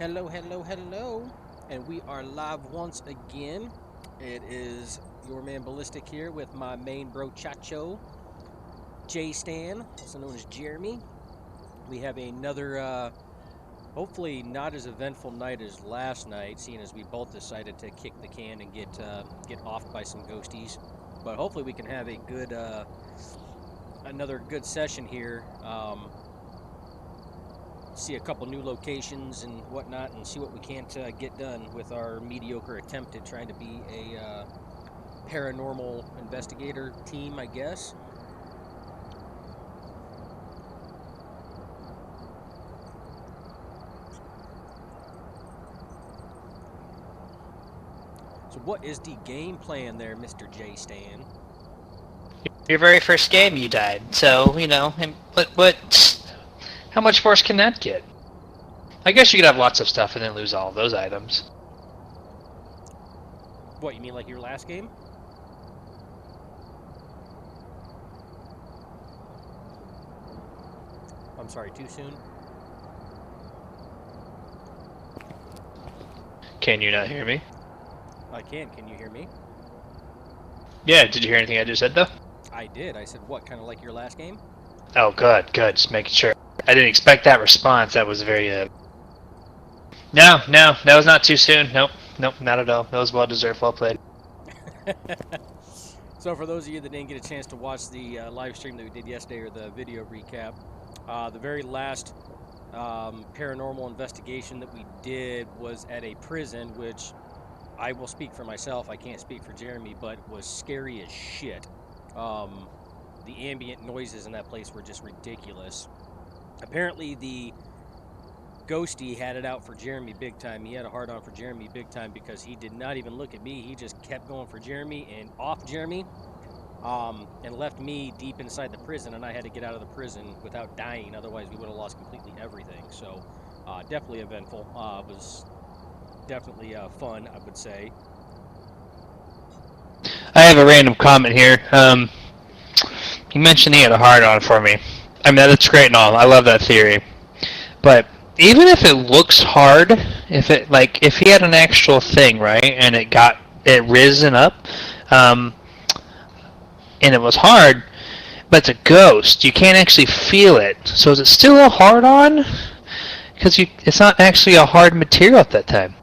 Hello, hello, hello, and we are live once again. It is your man Ballistic here with my main bro Chacho, J Stan, also known as Jeremy. We have another, hopefully not as eventful night as last night, seeing as we both decided to kick the can and get offed by some ghosties. But hopefully we can have a good, another good session here. See a couple new locations and whatnot, and see what we can't get done with our mediocre attempt at trying to be a paranormal investigator team, I guess. So, what is the game plan there, Mr. J Stan? Your very first game, you died. So how much force can that get? I guess you could have lots of stuff and then lose all of those items. What, you mean like your last game? I'm sorry, too soon? Can you not hear me? I can. Can you hear me? Yeah. Did you hear anything I just said though? I did. I said, what, kind of like your last game? Oh, good, good. Just making sure. I didn't expect that response. That was very. No, no, that was not too soon. Nope, nope, not at all. That was well deserved. Well played. So, for those of you that didn't get a chance to watch the live stream that we did yesterday or the video recap, the very last paranormal investigation that we did was at a prison, which I will speak for myself. I can't speak for Jeremy, but was scary as shit. Um, the ambient noises in that place were just ridiculous. Apparently, the ghosty had it out for Jeremy big time. He had a hard on for Jeremy big time because he did not even look at me. He just kept going for Jeremy and off Jeremy. And left me deep inside the prison, and I had to get out of the prison without dying. Otherwise, we would have lost completely everything. So, definitely eventful. Was definitely fun, I would say. I have a random comment here. You mentioned he had a hard on for me. I mean, that's great and all. I love that theory. But even if it looks hard, if he had an actual thing, right, and it risen up, um, and it was hard, but it's a ghost, you can't actually feel it. So is it still a hard on? Because it's not actually a hard material at that time.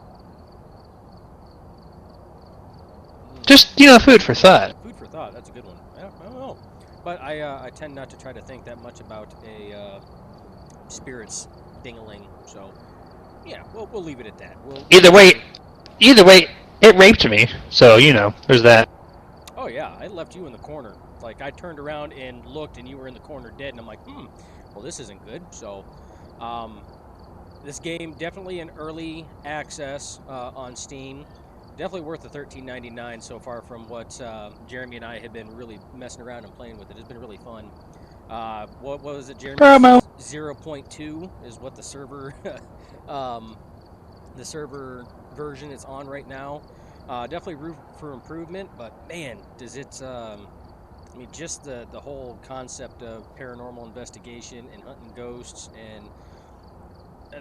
Just food for thought. Food for thought. That's a good one. I don't know, but I tend not to try to think that much about a spirits dingling. So yeah, we'll leave it at that. We'll Either leave way, it. either way, it raped me. So there's that. Oh yeah, I left you in the corner. Like I turned around and looked, and you were in the corner dead, and I'm like, well, this isn't good. So, um, this game definitely an early access on Steam. Definitely worth the $13.99 so far from what Jeremy and I have been really messing around and playing with it. It's been really fun. What was it, Jeremy? Promo. 0.2 is what um, the server version is on right now. Definitely room for improvement, but man, does it. I mean, just the whole concept of paranormal investigation and hunting ghosts and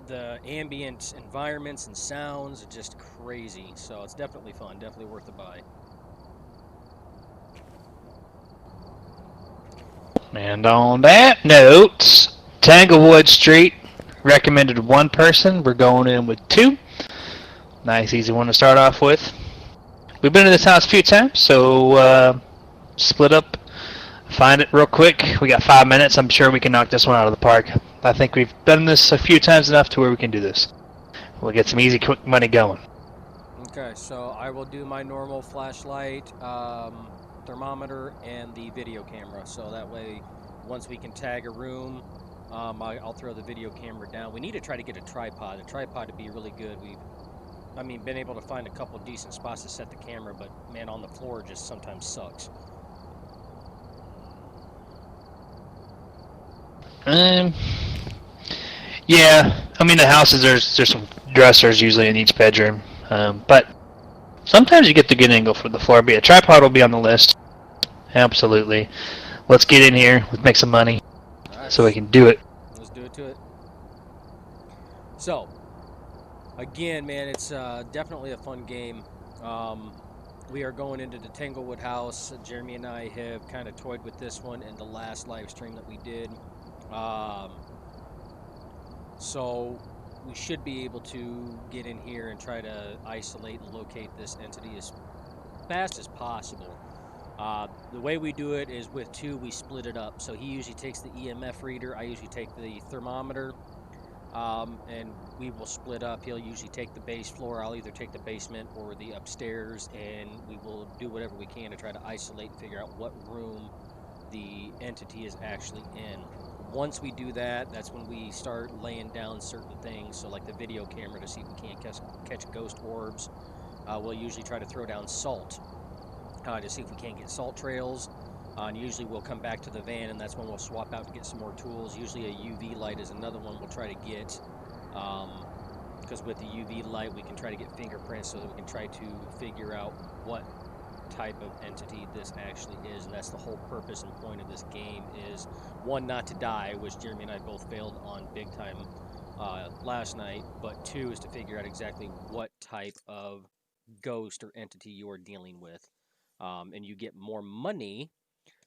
the ambient environments and sounds are just crazy. So it's definitely fun, definitely worth the buy. And on that note, Tanglewood Street recommended one person. We're going in with two. Nice, easy one to start off with. We've been in this house a few times, so split up, find it real quick. We got 5 minutes. I'm sure we can knock this one out of the park. I think we've done this a few times enough to where we can do this. We'll get some easy, quick money going. Okay, so I will do my normal flashlight, thermometer, and the video camera. So that way, once we can tag a room, I'll throw the video camera down. We need to try to get a tripod. A tripod would be really good. Been able to find a couple decent spots to set the camera, but man, on the floor just sometimes sucks. Um, yeah, I mean the houses there's some dressers usually in each bedroom, but sometimes you get the good angle for the floor. But a tripod will be on the list. Absolutely. Let's get in here. Let's make some money All right, so we can do it. let's do it to it. So, Again, man, it's definitely a fun game. Um, we are going into the Tanglewood house. Jeremy and I have kind of toyed with this one in the last live stream that we did. Um, so we should be able to get in here and try to isolate and locate this entity as fast as possible. The way we do it is with two, we split it up. So he usually takes the EMF reader. I usually take the thermometer. And we will split up. He'll usually take the base floor. I'll either take the basement or the upstairs, and we will do whatever we can to try to isolate and figure out what room the entity is actually in. Once we do that, that's when we start laying down certain things. So like the video camera to see if we can't catch ghost orbs. We'll usually try to throw down salt to see if we can't get salt trails. And usually we'll come back to the van, and that's when we'll swap out to get some more tools. Usually a UV light is another one we'll try to get, because with the UV light we can try to get fingerprints so that we can try to figure out what type of entity this actually is. And that's the whole purpose and point of this game is, one, not to die, which Jeremy and I both failed on big time last night, but two is to figure out exactly what type of ghost or entity you are dealing with. And you get more money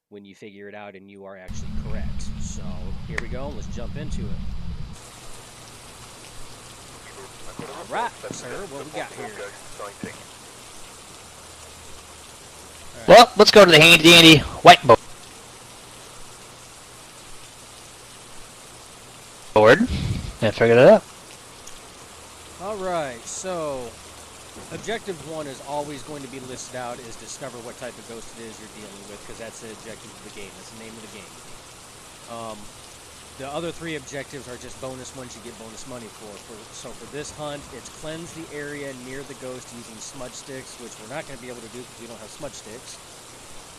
when you figure it out and you are actually correct. So here we go. Let's jump into it. All right, sir. What we got here? Right. Well, let's go to the handy dandy whiteboard. And figure it out. All right. So objective 1 is always going to be listed out is discover what type of ghost it is you're dealing with, because that's the objective of the game. That's the name of the game. The other 3 objectives are just bonus ones you get bonus money for. So for this hunt, it's cleanse the area near the ghost using smudge sticks, which we're not going to be able to do because we don't have smudge sticks.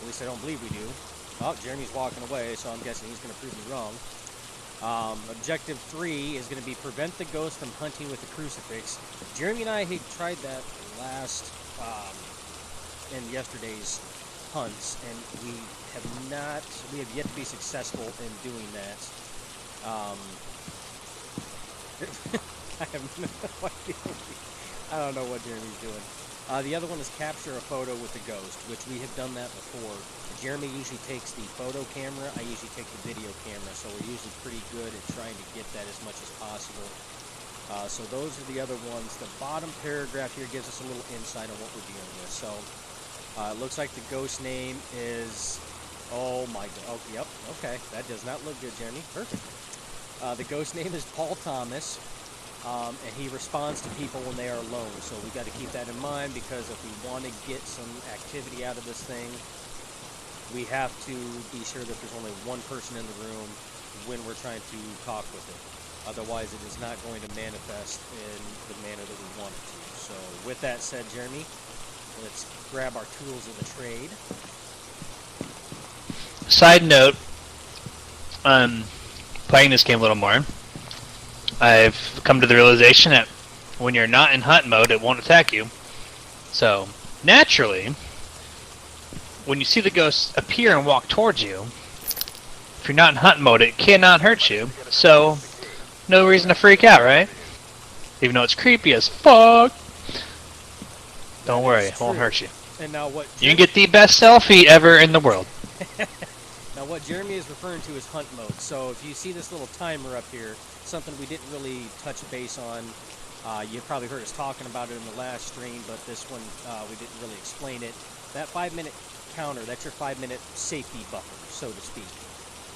At least I don't believe we do. Oh, Jeremy's walking away, so I'm guessing he's going to prove me wrong. Objective 3 is going to be prevent the ghost from hunting with the crucifix. Jeremy and I had tried that last in yesterday's hunts, and we have yet to be successful in doing that. I have no idea. I don't know what Jeremy's doing. The other one is capture a photo with the ghost, which we have done that before. Jeremy usually takes the photo camera. I usually take the video camera, so we're usually pretty good at trying to get that as much as possible. So those are the other ones. The bottom paragraph here gives us a little insight on what we're dealing with. So it looks like the ghost name is... Oh my god. Oh, yep. Okay. That does not look good, Jeremy. Perfect. The ghost name is Paul Thomas. And he responds to people when they are alone. So we got to keep that in mind, because if we want to get some activity out of this thing, we have to be sure that there's only one person in the room when we're trying to talk with it. Otherwise, it is not going to manifest in the manner that we want it to. So with that said, Jeremy, let's grab our tools of the trade. Side note, playing this game a little more, I've come to the realization that when you're not in hunt mode, it won't attack you. So, naturally, when you see the ghost appear and walk towards you, if you're not in hunt mode, it cannot hurt you. So, no reason to freak out, right? Even though it's creepy as fuck. Don't worry, it won't hurt you. And now what? You can get the best selfie ever in the world. Now what Jeremy is referring to is hunt mode. So if you see this little timer up here, something we didn't really touch base on. You probably heard us talking about it in the last stream, but this one we didn't really explain it. That 5-minute counter, that's your 5-minute safety buffer, so to speak.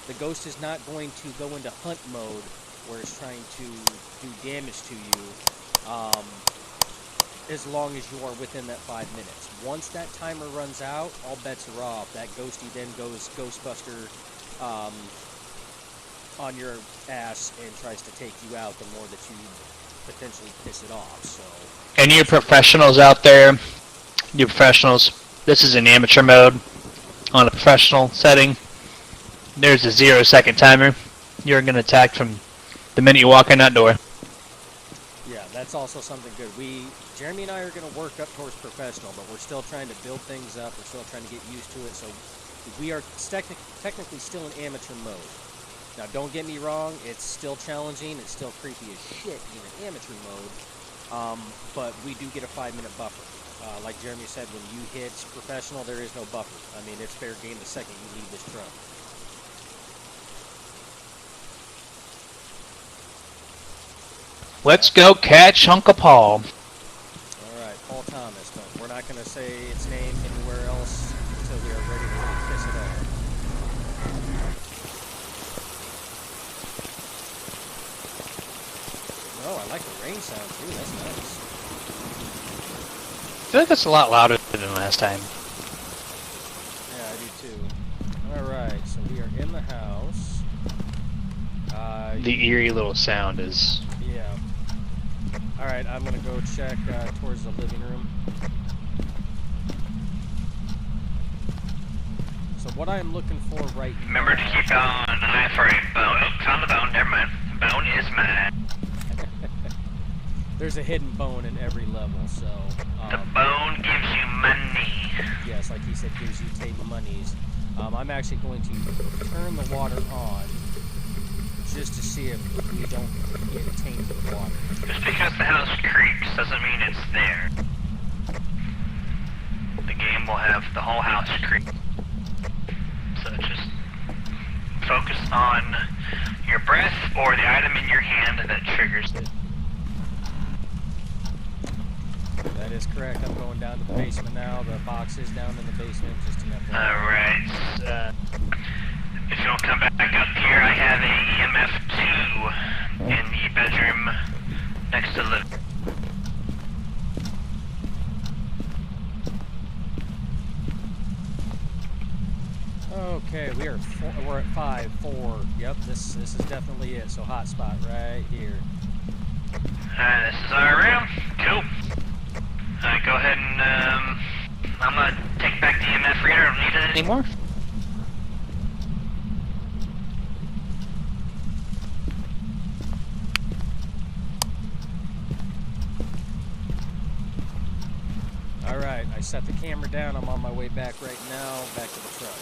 The ghost is not going to go into hunt mode where it's trying to do damage to you as long as you are within that 5 minutes. Once that timer runs out, all bets are off. That ghosty then goes Ghostbuster on your ass and tries to take you out the more that you potentially piss it off. So, and you professionals out there, you professionals, this is in amateur mode. On a professional setting, there's a 0-second timer. You're going to attack from the minute you walk in that door. Yeah, that's also something good. Jeremy and I are going to work up towards professional, but we're still trying to build things up. We're still trying to get used to it. So we are technically still in amateur mode. Now, don't get me wrong. It's still challenging. It's still creepy as shit being in amateur mode. But we do get a 5-minute buffer. Like Jeremy said, when you hit professional, there is no buffer. I mean, it's fair game the second you leave this truck. Let's go catch Uncle Paul. All right, Paul Thomas. But we're not going to say its name anywhere else until we are ready to really kiss it off. Oh, I like the rain sound too. That's nice. I feel like it's a lot louder than last time. Yeah, I do too. All right, so we are in the house. The eerie little sound is... Yeah. All right, I'm gonna go check towards the living room. So what I am looking for right now... Remember to keep an eye for a bone. Oh, found the bone. Never mind. Bone is mine. There's a hidden bone in every level, so... The bone gives you money. Yes, like he said, gives you tape monies. I'm actually going to turn the water on just to see if we don't get tainted water. Just because the house creaks doesn't mean it's there. The game will have the whole house creak. So just focus on your breath or the item in your hand that triggers it. That is correct. I'm going down to the basement now. The box is down in the basement, just enough. Alright. If you don't come back up here, I have a EMF 2 in the bedroom next to the... Okay, we're at 5, 4. Yep, this is definitely it. So hot spot right here. Alright, this is our room. Cool. Alright, go ahead and I'm gonna take back the EMF reader. I don't need it anymore. Alright, I set the camera down. I'm on my way back right now, back to the truck.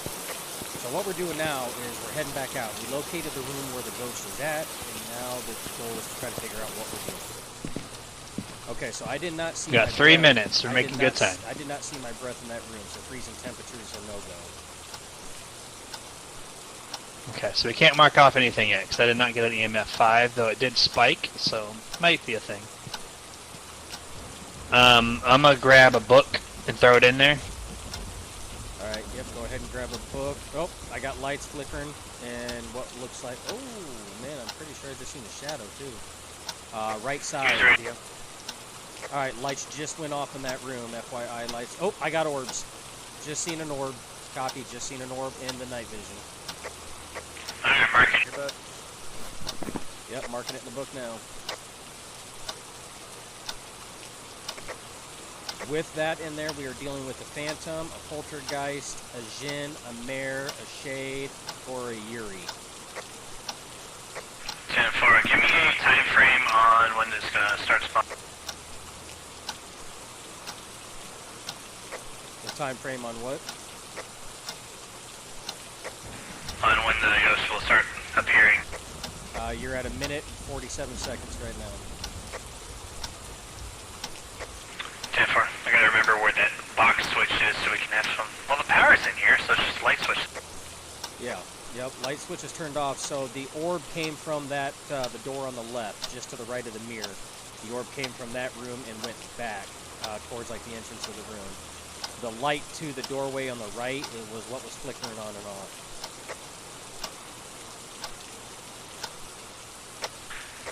So what we're doing now is we're heading back out. We located the room where the ghost is at, and now the goal is to try to figure out what we're doing. Okay, so I did not see. We got 3 minutes. We're making good time. I did not see my breath in that room, so freezing temperatures are no-go. Okay, so we can't mark off anything yet, because I did not get an EMF 5, though it did spike, so might be a thing. I'm gonna grab a book and throw it in there. Alright, yep, go ahead and grab a book. Oh, I got lights flickering, and what looks like... Oh, man, I'm pretty sure I just seen a shadow, too. Right side. Yep. Alright, lights just went off in that room, FYI lights. Oh, I got orbs. Just seen an orb. Copy, just seen an orb in the night vision. I'm marking your book. Yep, marking it in the book now. With that in there, we are dealing with a phantom, a poltergeist, a djinn, a mare, a shade, or a yuri. 10-4, give me a time frame on when this gonna start spawning. The time frame on what? On when the ghost will start appearing. You're at 1 minute and 47 seconds right now. 10-4, I gotta remember where that box switch is so we can have some... Well, the power's in here, so it's just light switch. Yeah, yep, light switch is turned off, so the orb came from that, the door on the left, just to the right of the mirror. The orb came from that room and went back, towards, like, the entrance of the room. The light to the doorway on the right, it was what was flickering on and off.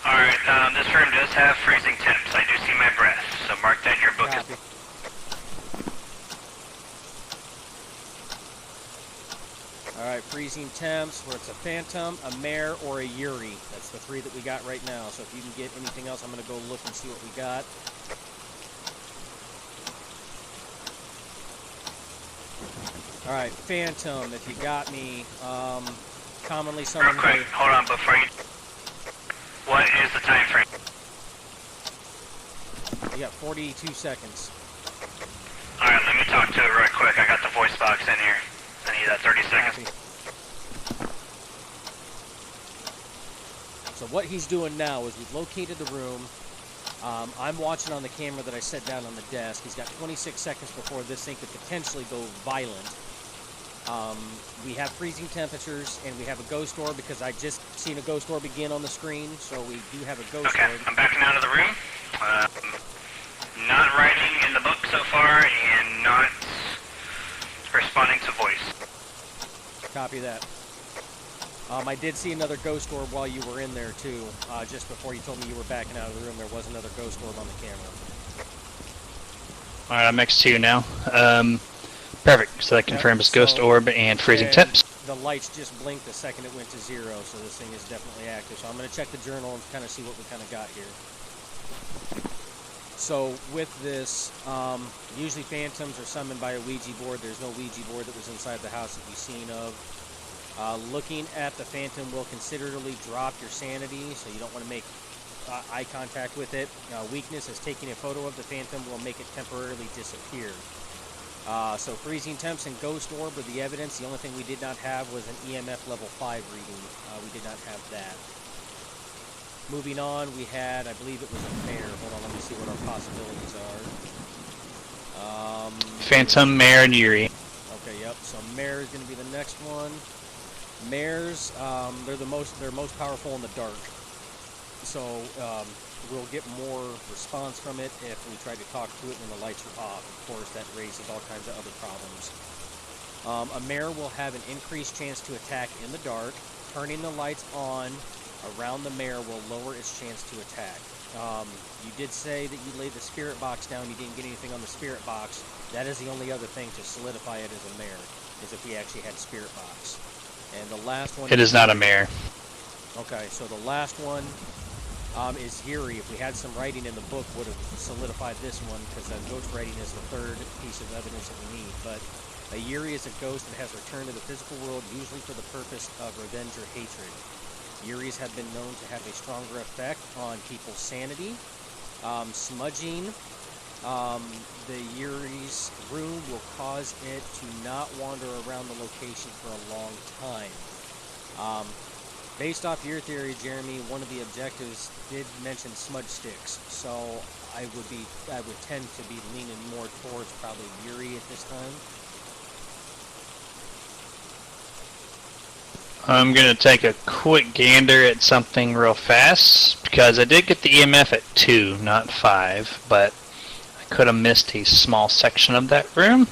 Alright, this room does have freezing temps. I do see my breath, so mark that in your book. Copy. Alright, freezing temps, where it's a phantom, a mare, or a yuri. That's the 3 that we got right now. So if you can get anything else, I'm going to go look and see what we got. Alright, phantom, if you got me, commonly summoned... Real quick, hold on before you... What is the time frame? You got 42 seconds. Alright, let me talk to it real quick. I got the voice box in here. I need that 30 seconds. So what he's doing now is we've located the room. I'm watching on the camera that I set down on the desk. He's got 26 seconds before this thing could potentially go violent. We have freezing temperatures, and we have a ghost orb because I just seen a ghost orb again on the screen, so we do have a ghost Okay, orb. I'm backing out of the room. Not writing in the book so far, and not responding to voice. Copy that. I did see another ghost orb while you were in there, too. Just before you told me you were backing out of the room, there was another ghost orb on the camera. Alright, I'm X2 now. Perfect. So that confirms ghost orb and freezing temps. The lights just blinked the second it went to 0, so this thing is definitely active. So I'm going to check the journal and kind of see what we kind of got here. So with this, usually phantoms are summoned by a Ouija board. There's no Ouija board that was inside the house that you've seen of. Looking at the phantom will considerably drop your sanity, so you don't want to make eye contact with it. Weakness is taking a photo of the phantom will make it temporarily disappear. So freezing temps and ghost orb were the evidence. The only thing we did not have was an EMF level 5 reading. We did not have that. Moving on, we had, I believe it was a mare. Hold on, let me see what our possibilities are. Phantom, mare, and Yuri. Okay, yep. So mare is going to be the next one. Mares, they're most powerful in the dark. So we'll get more response from it if we try to talk to it when the lights are off. Of course, that raises all kinds of other problems. A mare will have an increased chance to attack in the dark. Turning the lights on around the mare will lower its chance to attack. You did say that you laid the spirit box down. You didn't get anything on the spirit box. That is the only other thing to solidify it as a mare, is if we actually had spirit box. And the last one... It is not a mare. Okay, so the last one is Yuri. If we had some writing in the book, would have solidified this one, because ghost writing is the third piece of evidence that we need. But a Yuri is a ghost that has returned to the physical world, usually for the purpose of revenge or hatred. Yuris have been known to have a stronger effect on people's sanity. Smudging the Yuri's room will cause it to not wander around the location for a long time. Based off your theory, Jeremy, one of the objectives did mention smudge sticks, so I would tend to be leaning more towards probably Yuri at this time. I'm going to take a quick gander at something real fast, because I did get the EMF at 2, not 5, but I could have missed a small section of that room.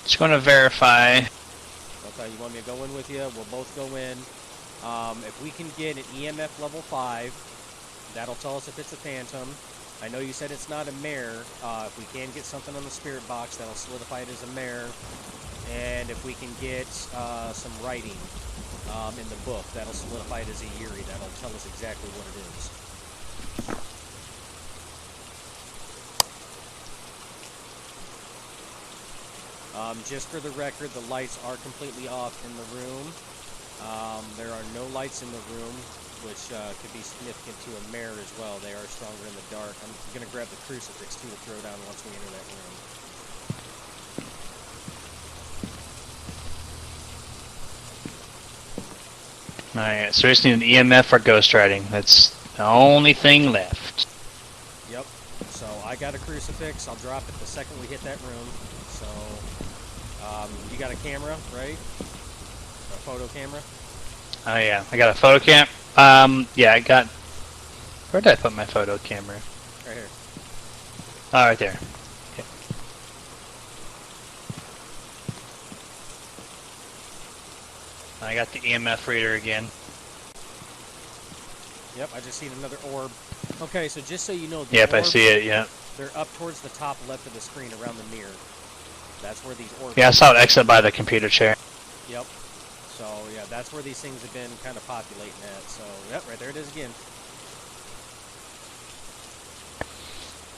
Just going to verify. Okay, you want me to go in with you? We'll both go in. If we can get an EMF level 5, that'll tell us if it's a phantom. I know you said it's not a mare. If we can get something on the spirit box, that'll solidify it as a mare. And if we can get some writing in the book, that'll solidify it as a Yuri. That'll tell us exactly what it is. Just for the record, the lights are completely off in the room. There are no lights in the room, which could be significant to a mare as well. They are stronger in the dark. I'm going to grab the crucifix too to throw down once we enter that room. Alright, so we just need an EMF for ghost writing. That's the only thing left. Yep. So I got a crucifix. I'll drop it the second we hit that room. So you got a camera, right? A photo camera? Oh yeah, I got a photo cam. Yeah, I got... Where did I put my photo camera? Right here. Oh, right there. Okay. I got the EMF reader again. Yep, I just seen another orb. Okay, so just so you know, Yep, I see it, yeah. They're up towards the top left of the screen around the mirror. That's where these orbs... Yeah, I saw it exit by the computer chair. Yep. So, yeah, that's where these things have been kind of populating at. So, yep, right there it is again.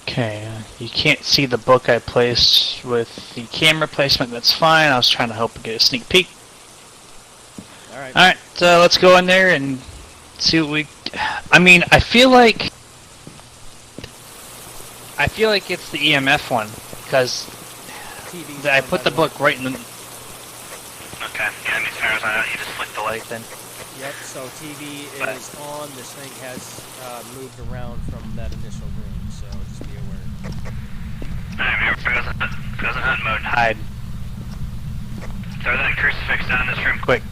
Okay, you can't see the book I placed with the camera placement. That's fine. I was trying to help get a sneak peek. Alright. Alright, so let's go in there and see what we... I mean, I feel like it's the EMF one, because I put the book right in the... Okay, yeah, I mean, power's not out. You just flick the light then. Yep, so TV is on. This thing has moved around from that initial room. Alright, goes in hunt mode. Hide. Throw that crucifix down in this room. Quick.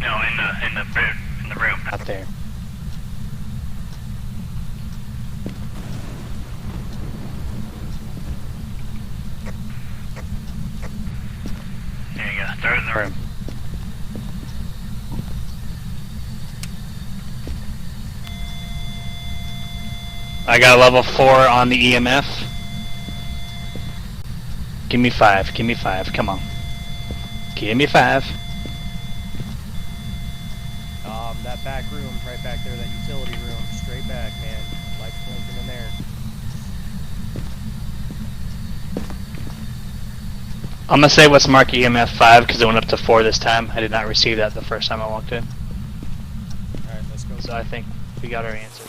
No, in the room. Out there. There you go. Throw it in the room. I got a level 4 on the EMF. Give me 5. Give me 5. Come on. Give me 5. That back room, right back there, that utility room, straight back, man. Lights blinking in there. I'm gonna say what's marked EMF 5 because it went up to 4 this time. I did not receive that the first time I walked in. Alright, let's go. So I think we got our answer.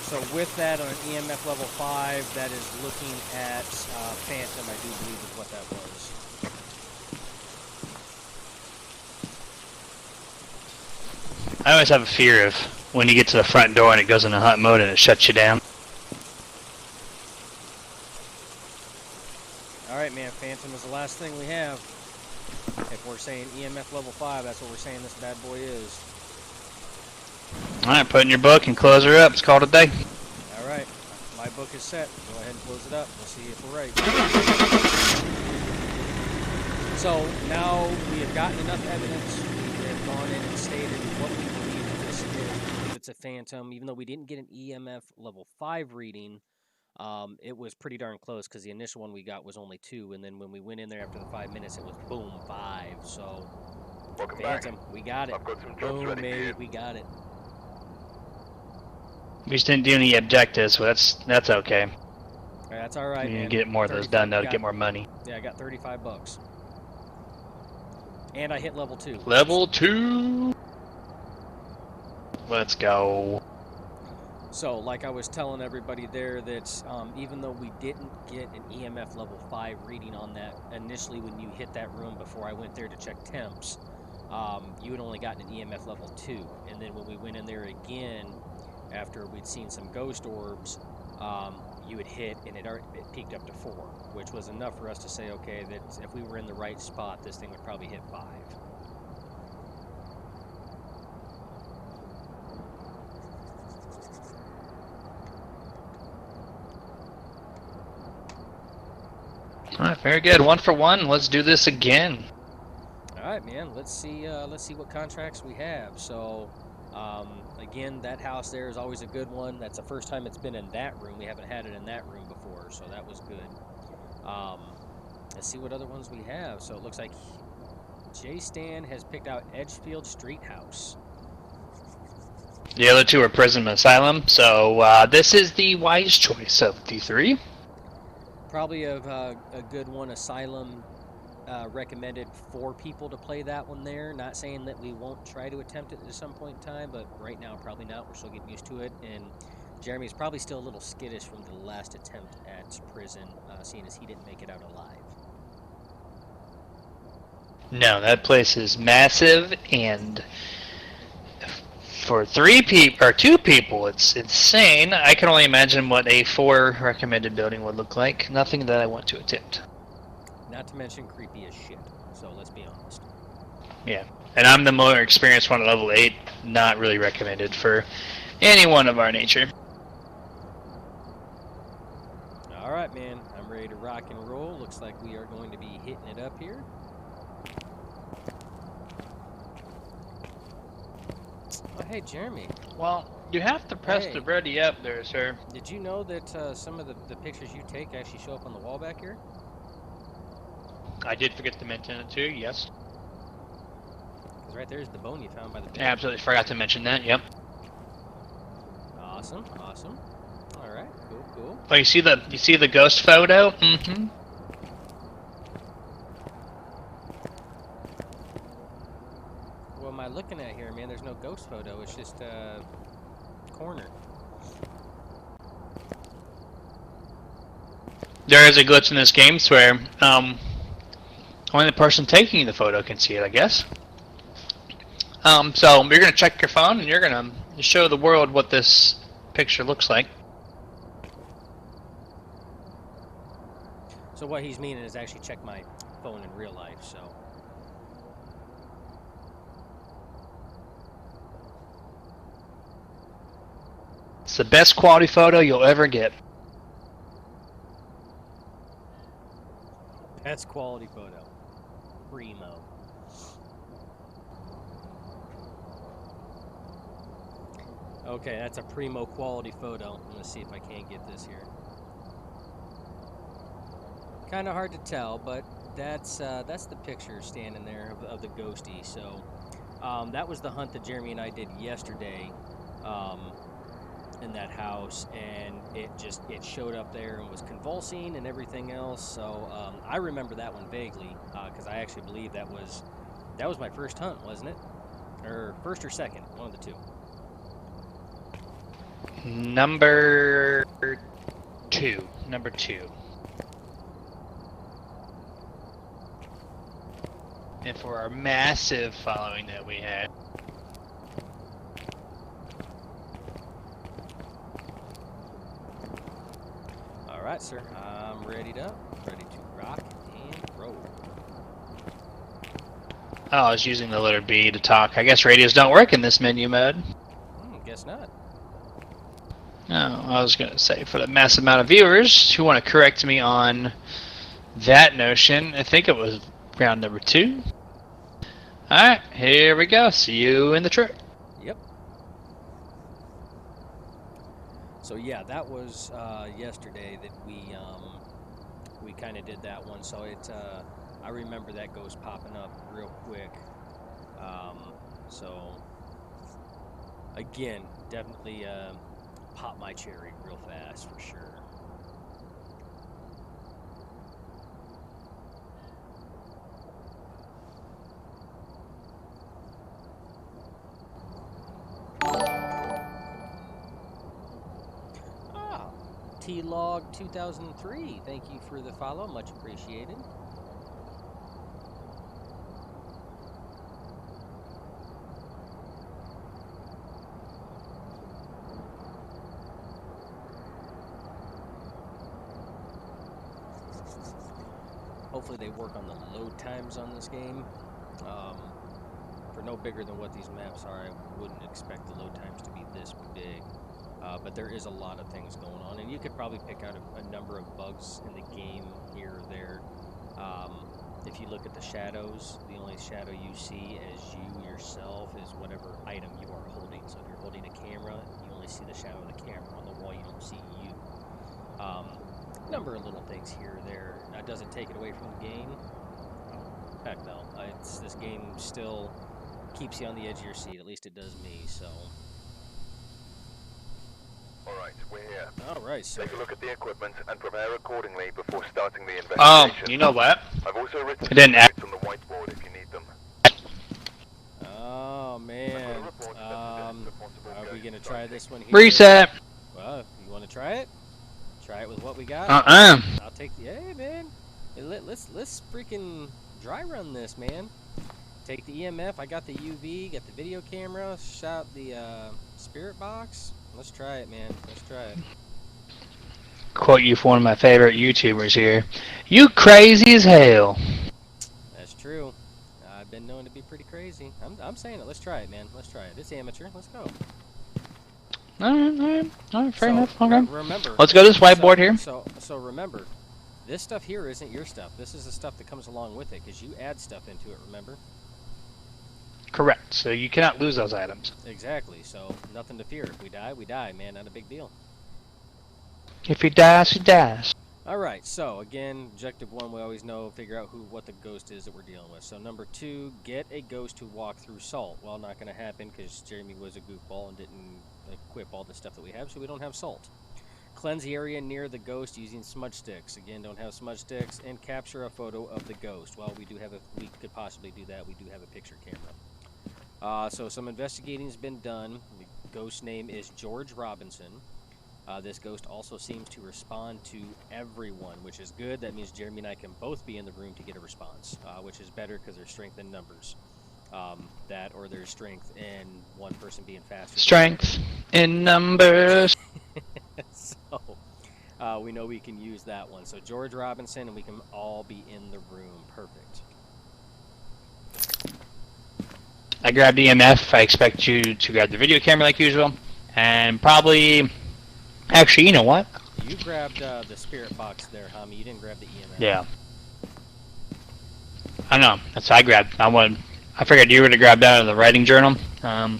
So with that on an EMF level 5, that is looking at Phantom, I do believe is what that was. I always have a fear of when you get to the front door and it goes into hunt mode and it shuts you down. Alright, man, Phantom is the last thing we have. If we're saying EMF level 5, that's what we're saying this bad boy is. Alright, put in your book and close her up. It's called a day. Alright, my book is set. Go ahead and close it up. We'll see if we're right. So now we have gotten enough evidence. We have gone in and stated what we believe this is. We believe it's a Phantom. Even though we didn't get an EMF level 5 reading, it was pretty darn close because the initial one we got was only 2, and then when we went in there after the 5 minutes, it was boom, 5. So, Welcome Phantom, back. we got it. I've got some jobs Boom, ready for baby, you. we got it. We just didn't do any objectives, but that's okay. All right, that's all right, You man. need to get more of those 35 done though to got- get more money. Yeah, I got 35 bucks. And I hit level 2. Level 2. Let's go. So, like I was telling everybody there, that even though we didn't get an EMF level 5 reading on that initially when you hit that room before I went there to check temps, you had only gotten an EMF level 2. And then when we went in there again, after we'd seen some ghost orbs, you had hit and it peaked up to 4, which was enough for us to say, okay, that if we were in the right spot, this thing would probably hit 5. Alright, very good. 1 for 1. Let's do this again. All right, man. Let's see what contracts we have. So, again, that house there is always a good one. That's the first time it's been in that room. We haven't had it in that room before, so that was good. Let's see what other ones we have. So it looks like Jay Stan has picked out Edgefield Street House. The other 2 are Prison Asylum, so this is the wise choice of the 3. Probably a good one. Asylum recommended 4 people to play that one there. Not saying that we won't try to attempt it at some point in time, but right now probably not. We're still getting used to it, and Jeremy's probably still a little skittish from the last attempt at prison, seeing as he didn't make it out alive. No, that place is massive, and for 3 people or 2 people, it's insane. I can only imagine what a 4 recommended building would look like. Nothing that I want to attempt. Not to mention creepy as shit. So let's be honest. Yeah, and I'm the more experienced one at level 8. Not really recommended for anyone of our nature. All right, man. I'm ready to rock and roll. Looks like we are going to be hitting it up here. Oh, hey, Jeremy. Well, you have to press Hey. the ready up there, sir. Did you know that some of the pictures you take actually show up on the wall back here? I did forget to mention it too, yes. Because right there's the bone you found by the bed. Absolutely forgot to mention that, yep. Awesome, awesome. All right, cool, cool. Oh, you see the ghost photo? Mm-hmm. What am I looking at here, man? There's no ghost photo. It's just corner. There is a glitch in this game where only the person taking the photo can see it, I guess. So you're gonna check your phone and you're gonna show the world what this picture looks like. So what he's meaning is actually check my phone in real life, so. It's the best quality photo you'll ever get. Best quality photo. Primo. Okay, that's a primo quality photo. I'm gonna see if I can't get this here. Kind of hard to tell, but that's the picture standing there of the ghosty. So that was the hunt that Jeremy and I did yesterday in that house, and it showed up there and was convulsing and everything else. So I remember that one vaguely because I actually believe that was my first hunt, wasn't it? Or first or second, one of the two. Number two. Number two. And for our massive following that we had. All right, sir. I'm ready to rock and roll. Oh, I was using the letter B to talk. I guess radios don't work in this menu mode. Guess not. Oh, I was going to say, for the massive amount of viewers who want to correct me on that notion, I think it was round number 2. Alright, here we go. See you in the truck. Yep. So yeah, that was yesterday that we kind of did that one. So I remember that ghost popping up real quick. So again, definitely pop my cherry real fast for sure. T-Log 2003, thank you for the follow, much appreciated. Hopefully they work on the load times on this game. For no bigger than what these maps are, I wouldn't expect the load times to be this big. But there is a lot of things going on, and you could probably pick out a number of bugs in the game here or there. If you look at the shadows, the only shadow you see as you yourself is whatever item you are holding. So if you're holding a camera, you only see the shadow of the camera. On the wall, you don't see you. Number of little things here or there. That doesn't take it away from the game. Oh, heck no. This game still keeps you on the edge of your seat. At least it does me, so... Alright, we're here. Alright, so... Take a look at the equipment and prepare accordingly before starting the investigation. Oh, you know what? I've also written I didn't notes on the whiteboard if you need them. Oh, man. Are we going to try this one here? Reset! Well, you want to try it? Try it with what we got? Uh-uh. I'll take the... Hey, man. Hey, let's freaking dry run this, man. Take the EMF. I got the UV, got the video camera, shot the spirit box. Let's try it, man. Let's try it. Quote you for one of my favorite YouTubers here. You crazy as hell. That's true. I've been known to be pretty crazy. I'm saying it. Let's try it, man. Let's try it. It's amateur. Let's go. Alright, fair enough. Okay. Remember. Let's go to this whiteboard here. So remember, this stuff here isn't your stuff. This is the stuff that comes along with it, because you add stuff into it, remember? Correct. So you cannot lose those items. Exactly. So nothing to fear. If we die, we die, man. Not a big deal. If he dies, he dies. Alright, so again, objective 1, we always know, figure out what the ghost is that we're dealing with. So number 2, get a ghost to walk through salt. Well, not going to happen because Jeremy was a goofball and didn't equip all the stuff that we have, so we don't have salt. Cleanse the area near the ghost using smudge sticks. Again, don't have smudge sticks. And capture a photo of the ghost. Well, we could possibly do that. We do have a picture camera. So some investigating has been done. The ghost name is George Robinson. This ghost also seems to respond to everyone, which is good. That means Jeremy and I can both be in the room to get a response, which is better because there's strength in numbers. that or there's strength in one person being faster. Strength in numbers. So we know we can use that one. So George Robinson, and we can all be in the room. Perfect. I grabbed EMF. I expect you to grab the video camera like usual. And probably... Actually, you know what? You grabbed the spirit box there, Hami. You didn't grab the EMF. Yeah. I know. That's what I grabbed. I figured you were to grab that in the writing journal. I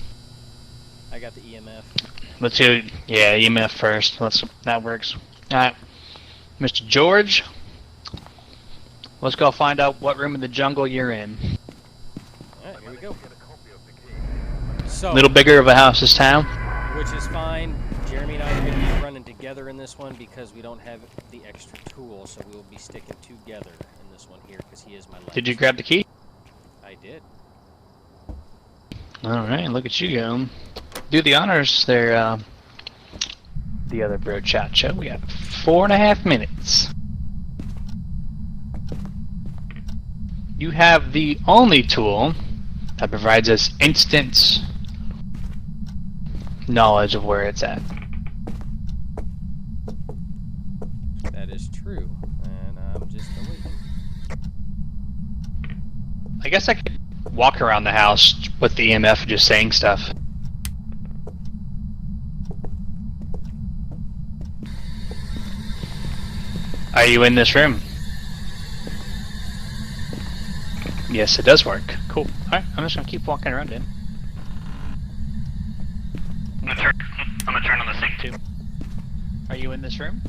got the EMF. Let's do... Yeah, EMF first. That works. Alright. Mr. George. Let's go find out what room in the jungle you're in. Alright, here we go. So, Little bigger of a house this time. which is fine. Jeremy and I are going to be running together in this one because we don't have the extra tool, so we will be sticking together in this one here because he is my life. Did you grab the key? I did. Alright, look at you go. Do the honors there, the other bro chat show. We got 4.5 minutes. You have the only tool that provides us instant knowledge of where it's at. That is true, and I'm just waiting. I guess I could walk around the house with the EMF just saying stuff. Are you in this room? Yes, it does work. Cool. Alright, I'm just gonna keep walking around in. I'm gonna turn on the sync too. Are you in this room?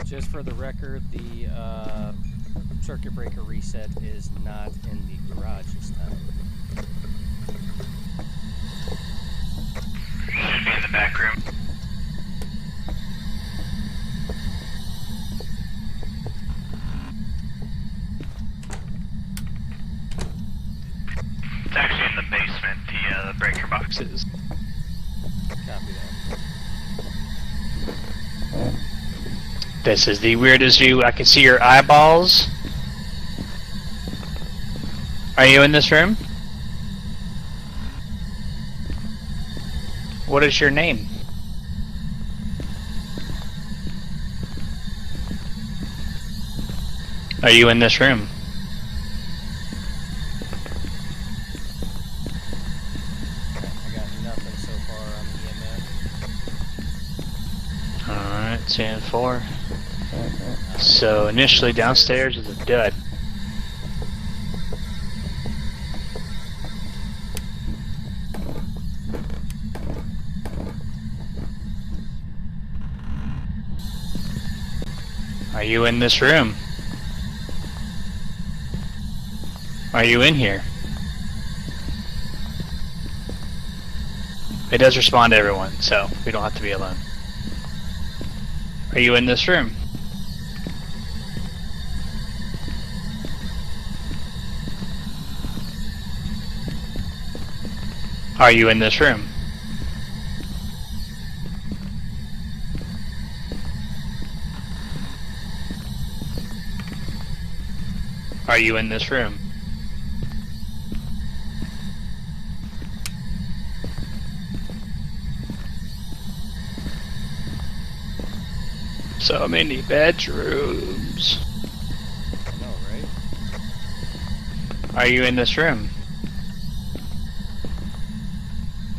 Just for the record, the circuit breaker reset is not in the garage this time. Should be in the back room. It's actually in the basement, the breaker boxes. Copy that. This is the weirdest view. I can see your eyeballs. Are you in this room? What is your name? Are you in this room? I got nothing so far on EMF. Alright, 10-4. So initially downstairs is a dud. Are you in this room? Are you in here? It does respond to everyone, so we don't have to be alone. Are you in this room? Are you in this room? Are you in this room? So many bedrooms. I know, right? Are you in this room?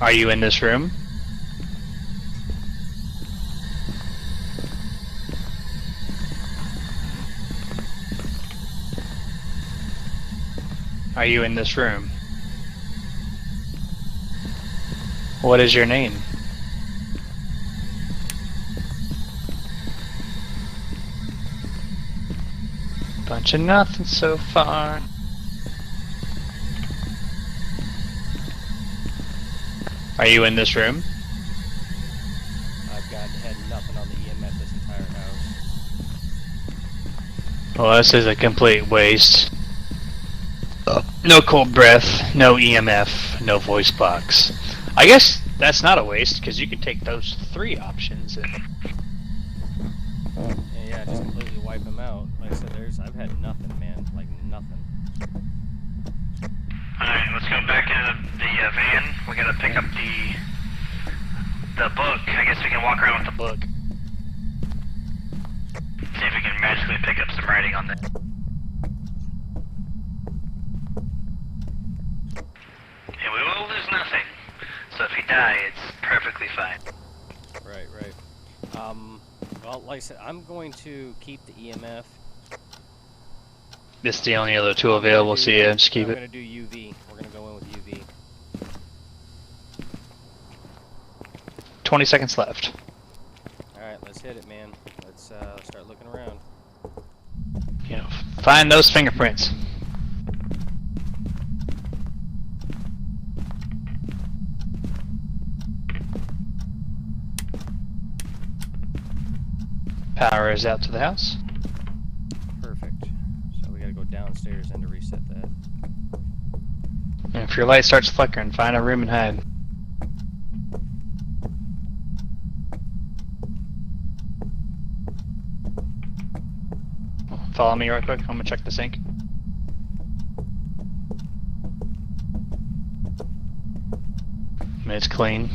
Are you in this room? Are you in this room? What is your name? Bunch of nothing so far. Are you in this room? I've had nothing on the EMF this entire house. Well, this is a complete waste. No cold breath, no EMF, no voice box. I guess that's not a waste, because you can take those 3 options and... Yeah, just completely wipe them out. Like I said, I've had nothing, man. Like Alright, let's go back into the van. We gotta pick up the book. I guess we can walk around with the book. See if we can magically pick up some writing on that. And we will lose nothing. So if you die, it's perfectly fine. Right, right. Well, like I said, I'm going to keep the EMF. This is the only other tool available, so yeah, just keep I'm it. going to do UV. We're going to go in with UV. 20 seconds left. Alright, let's hit it, man. Let's start looking around. You know, find those fingerprints. Power is out to the house. Perfect. So we got to go downstairs and to reset that. And if your light starts flickering, find a room and hide. Follow me real quick, I'm gonna check the sink. It's clean.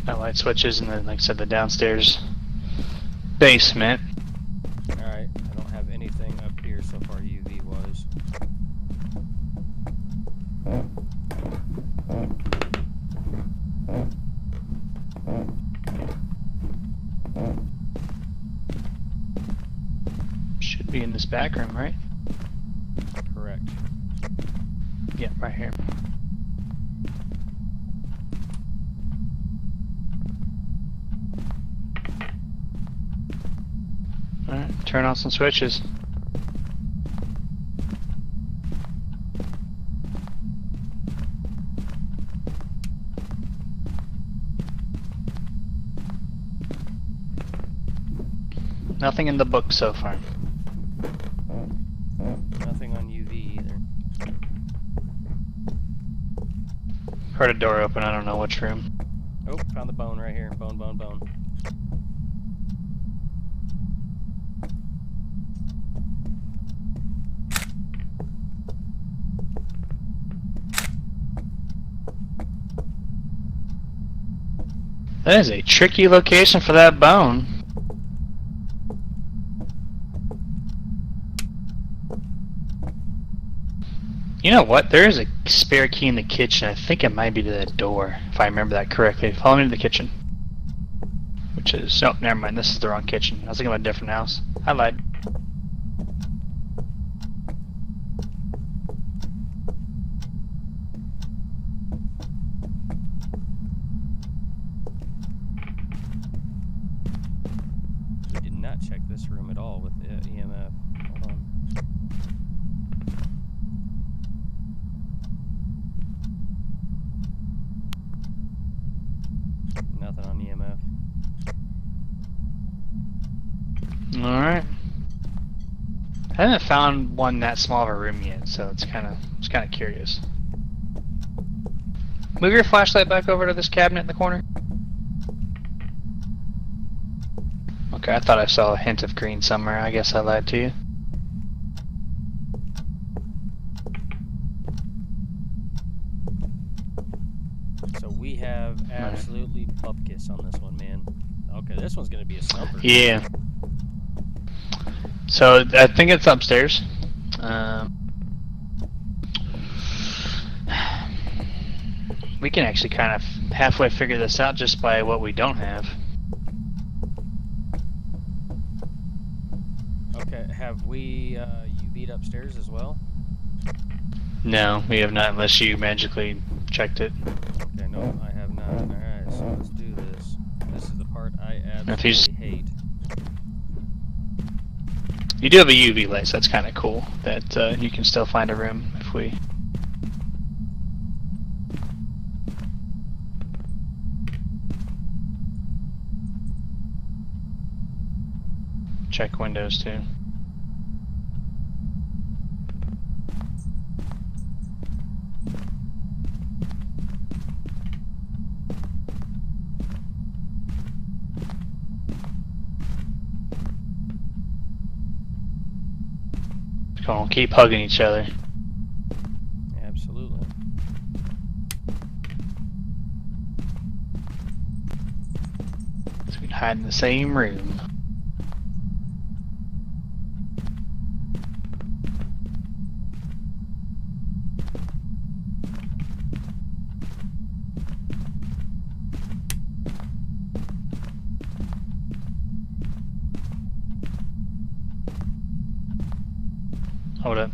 That light switches, and then, like I said, the downstairs basement. Alright, I don't have anything up here so far UV wise. Should be in this back room, right? Correct. Yeah, right here. Alright, turn on some switches. Nothing in the book so far. Nothing on UV either. Heard a door open, I don't know which room. Oh, found the bone right here. Bone, bone, bone. That is a tricky location for that bone. You know what? There is a spare key in the kitchen. I think it might be to that door, if I remember that correctly. Follow me to the kitchen. Which is... Oh, never mind. This is the wrong kitchen. I was thinking about a different house. I lied. We did not check this room at all with the EMF. Hold on. Nothing on EMF. Alright. I haven't found one that small of a room yet, so it's kind of curious. Move your flashlight back over to this cabinet in the corner. Okay, I thought I saw a hint of green somewhere. I guess I lied to you. So we have absolutely bupkis on this one, man. Okay, this one's gonna be a stumper. Yeah. So I think it's upstairs. We can actually kind of halfway figure this out just by what we don't have. Okay, have we UV'd upstairs as well? No, we have not unless you magically checked it. Okay, no, I have not. Alright, so let's do this. This is the part I If you absolutely hate. You do have a UV light, so that's kind of cool that you can still find a room if we... check windows too. Come on, keep hugging each other. Absolutely. So we can hide in the same room. Hold up.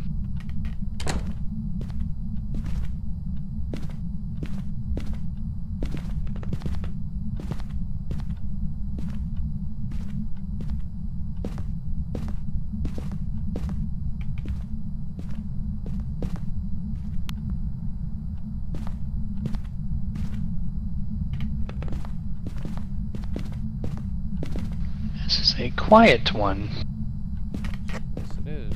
This is a quiet one. Yes, it is.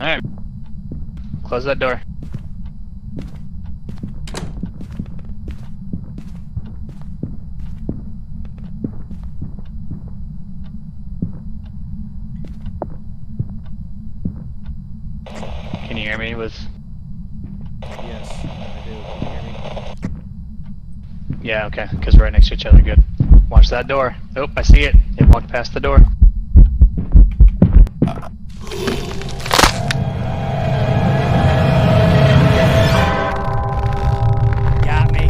Alright. Close that door. Can you hear me with... Yes, I do. Can you hear me? Yeah, okay, because we're right next to each other, good. Watch that door. Oh, I see it. It walked past the door. Got me.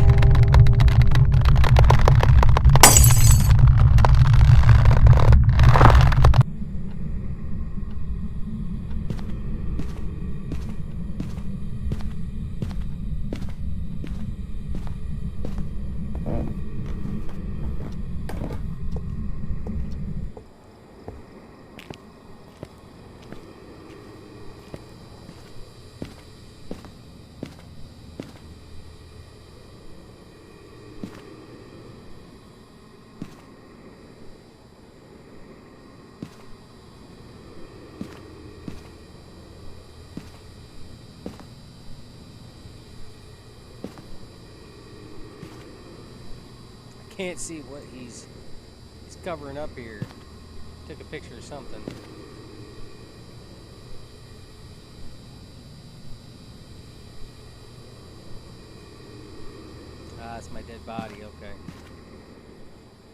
Can't see what he's covering up here. Took a picture of something. Ah, it's my dead body. Okay,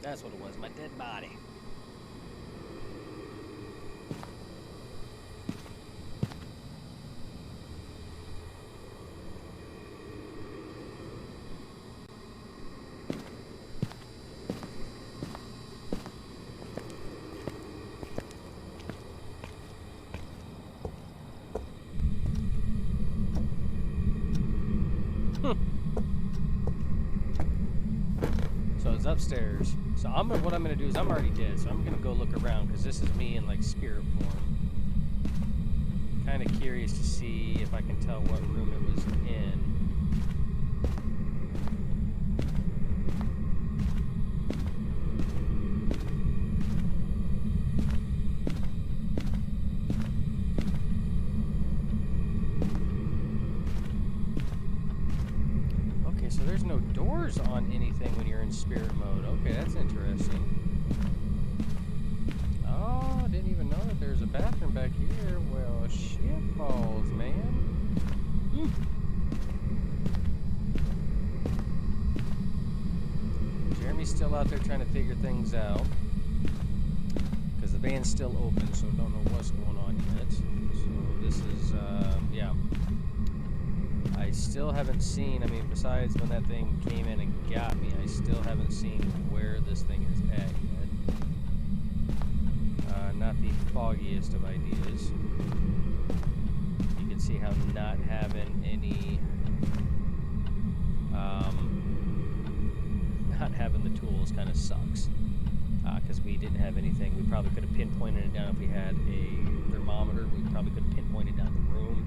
that's what it was. My dead body. So it's upstairs. So what I'm gonna do is I'm already dead. So I'm gonna go look around because this is me in like spirit form. Kind of curious to see if I can tell what room it was in. Okay, so there's no doors on anything when you're in spirit mode. Okay, that's interesting. Oh, I didn't even know that there's a bathroom back here. Well, shit balls, man. Jeremy's still out there trying to figure things out. Because the van's still open, so don't know what's going on yet. So this is, yeah. I still haven't seen, I mean, besides when that thing came in and got me, I still haven't seen where this thing is at yet. Not the foggiest of ideas. You can see how not having any, not having the tools kind of sucks. Because we didn't have anything. We probably could have pinpointed it down if we had a thermometer. We probably could have pinpointed down the room.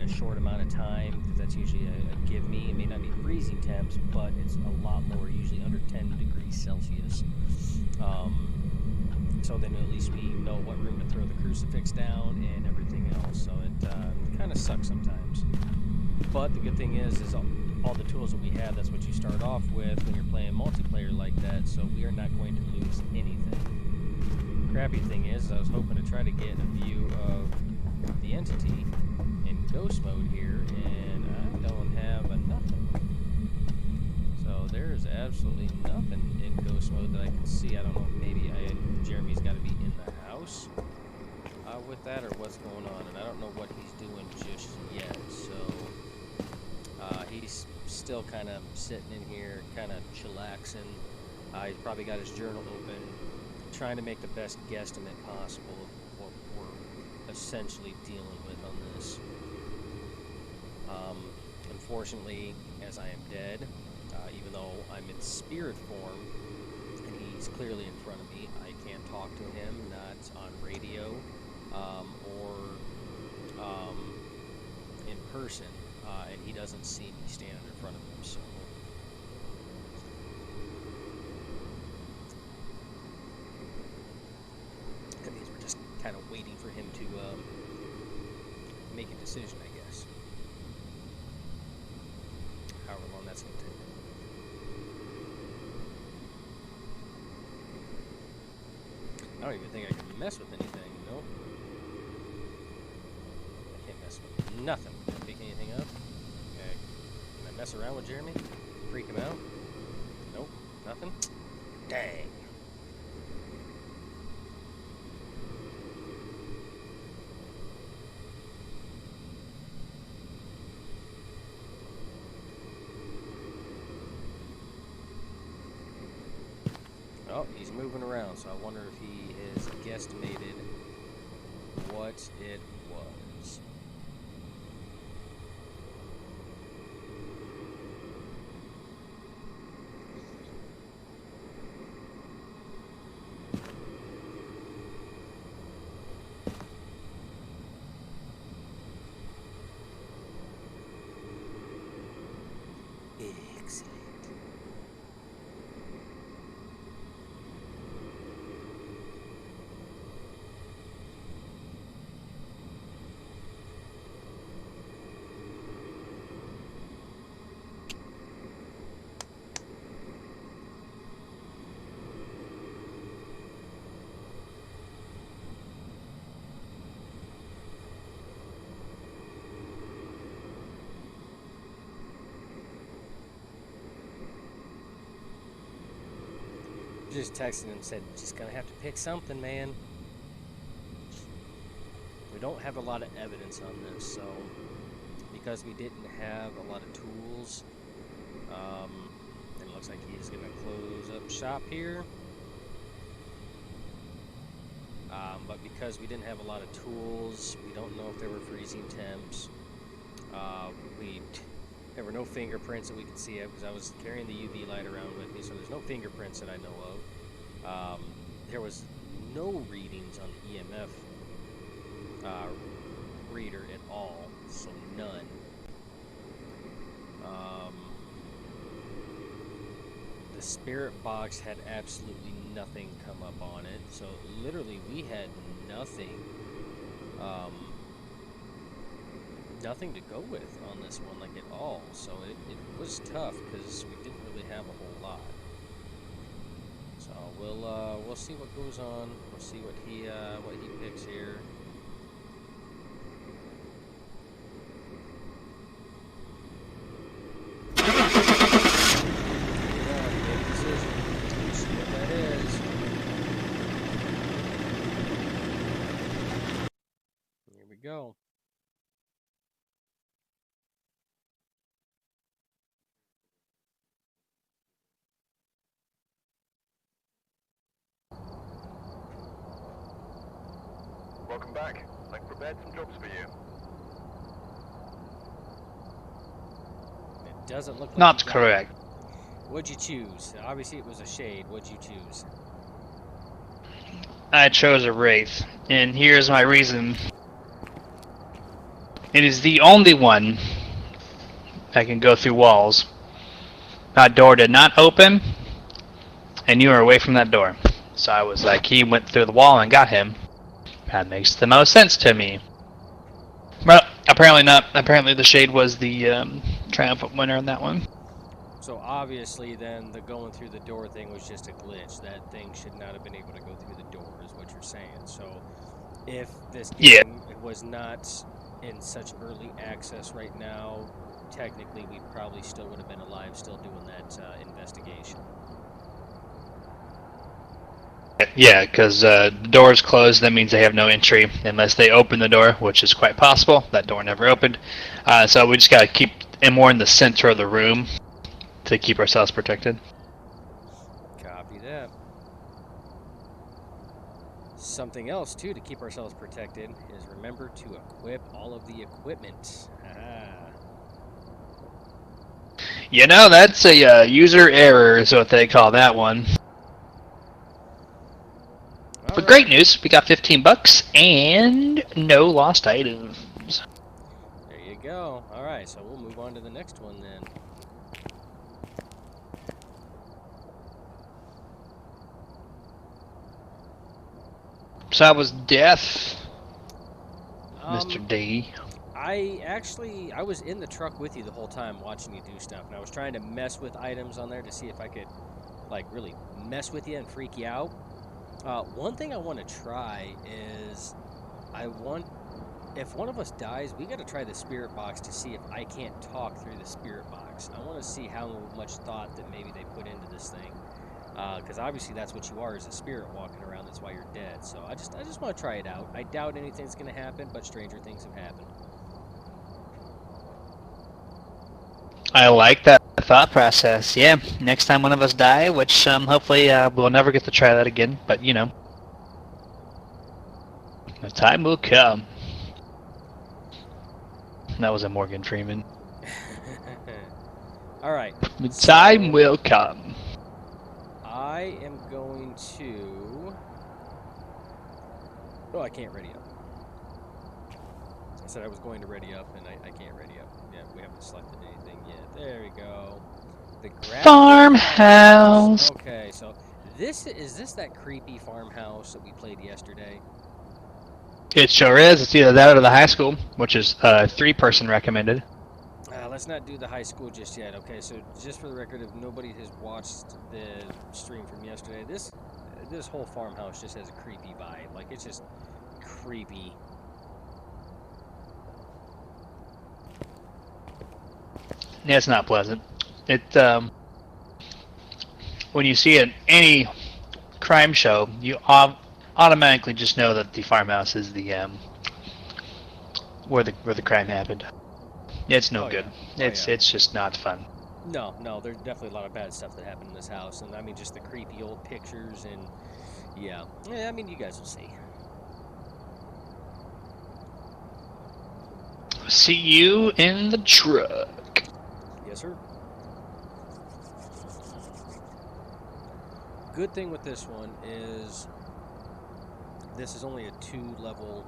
a short amount of time, because that's usually a give me. It may not be freezing temps, but it's a lot lower, usually under 10 degrees Celsius. So then at least we know what room to throw the crucifix down and everything else. So it kind of sucks sometimes. But the good thing is all the tools that we have, that's what you start off with when you're playing multiplayer like that, so we are not going to lose anything. Crappy thing is, I was hoping to try to get a view of the entity in ghost mode here, and I don't have a nothing. So there is absolutely nothing in ghost mode that I can see. I don't know if maybe Jeremy's got to be in the house with that, or what's going on, and I don't know what he's doing just yet, so he's still kind of sitting in here, kind of chillaxing. He's probably got his journal open, trying to make the best guesstimate possible of what we're essentially dealing with on this. Unfortunately, as I am dead, even though I'm in spirit form, and he's clearly in front of me, I can't talk to him, not on radio, or in person, and he doesn't see me standing in front of him, so that means we're just kind of waiting for him to make a decision, I guess. However long that's going to take. I don't even think I can mess with anything. Nope. I can't mess with nothing. Can I pick anything up? Okay. Can I mess around with Jeremy? Freak him out? Nope. Nothing? Dang. Oh, he's moving around, so I wonder if he has guesstimated what it was. Excellent. Just texted him, said, just gonna have to pick something, man. We don't have a lot of evidence on this, so because we didn't have a lot of tools, and it looks like he's gonna close up shop here. But because we didn't have a lot of tools, we don't know if there were freezing temps. There were no fingerprints that we could see of, because I was carrying the UV light around with me, so there's no fingerprints that I know of. There was no readings on the EMF reader at all, so none. The spirit box had absolutely nothing come up on it, so literally we had nothing. Nothing to go with on this one, like at all. So it was tough because we didn't really have a whole lot. So we'll see what goes on. We'll see what he picks here. Big decision. We'll see what that is. Here we go. Welcome back. I've prepared some jobs for you. It doesn't look like Not you got correct. it. What'd you choose? Obviously it was a shade. What'd you choose? I chose a wraith, and here's my reason. It is the only one that can go through walls. That door did not open, and you were away from that door. So I was like, he went through the wall and got him. That makes the most sense to me. Well, apparently not. Apparently the Shade was the triumphant winner in that one. So obviously then the going through the door thing was just a glitch. That thing should not have been able to go through the door is what you're saying. So if this game was not in such early access right now, technically we probably still would have been alive still doing that investigation. Yeah, because the door's closed. That means they have no entry unless they open the door, which is quite possible. That door never opened. So we just got to keep more in the center of the room to keep ourselves protected. Copy that. Something else, too, to keep ourselves protected is remember to equip all of the equipment. You know, that's a user error is what they call that one. But great news, we got $15 and no lost items. There you go. All right, so we'll move on to the next one then. So that was death, Mr. D. I was in the truck with you the whole time watching you do stuff, and I was trying to mess with items on there to see if I could, like, really mess with you and freak you out. One thing I want to try is, if one of us dies, we got to try the spirit box to see if I can't talk through the spirit box. I want to see how much thought that maybe they put into this thing, because obviously that's what you are, is a spirit walking around. That's why you're dead. So I just want to try it out. I doubt anything's going to happen, but stranger things have happened. I like that thought process. Yeah, next time one of us die, which hopefully we'll never get to try that again, but you know, the time will come. That was a Morgan Freeman. All right. The time will come. I am going to... Oh, I can't ready up. I said I was going to ready up, and I can't ready up. Yeah, we haven't selected anything yet. There we go. The farmhouse. Okay, so is this that creepy farmhouse that we played yesterday? It sure is. It's either that or the high school, which is 3-person recommended. Let's not do the high school just yet. Okay, so just for the record, if nobody has watched the stream from yesterday, this whole farmhouse just has a creepy vibe. Like, it's just creepy. Yeah, it's not pleasant. It when you see it any crime show, you automatically just know that the farmhouse is the where the crime happened. It's no good. Yeah. It's just not fun. No, there's definitely a lot of bad stuff that happened in this house, and I mean just the creepy old pictures, and yeah, I mean you guys will see. See you in the truck. Yes, sir. Good thing with this one is this is only a 2-level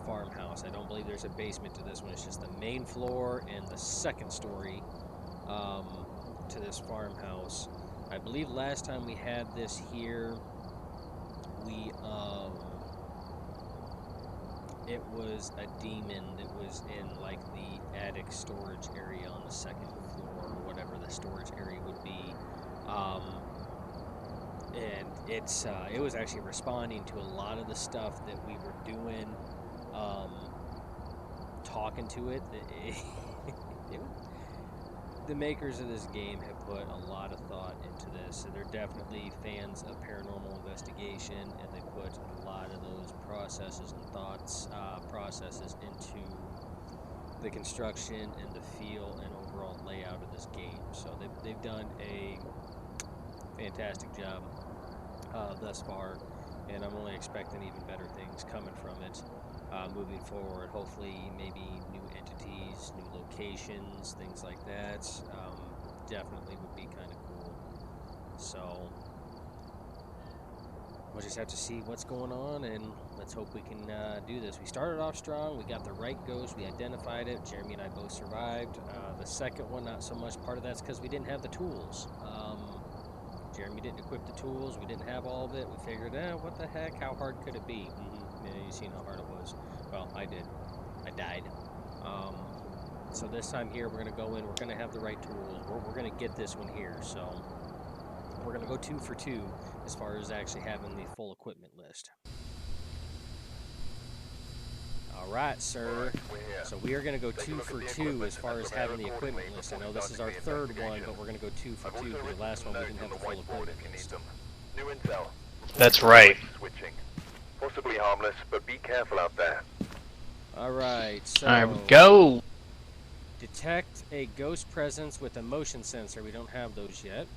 farmhouse. I don't believe there's a basement to this one. It's just the main floor and the second story to this farmhouse. I believe last time we had this here, it was a demon that was in like the attic storage area on the second floor, or whatever the storage area would be. And it was actually responding to a lot of the stuff that we were doing, talking to it. The makers of this game have put a lot of thought into this. So they're definitely fans of paranormal investigation, and they put a lot of those processes and processes into the construction and the feel and overall layout of this game. So they've done a fantastic job thus far, and I'm only expecting even better things coming from it moving forward. Hopefully maybe new entities, new locations, things like that. Definitely would be kind of cool. So we'll just have to see what's going on, and let's hope we can do this. We started off strong. We got the right ghost. We identified it. Jeremy and I both survived. The second one, not so much. Part of that's because we didn't have the tools. Jeremy didn't equip the tools. We didn't have all of it. We figured, what the heck? How hard could it be? Yeah, you've seen how hard it was. Well, I did. I died. So this time here, we're going to go in. We're going to have the right tools. We're going to get this one here. So we're going to go 2 for 2 as far as actually having the full equipment list. All right, sir. So we are going to go 2 for 2 as far as having the equipment list. I know this is our third one, but we're going to go 2 for 2 because the last one we didn't have the full equipment list. New intel. That's right. Switching. Possibly harmless, but be careful out there. All right, so All right, go. detect a ghost presence with a motion sensor. We don't have those yet.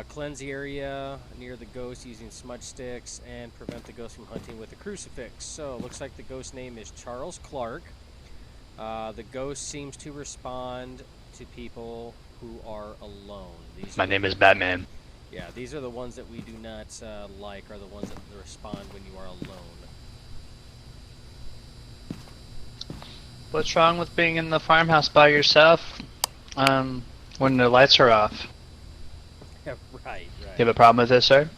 Cleanse the area near the ghost using smudge sticks and prevent the ghost from hunting with a crucifix. So it looks like the ghost name is Charles Clark. The ghost seems to respond to people who are alone. My name is Batman. Yeah, these are the ones that we do not like, are the ones that respond when you are alone. What's wrong with being in the farmhouse by yourself when the lights are off? Right. You have a problem with this, sir?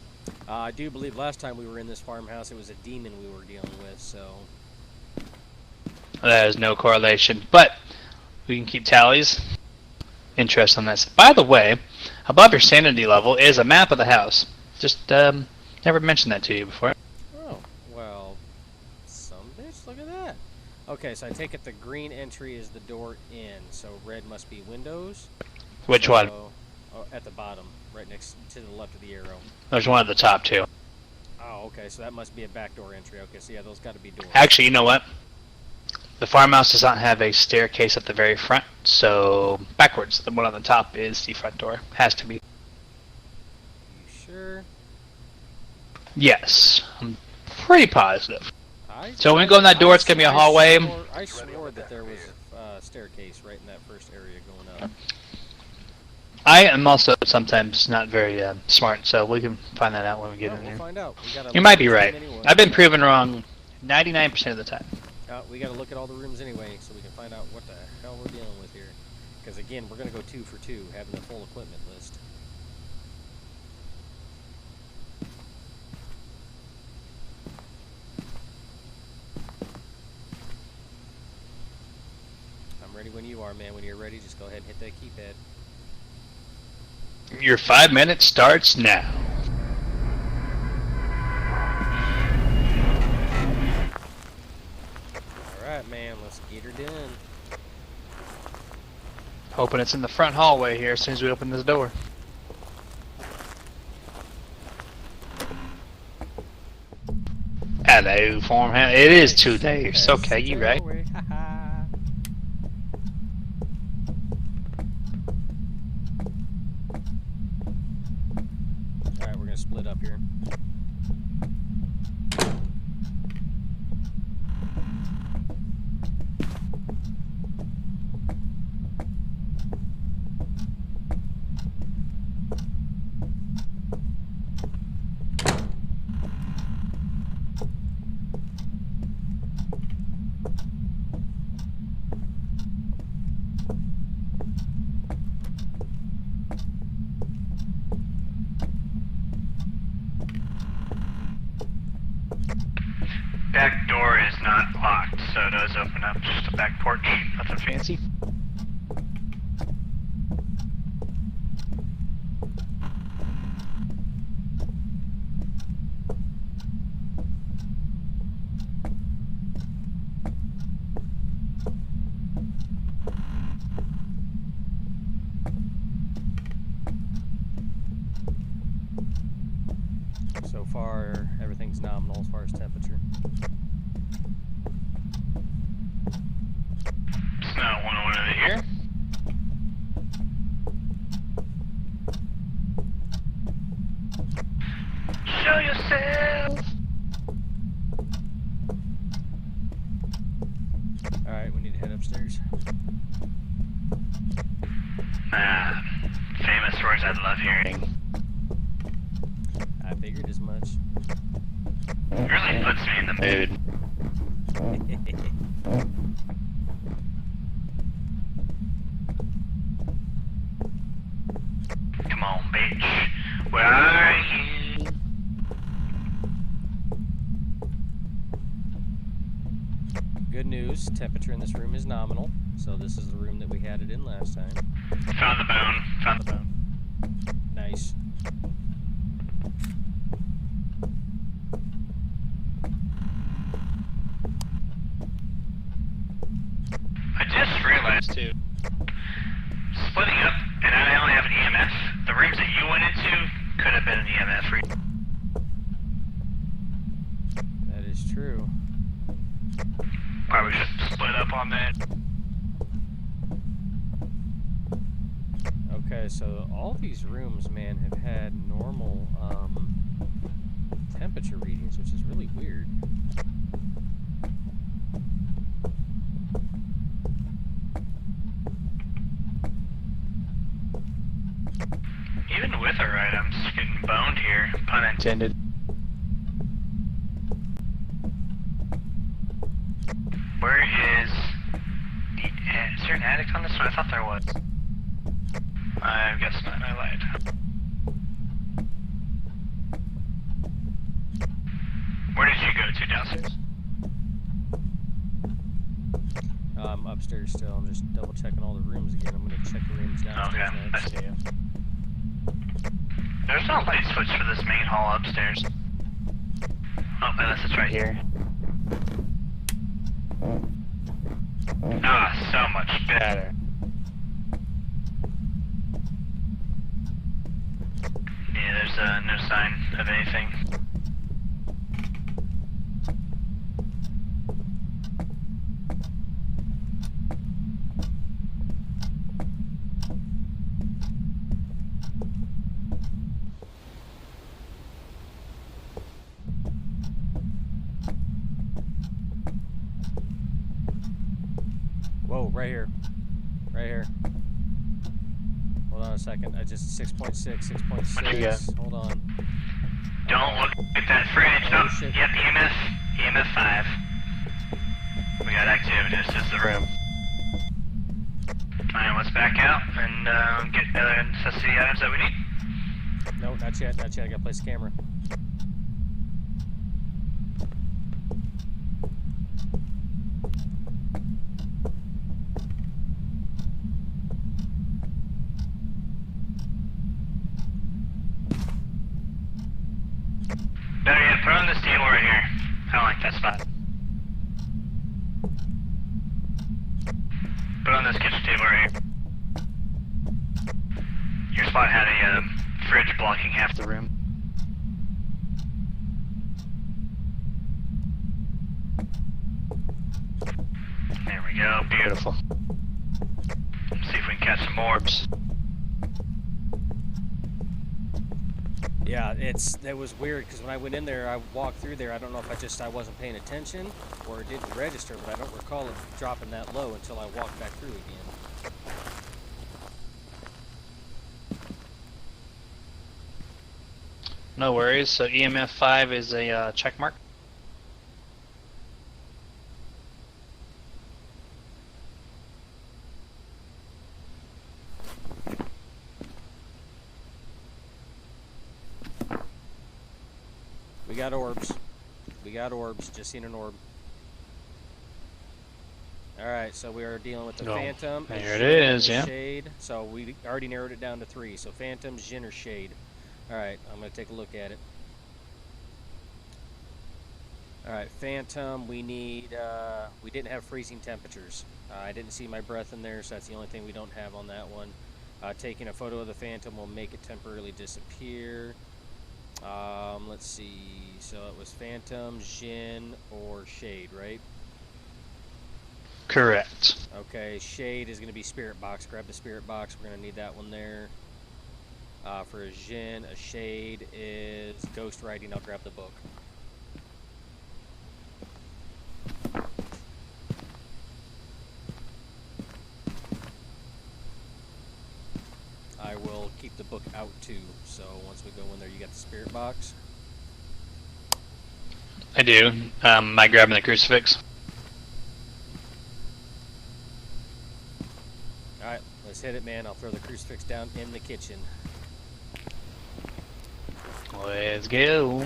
I do believe last time we were in this farmhouse, it was a demon we were dealing with, so... There is no correlation, but we can keep tallies. Interest on this. By the way, above your sanity level is a map of the house. Just never mentioned that to you before. Oh, well, some bitch, look at that. Okay, so I take it the green entry is the door in, so red must be windows. Which one? Oh, at the bottom, right next to the left of the arrow. There's one at the top, too. Oh, okay, so that must be a back door entry. Okay, so yeah, those got to be doors. Actually, you know what? The farmhouse does not have a staircase at the very front, so backwards. The one on the top is the front door. Has to be. You sure? Yes. I'm pretty positive. So when we go in that door, it's going to be a hallway. I swore that there was a staircase right in that first area going up. I am also sometimes not very smart, so we can find that out when we get in We'll there. find out. You might be right. I've been proven wrong 99% of the time. We got to look at all the rooms anyway, so we can find out what the hell we're dealing with here. Because again, we're going to go 2 for 2, having the full equipment list. I'm ready when you are, man. When you're ready, just go ahead and hit that keypad. Your 5 minutes starts now. Alright, man, let's get her done. Hoping it's in the front hallway here as soon as we open this door. Hello, farmhouse. It is 2 days. Okay, you right. Alright, we're gonna split up here. Back door is not locked, so it does open up just a back porch. Nothing fancy. So far, everything's nominal as far as temperature. It's not 101 over here. Show yourself! Alright, we need to head upstairs. Famous words I love hearing. I figured as much. It really puts me in the mood. Come on, bitch. Where are you? Good news, temperature in this room is nominal, so this is the room that we had it in last time. Found the bone. Found the bone. Nice. I just realized too, splitting up, and I only have an EMF. The rooms that you went into could have been an EMF read. That is true. Probably should split up on that. Okay, so all these rooms, man, have had normal temperature readings, which is really weird. Even with our items getting boned here, pun intended. Where is there an addict on this one? I thought there was. I guess not, I lied. Where did you go to downstairs? Upstairs still. I'm just double checking all the rooms again. I'm gonna check the rooms downstairs Okay, I next. see you. There's no light switch for this main hall upstairs. Oh, unless it's right here. Ah, so much better. Yeah, there's no sign of anything. Whoa, right here. Right here. Hold on a second. I just 6.6, What you got? 6.6. Hold on. Don't look at that fridge. Oh, Oh, shit. yep, EMF 5. We got activity. This is the room. Alright, let's back out and get other necessity items that we need. No, not yet, not yet. I gotta place the camera. Better yet, put on this table right here. I don't like that spot. Put on this kitchen table right here. Your spot had a fridge blocking half the room. There we go, beautiful. See if we can catch some orbs. Yeah, that was weird because when I went in there, I walked through there. I don't know if I wasn't paying attention or it didn't register, but I don't recall it dropping that low until I walked back through again. No worries. So EMF 5 is a check mark. We got orbs. We got orbs. Just seen an orb. Alright, so we are dealing with the Phantom. There it is, yeah. Shade. So we already narrowed it down to 3. So Phantom, Jinn, or Shade. Alright, I'm going to take a look at it. Alright, Phantom, we need, we didn't have freezing temperatures. I didn't see my breath in there, so that's the only thing we don't have on that one. Taking a photo of the Phantom will make it temporarily disappear. Let's see, so it was Phantom, Jinn, or Shade, right? Correct. Okay, Shade is going to be Spirit Box. Grab the Spirit Box, we're going to need that one there. For a Jinn, a Shade is Ghost Writing. I'll grab the book. I will keep the book out too, so once we go in there, you got the Spirit Box. I do. Am I grabbing the crucifix? Alright, let's hit it, man. I'll throw the crucifix down in the kitchen. Let's go.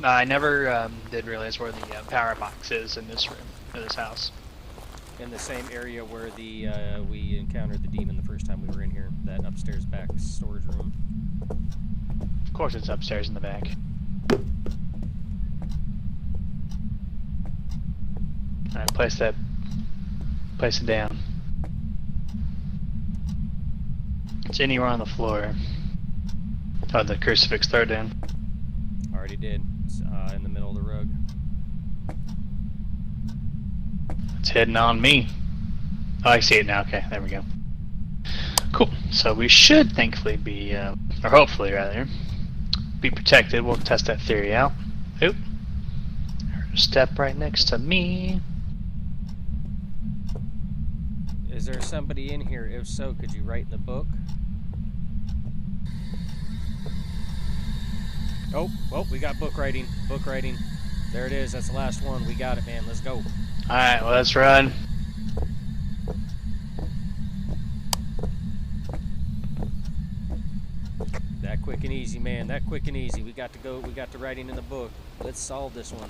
I never did realize where the power box is in this room, in this house. In the same area where the we encountered the demon the first time we were in here. That upstairs back storage room. Of course it's upstairs in the back. Alright, place it down. It's anywhere on the floor. Oh, the crucifix, throw it down. Already did. It's in the middle of the rug. It's heading on me. Oh, I see it now. Okay, there we go. Cool. So we should thankfully be, or hopefully rather, be protected. We'll test that theory out. Oop. Heard a step right next to me. Is there somebody in here? If so, could you write in the book? Oh, we got book writing. Book writing. There it is. That's the last one. We got it, man. Let's go. Alright, well, let's run. That quick and easy, man. That quick and easy. We got to go. We got the writing in the book. Let's solve this one.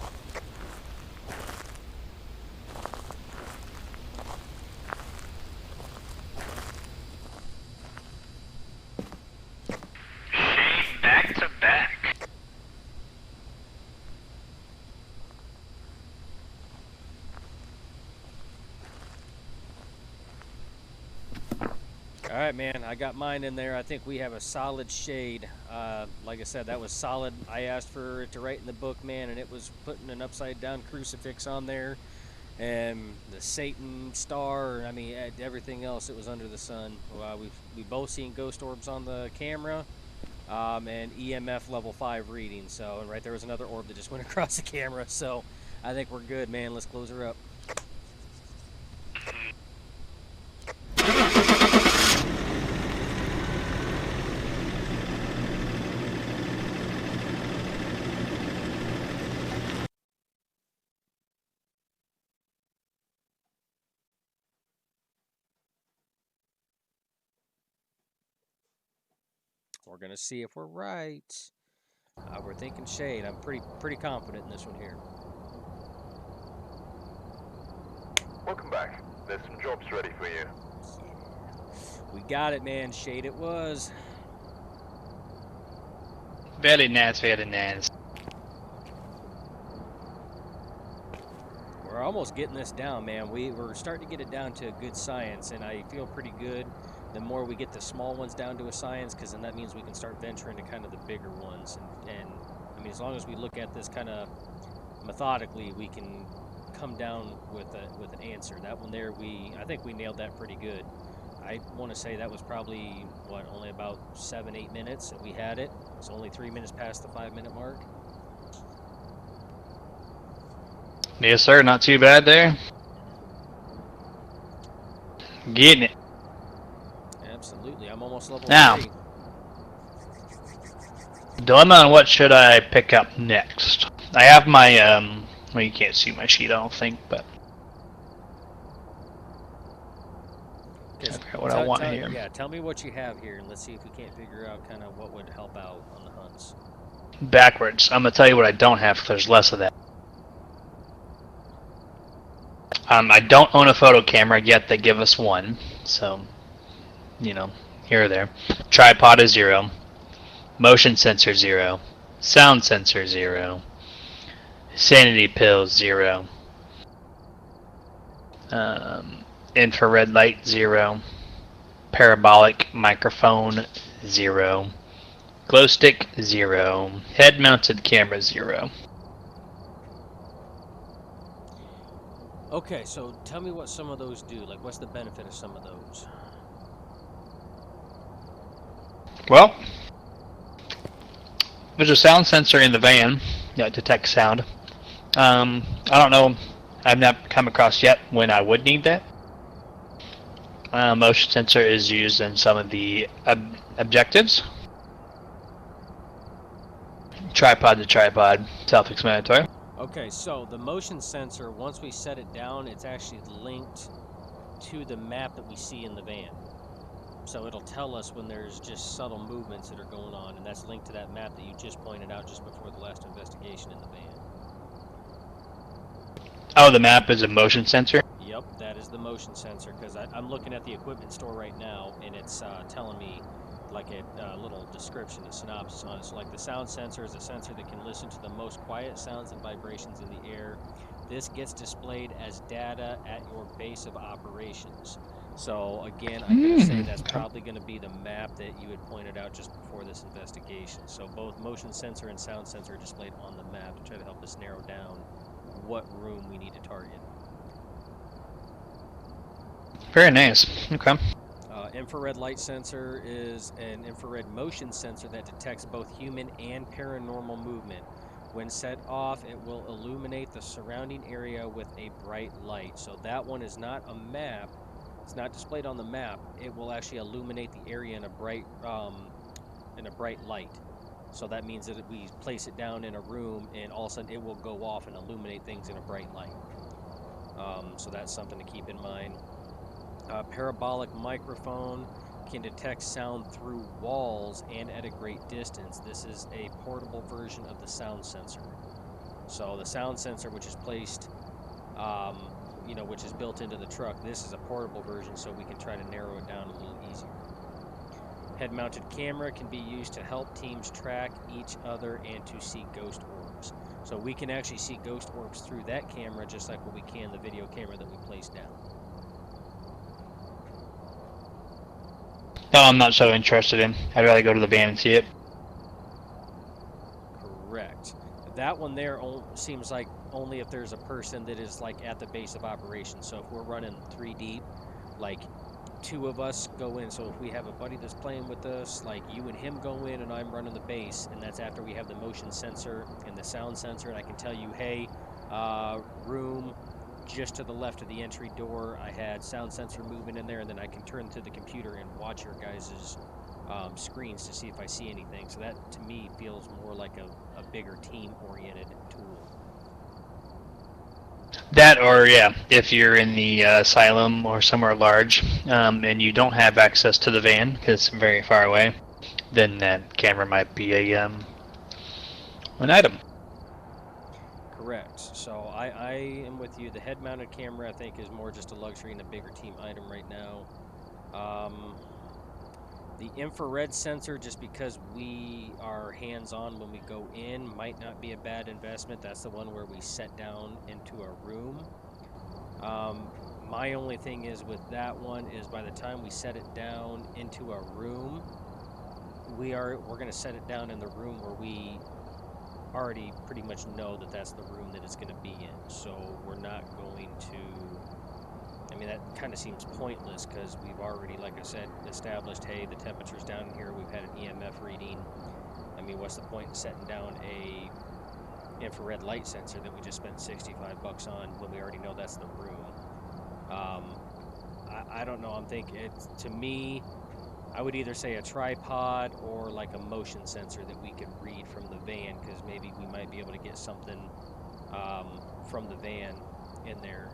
Shane, back to back. Alright, man, I got mine in there. I think we have a solid shade. Like I said, that was solid. I asked for it to write in the book, man, and it was putting an upside down crucifix on there. And the Satan star, I mean, everything else that was under the sun. We both seen ghost orbs on the camera, and EMF level 5 reading. So, and right there was another orb that just went across the camera. So, I think we're good, man. Let's close her up. We're gonna see if we're right. We're thinking shade. I'm pretty confident in this one here. Welcome back. There's some jobs ready for you. We got it, man. Shade it was. Very nice, very nice. We're almost getting this down, man. We're starting to get it down to a good science, and I feel pretty good. The more we get the small ones down to a science, because then that means we can start venturing to kind of the bigger ones. And I mean, as long as we look at this kind of methodically, we can come down with an answer. That one there, I think we nailed that pretty good. I want to say that was probably, only about 7-8 minutes that we had it. It's only 3 minutes past the 5-minute mark. Yes, sir. Not too bad there. Getting it. Absolutely. I'm almost level Now, 3. dilemma on what should I pick up next. I have my, well, you can't see my sheet, I don't think, but I forgot what I want here. Yeah, tell me what you have here, and let's see if we can't figure out kind of what would help out on the hunts. Backwards. I'm going to tell you what I don't have, because there's less of that. I don't own a photo camera yet. They give us one, so, you know, here or there. Tripod is 0. Motion sensor 0. Sound sensor 0. Sanity pills 0. Infrared light 0. Parabolic microphone 0. Glow stick 0. Head mounted camera 0. Okay, so tell me what some of those do. Like, what's the benefit of some of those? Well, there's a sound sensor in the van that detects sound. I don't know. I've not come across yet when I would need that. Motion sensor is used in some of the objectives. Tripod to tripod, self-explanatory. Okay, so the motion sensor, once we set it down, it's actually linked to the map that we see in the van. So it'll tell us when there's just subtle movements that are going on, and that's linked to that map that you just pointed out just before the last investigation in the van. Oh, the map is a motion sensor? Yep, that is the motion sensor, because I'm looking at the equipment store right now, and it's telling me like a little description, a synopsis on it. So like the sound sensor is a sensor that can listen to the most quiet sounds and vibrations in the air. This gets displayed as data at your base of operations. So again, I'm going to say that's probably going to be the map that you had pointed out just before this investigation. So both motion sensor and sound sensor are displayed on the map to try to help us narrow down what room we need to target. Very nice. Okay. Infrared light sensor is an infrared motion sensor that detects both human and paranormal movement. When set off, it will illuminate the surrounding area with a bright light. So that one is not a map. It's not displayed on the map. It will actually illuminate the area in a bright light. So that means that we place it down in a room, and all of a sudden it will go off and illuminate things in a bright light. So that's something to keep in mind. Parabolic microphone can detect sound through walls and at a great distance. This is a portable version of the sound sensor. So the sound sensor, which is placed, which is built into the truck, this is a portable version, so we can try to narrow it down a little easier. Head-mounted camera can be used to help teams track each other and to see ghost orbs. So we can actually see ghost orbs through that camera, just like what we can the video camera that we placed down. No, I'm not so interested in. I'd rather go to the van and see it. Correct. That one there seems like only if there's a person that is like at the base of operations. So if we're running 3 deep, like 2 of us go in. So if we have a buddy that's playing with us, like you and him go in and I'm running the base, and that's after we have the motion sensor and the sound sensor, and I can tell you, hey, room just to the left of the entry door, I had sound sensor movement in there, and then I can turn to the computer and watch your guys' screens to see if I see anything. So that to me feels more like a bigger team-oriented tool. That, or yeah, if you're in the asylum or somewhere large, and you don't have access to the van because it's very far away, then that camera might be an item. Correct. So I am with you. The head-mounted camera, I think, is more just a luxury and a bigger team item right now. The infrared sensor, just because we are hands-on when we go in, might not be a bad investment. That's the one where we set down into a room. My only thing is with that one is by the time we set it down into a room, we're going to set it down in the room where we already pretty much know that that's the room that it's going to be in. So we're not going to, I mean, that kind of seems pointless because we've already, like I said, established, hey, the temperature's down here, we've had an EMF reading. I mean, what's the point in setting down a infrared light sensor that we just spent $65 on when we already know that's the room? I don't know, I'm thinking, to me, I would either say a tripod or like a motion sensor that we could read from the van, because maybe we might be able to get something from the van in there.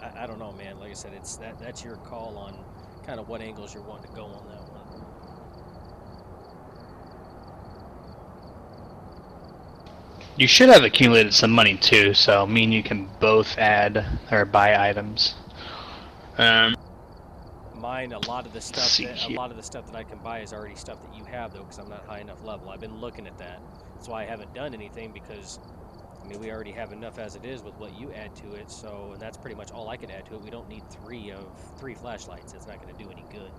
I don't know, man. Like I said, that's your call on kind of what angles you're wanting to go on that one. You should have accumulated some money too, so me and you can both add or buy items. Mine, a lot of the stuff that I can buy is already stuff that you have, though, because I'm not high enough level. I've been looking at that. That's why I haven't done anything, because I mean, we already have enough as it is with what you add to it. So, and that's pretty much all I can add to it. We don't need three flashlights. It's not going to do any good.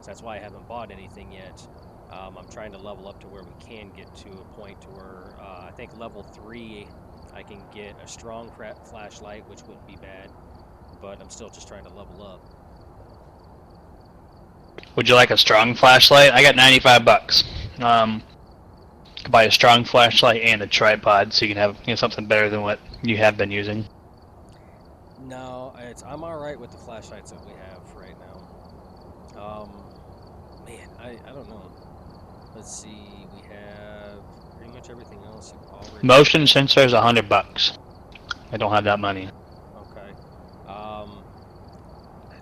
So that's why I haven't bought anything yet. I'm trying to level up to where we can get to a point to where I think level 3 I can get a strong flashlight, which wouldn't be bad, but I'm still just trying to level up. Would you like a strong flashlight? I got $95. Could buy a strong flashlight and a tripod, so you can have something better than what you have been using. No, I'm all right with the flashlights that we have right now. Man, I don't know. Let's see. We have Pretty much everything else you've already. Motion sensor is $100. I don't have that money. Okay. A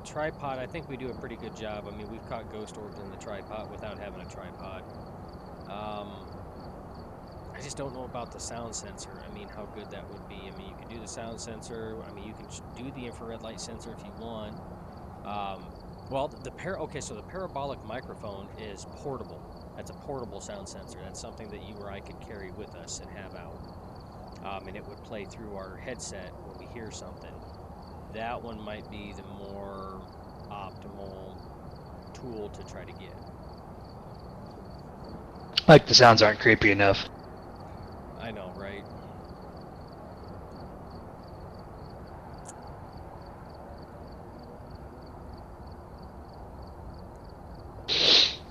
tripod, I think we do a pretty good job. I mean, we've caught ghost orbs in the tripod without having a tripod. I just don't know about the sound sensor. I mean, how good that would be. I mean, you can do the sound sensor. I mean, you can do the infrared light sensor if you want. Well, so the parabolic microphone is portable. That's a portable sound sensor. That's something that you or I could carry with us and have out. And it would play through our headset when we hear something. That one might be the more optimal tool to try to get. Like the sounds aren't creepy enough. I know, right?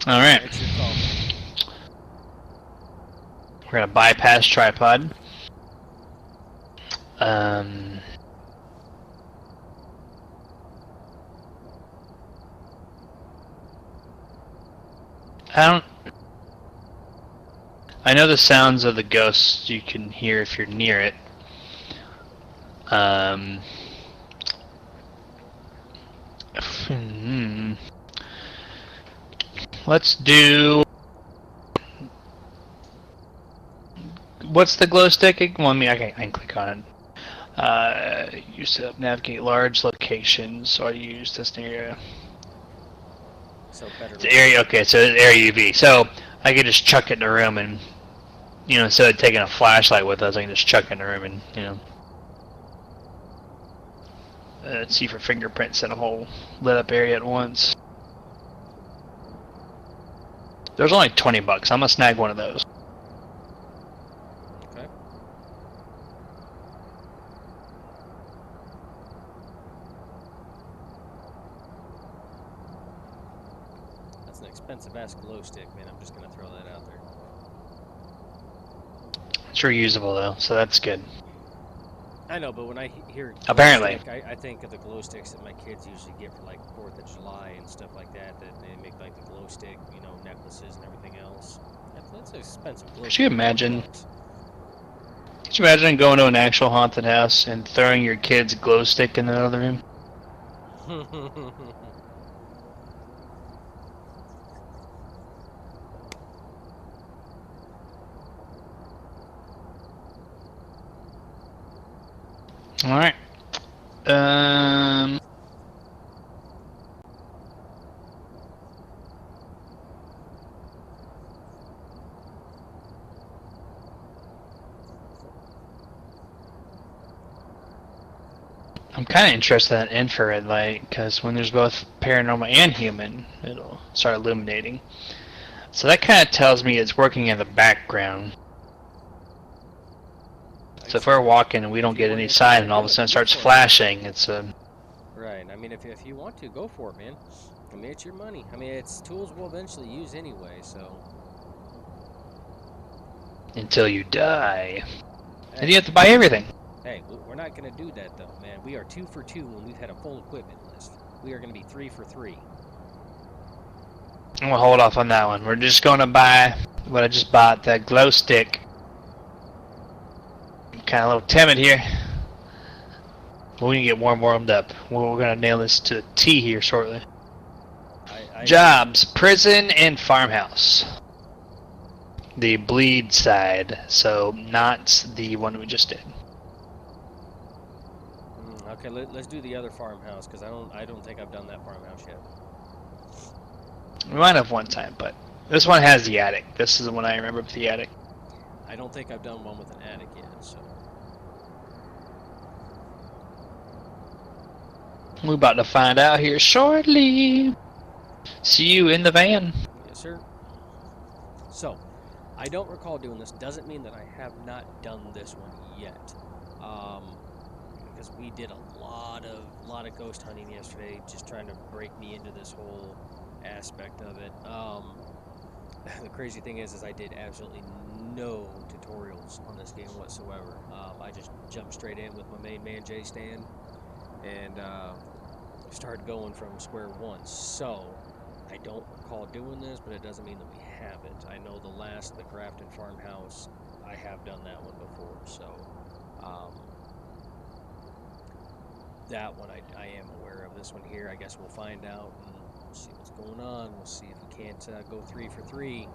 All right. It's your call. We're gonna bypass tripod. I know the sounds of the ghosts you can hear if you're near it. Let's do. What's the glow stick? Well, I mean, I can click on it. Use to navigate large locations. Or use this area. So better. The area. Okay, so it's area UV. So I can just chuck it in the room, and instead of taking a flashlight with us, I can just chuck it in the room, and see for fingerprints in a whole lit up area at once. There's only $20. I'm gonna snag one of those. Okay. That's an expensive ass glow stick, man. I'm just gonna throw that out there. It's reusable though, so that's good. I know, but when I hear glow Apparently. stick, I think of the glow sticks that my kids usually get for like 4th of July and stuff like that. That they make like the glow stick, necklaces and everything else. That's expensive. Glow Could you stick, imagine? $100. Could you imagine going to an actual haunted house and throwing your kid's glow stick in the other room? All right. I'm kind of interested in infrared light because when there's both paranormal and human, it'll start illuminating. So that kind of tells me it's working in the background. So if we're walking and we don't get any sign and all of a sudden it starts flashing, it's a... Right. I mean, if you want to, go for it, man. I mean, it's your money. I mean, it's tools we'll eventually use anyway, so... Until you die. And you have to buy everything. Hey, we're not going to do that, though, man. We are 2 for 2 when we've had a full equipment list. We are going to be 3 for 3. I'm going to hold off on that one. We're just going to buy what I just bought, that glow stick. I'm kind of a little timid here. But we can get warmed up. We're going to nail this to a T here shortly. Jobs, prison, and farmhouse. The bleed side, so not the one we just did. Okay, let's do the other farmhouse because I don't think I've done that farmhouse yet. We might have one time, but this one has the attic. This is the one I remember with the attic. I don't think I've done one with an attic yet, so. We're about to find out here shortly. See you in the van. Yes, sir. So, I don't recall doing this. Doesn't mean that I have not done this one yet. Because we did a lot of ghost hunting yesterday, just trying to break me into this whole aspect of it. The crazy thing is I did absolutely no tutorials on this game whatsoever. I just jumped straight in with my main man J stand and started going from square one. So I don't recall doing this, but it doesn't mean that we haven't. I know the Grafton farmhouse, I have done that one before, so that one I am aware of. This one here, I guess we'll find out and we'll see what's going on. We'll see if we can't go 3 for 3.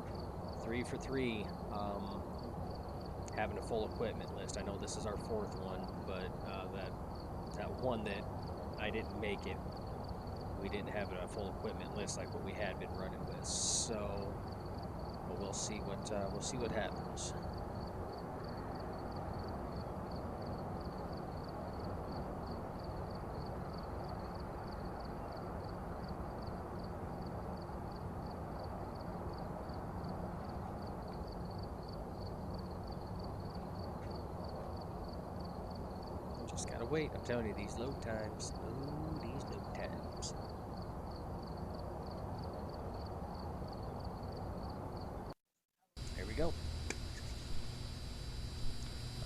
3 for 3. Having a full equipment list. I know this is our 4th one, but that one that I didn't make it, we didn't have a full equipment list like what we had been running with. So, but we'll see what happens. Just gotta wait. I'm telling you, these load times. Ooh, these load times. There we go.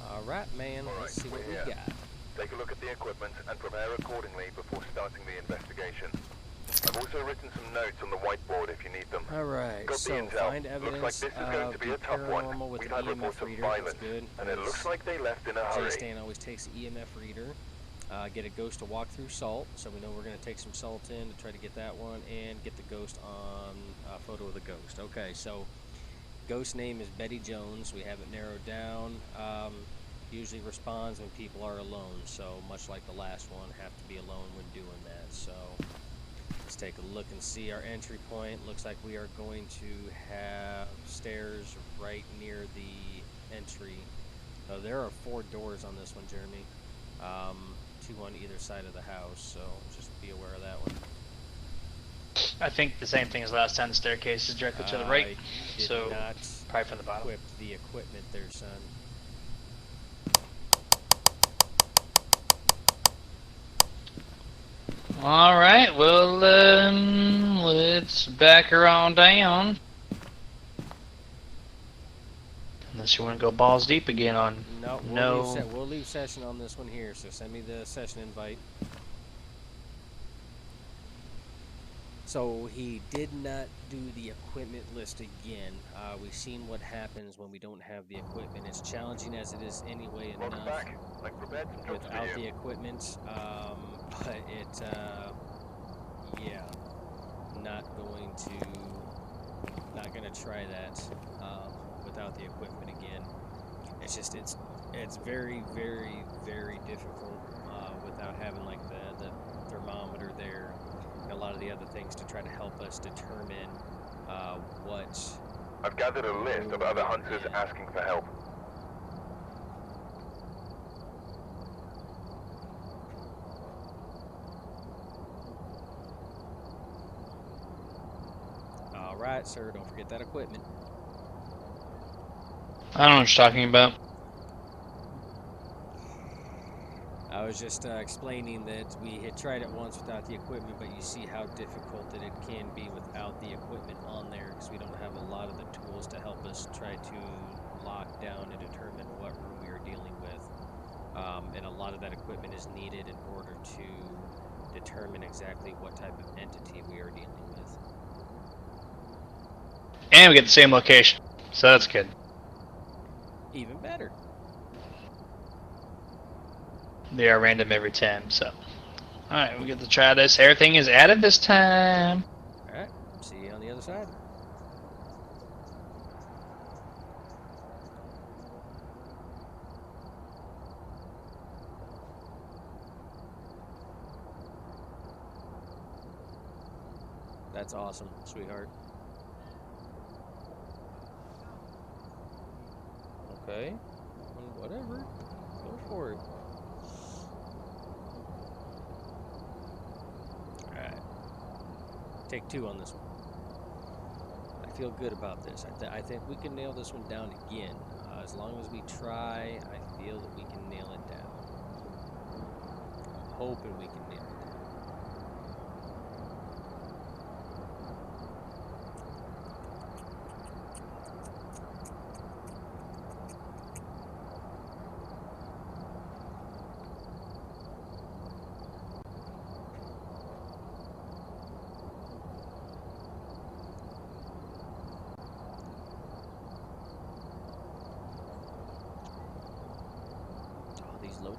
All right, man. Let's see what we got. Take a look at the equipment and prepare accordingly before starting the investigation. I've also written some notes on the whiteboard if you need them. All right. Got the So intel. find Looks evidence like this is going to be a tough one. with We've the had EMF reports of reader. That's violence, good. and it looks like they left in a hurry. Stan always takes the EMF reader. Get a ghost to walk through salt, so we know we're going to take some salt in to try to get that one, and get the ghost on a photo of the ghost. Okay, so ghost name is Betty Jones. We have it narrowed down. Usually responds when people are alone, so much like the last one, have to be alone when doing that. So let's take a look and see our entry point. Looks like we are going to have stairs right near the entry. There are 4 doors on this one, Jeremy. 2 on either side of the house, so just be aware of that one. I think the same thing as last time. The staircase is directly to the right, I did so not probably from the bottom. equip the equipment there, son. All right, well, let's back her on down. Unless you want to go balls deep again on We'll leave session on this one here, so send me the session invite. So he did not do the equipment list again. We've seen what happens when we don't have the equipment. It's challenging as it is anyway Welcome enough back. I've prepared some jobs without for the you. equipment, but it, yeah, not gonna try that without the equipment again. It's just it's very, very, very difficult without having like the thermometer there and a lot of the other things to try to help us determine what. I've gathered a list of other hunters asking for help. All right, sir. Don't forget that equipment. I don't know what you're talking about. I was just explaining that we had tried it once without the equipment, but you see how difficult that it can be without the equipment on there because we don't have a lot of the tools to help us try to lock down and determine what room we are dealing with. And a lot of that equipment is needed in order to determine exactly what type of entity we are dealing with. And we get the same location, so that's good. Even better. They are random every time, so. Alright, we get to try this. Everything is added this time. Alright, see you on the other side. That's awesome, sweetheart. Okay, whatever. Go for it. Alright. Take 2 on this one. I feel good about this. I think we can nail this one down again. As long as we try, I feel that we can nail it down. I'm hoping we can nail it down.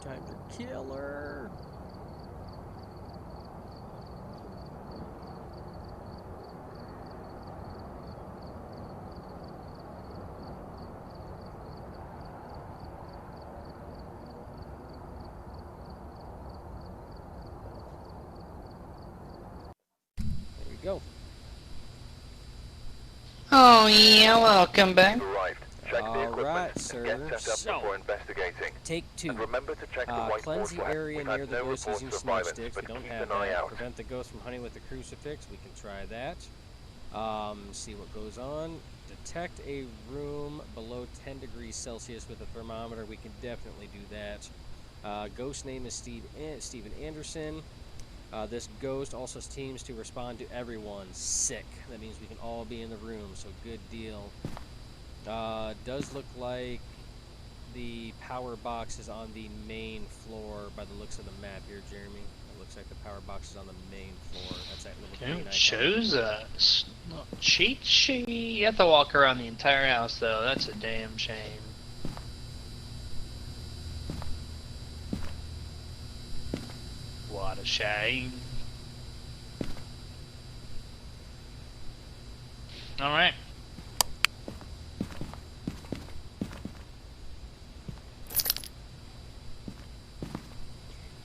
times are killer. There we go. Oh yeah, welcome back. You've arrived. Check the All equipment right, and sir. get set up So, before investigating. Take 2. And remember to check the whiteboard Cleanse the flag. area We've near had the no ghost reports using of smoke violence, sticks. We but don't keep have an eye that. out. Prevent the ghost from hunting with the crucifix. We can try that. See what goes on. Detect a room below 10 degrees Celsius with a thermometer. We can definitely do that. Ghost name is Steven Anderson. This ghost also seems to respond to everyone. Sick. That means we can all be in the room, so good deal. Does look like the power box is on the main floor by the looks of the map here, Jeremy. It looks like the power box is on the main floor. That's that little green icon. It shows us. No, cheat sheet. You have to walk around the entire house, though. That's a damn shame. What a shame. Alright.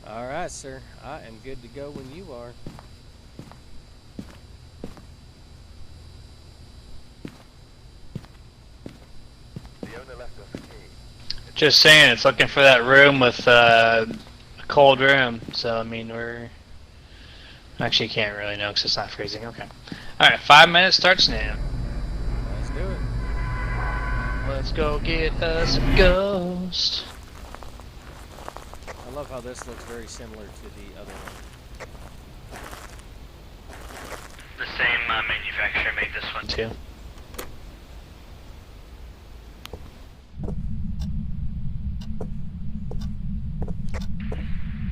All right, sir. I am good to go when you are. The owner left us a key. Just saying, it's looking for that room with a cold room. So, I mean, we're... Actually, can't really know because it's not freezing. Okay. Alright, 5 minutes starts now. Let's do it. Let's go get us a ghost. I love how this looks very similar to the other one. The same manufacturer made this one too.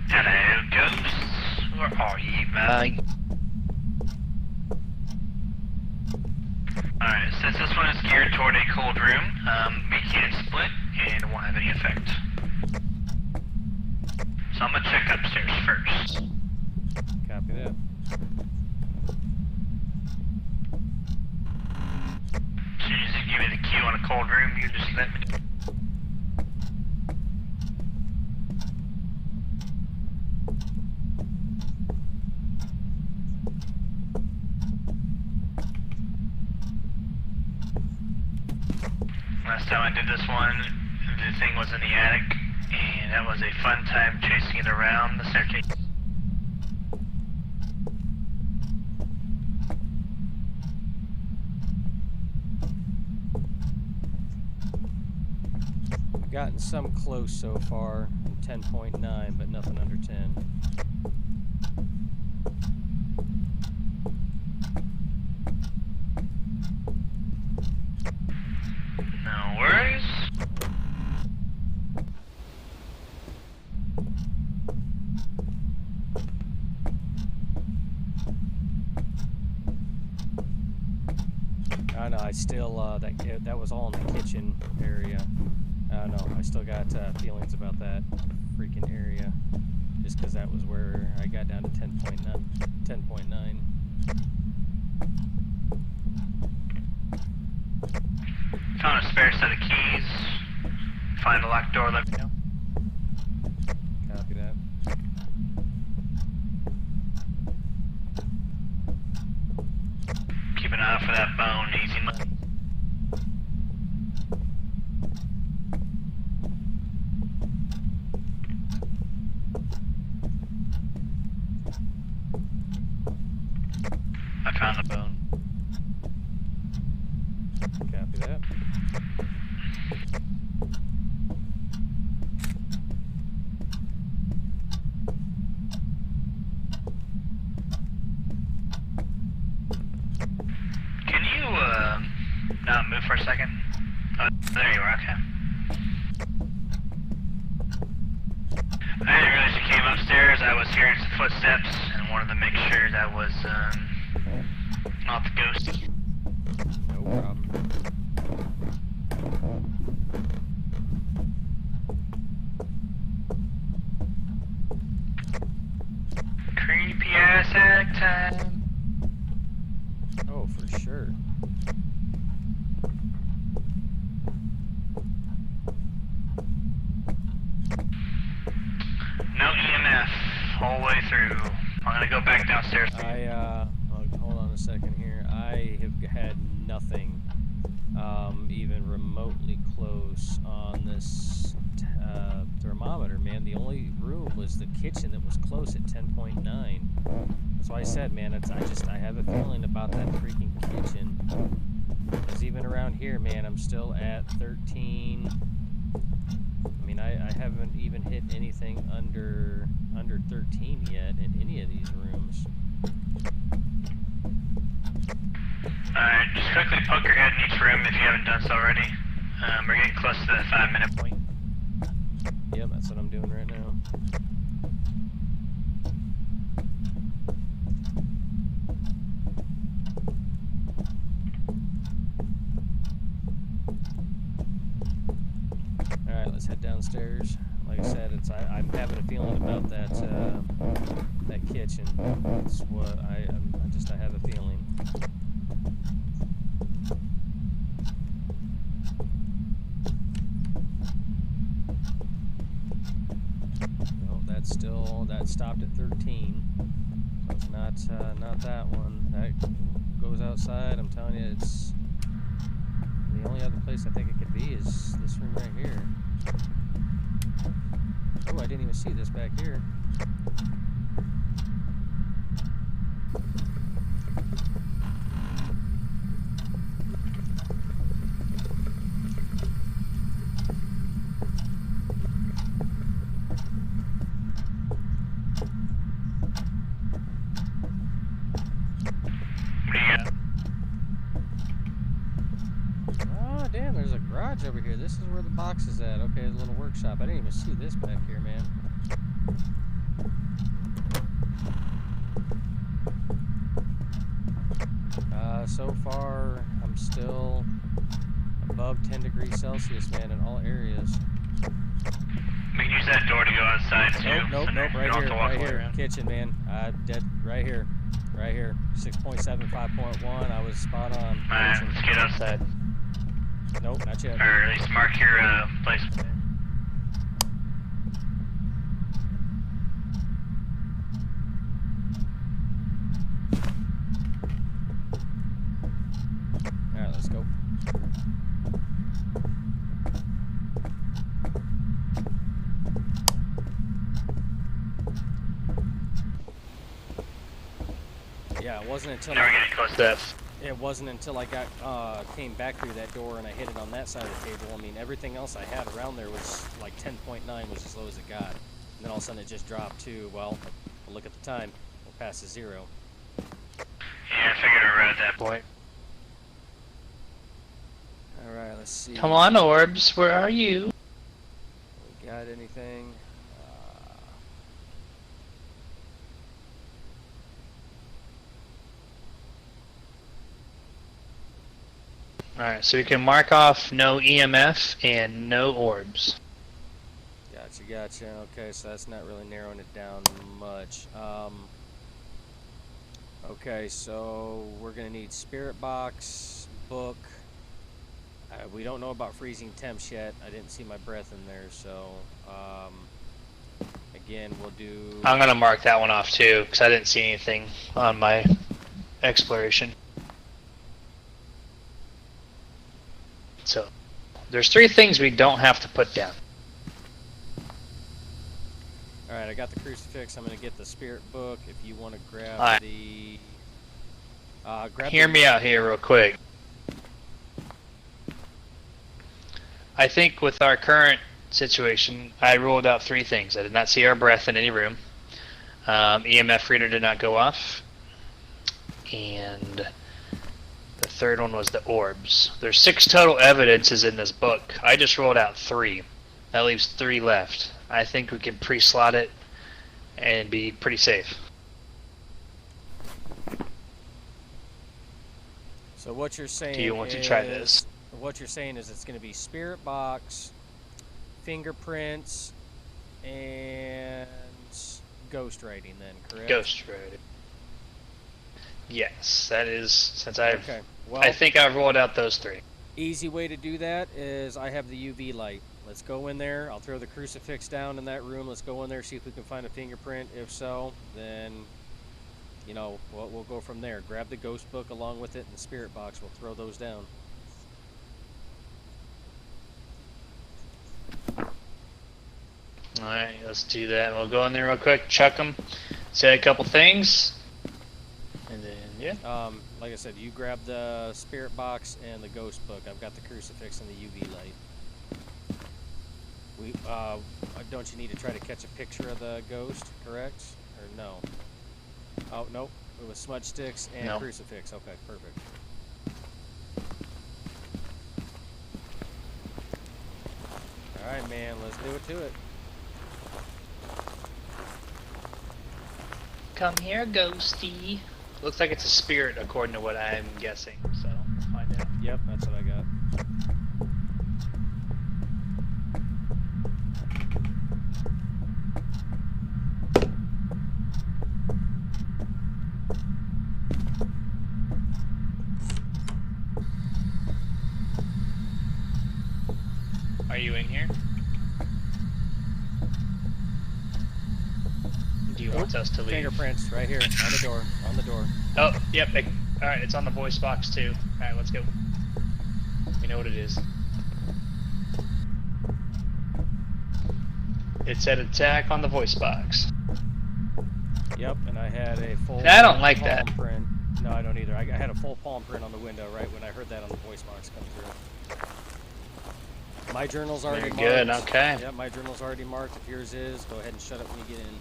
Hello, ghosts. Where are you, man? Alright, since this one is geared toward a cold room, we can split and it won't have any effect. So I'm gonna check upstairs first. Copy that. As soon as you give me the cue on a cold room, you just let me know. Last time I did this one, the thing was in the attic, and that was a fun time chasing it around the staircase. We've gotten some close so far, 10.9, but nothing under 10. No worries. I know, I still, that was all in the kitchen area. I know, I still got feelings about that freaking area. Just because that was where I got down to 10.9. 10.9. Found a spare set of keys. Find a locked door, let me know. Copy that. Keep an eye out for that bone, easy money. I found the bone. Copy that. Can you, not move for a second? Oh, there you are, okay. I didn't realize you came upstairs. I was hearing some footsteps and wanted to make sure that was, not the ghosty. No problem. Dissect time. Oh, for sure. No EMF whole way through. I'm gonna go back downstairs. Hold on a second here. I have had nothing, even remotely close on this thermometer, man. The only room was the kitchen that was close at 10.9. That's why I said, man, I have a feeling about that freaking kitchen. Because even around here, man, I'm still at 13. I mean, I haven't even hit anything under 13 yet in any of these rooms. Alright, just quickly poke your head in each room if you haven't done so already. We're getting close to the 5-minute point. Yep, that's what I'm doing right now. Alright, let's head downstairs. Like I said, I'm having a feeling about that kitchen. That's what I have a feeling. No, that stopped at 13. So it's not that one. That goes outside. I'm telling you, it's the only other place I think it could be is this room right here. Oh, I didn't even see this back here. Oh, damn, there's a garage over here. This is where the box is at. Okay, a little workshop. I didn't even see this back here, man. So far, I'm still above 10 degrees Celsius, man, in all areas. We can use that door to go outside too. Nope, right You don't have here, to walk right away here. around. Kitchen, man. Dead, right here. 6.7, 5.1. I was spot on. Alright, Kitchen. let's get outside. Nope, not yet. Or at least mark your place. Alright, let's go. Yeah, it wasn't until Now we're getting close to that. It wasn't until I came back through that door and I hit it on that side of the table. I mean, everything else I had around there was like 10.9 was as low as it got. And then all of a sudden it just dropped to, well, look at the time. We're past the 0. Yeah, I figured we were at that point. Alright, let's see. Come on, orbs, where are you? We got anything? Alright, so we can mark off no EMF and no orbs. Gotcha. Okay, so that's not really narrowing it down much. Okay, so we're gonna need spirit box, book. We don't know about freezing temps yet. I didn't see my breath in there, so again, we'll do. I'm gonna mark that one off too, because I didn't see anything on my exploration. So, there's 3 things we don't have to put down. Alright, I got the crucifix. I'm going to get the spirit book. If you want to grab Alright. the... Hear me out here real quick. I think with our current situation, I ruled out 3 things. I did not see our breath in any room. EMF reader did not go off. And the third one was the orbs. There's 6 total evidences in this book. I just rolled out 3. That leaves 3 left. I think we can pre-slot it and be pretty safe. So what you're saying Do you want to try this? What you're saying is it's going to be spirit box, fingerprints, and ghost writing then, correct? Ghost writing. Yes, that is, since I Well, think I've rolled out those 3. easy way to do that is I have the UV light. Let's go in there. I'll throw the crucifix down in that room. Let's go in there, see if we can find a fingerprint. If so, then, you know, we'll go from there. Grab the ghost book along with it and the spirit box. We'll throw those down. Alright, let's do that. We'll go in there real quick, chuck them, say a couple things, and then, yeah. Like I said, you grab the spirit box and the ghost book. I've got the crucifix and the UV light. Don't you need to try to catch a picture of the ghost, correct? Or no? Oh, nope. It was smudge sticks and No. crucifix. Okay, perfect. Alright, man, let's do it to it. Come here, ghosty. Looks like it's a spirit, according to what I'm guessing, so let's find out. Yep, that's what I got. Are you in here? Do you want us to leave? Fingerprints right here on the door. On the door. Oh, yep. Alright, it's on the voice box too. Alright, let's go. We know what it is. It said attack on the voice box. Yep, and I had a full I don't like palm that. print. No, I don't either. I had a full palm print on the window right when I heard that on the voice box come through. My journal's already marked. Very good, okay. Yeah, my journal's already marked. If yours is, go ahead and shut up when you get in.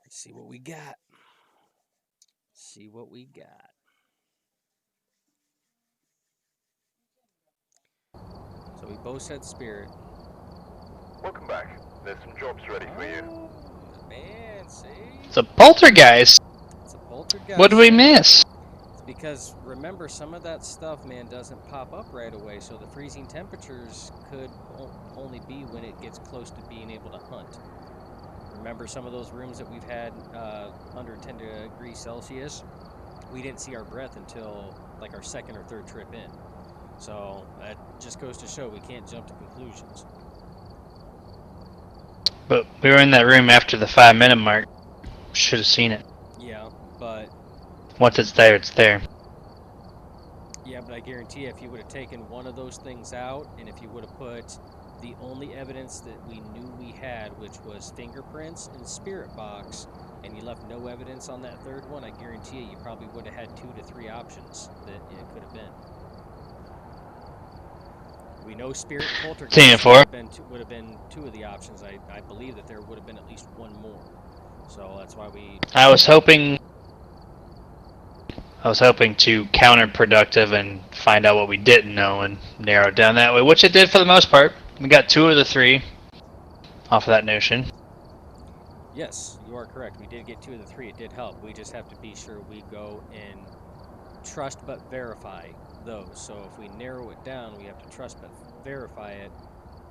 Let's see what we got. See what we got. So we both said spirit. Welcome back. There's some jobs ready for you. Oh, man, see? It's a poltergeist. It's a poltergeist. What did we miss? It's because, remember, some of that stuff, man, doesn't pop up right away. So the freezing temperatures could only be when it gets close to being able to hunt. Remember some of those rooms that we've had under 10 degrees Celsius? We didn't see our breath until like our second or third trip in. So that just goes to show we can't jump to conclusions. But we were in that room after the 5-minute mark. Should have seen it. Yeah, but Once it's there, it's there. yeah, but I guarantee you, if you would have taken one of those things out, and if you would have put the only evidence that we knew we had, which was fingerprints and spirit box, and you left no evidence on that third one, I guarantee you probably would have had 2 to 3 options that it could have been. We know spirit poltergeist would have been 2 of the options. I believe that there would have been at least 1 more. So that's why we... I was hoping to counterproductive and find out what we didn't know and narrow it down that way, which it did for the most part. We got 2 of the 3 off of that notion. Yes, you are correct. We did get 2 of the 3. It did help. We just have to be sure we go and trust but verify those. So if we narrow it down, we have to trust but verify it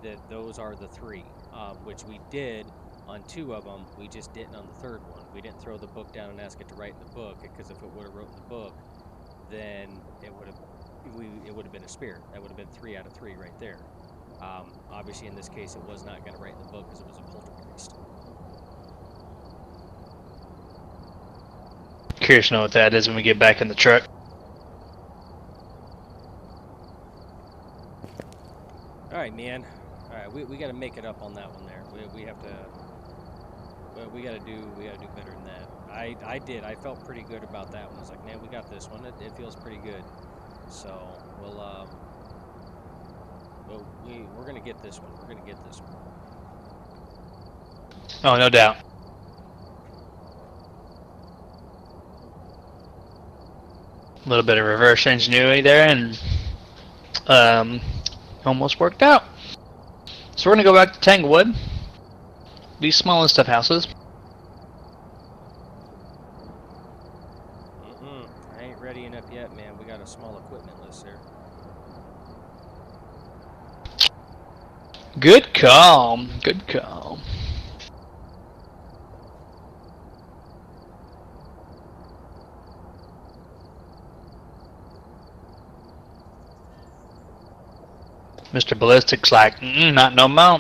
that those are the 3, which we did on 2 of them. We just didn't on the third one. We didn't throw the book down and ask it to write in the book, because if it would have wrote in the book, then it would have been a spirit. That would have been 3 out of 3 right there. Obviously, in this case, it was not going to write in the book because it was a poltergeist. Curious to know what that is when we get back in the truck. All right, man. All right, we got to make it up on that one there. We have to. Well, we got to do better than that. I did. I felt pretty good about that one. I was like, man, we got this one. It feels pretty good. So we're gonna get this one. We're gonna get this one. Oh, no doubt. A little bit of reverse ingenuity there, and almost worked out. So we're gonna go back to Tanglewood. These smallest of houses. Good call. Good call. Mr. Ballistic's like, not no more.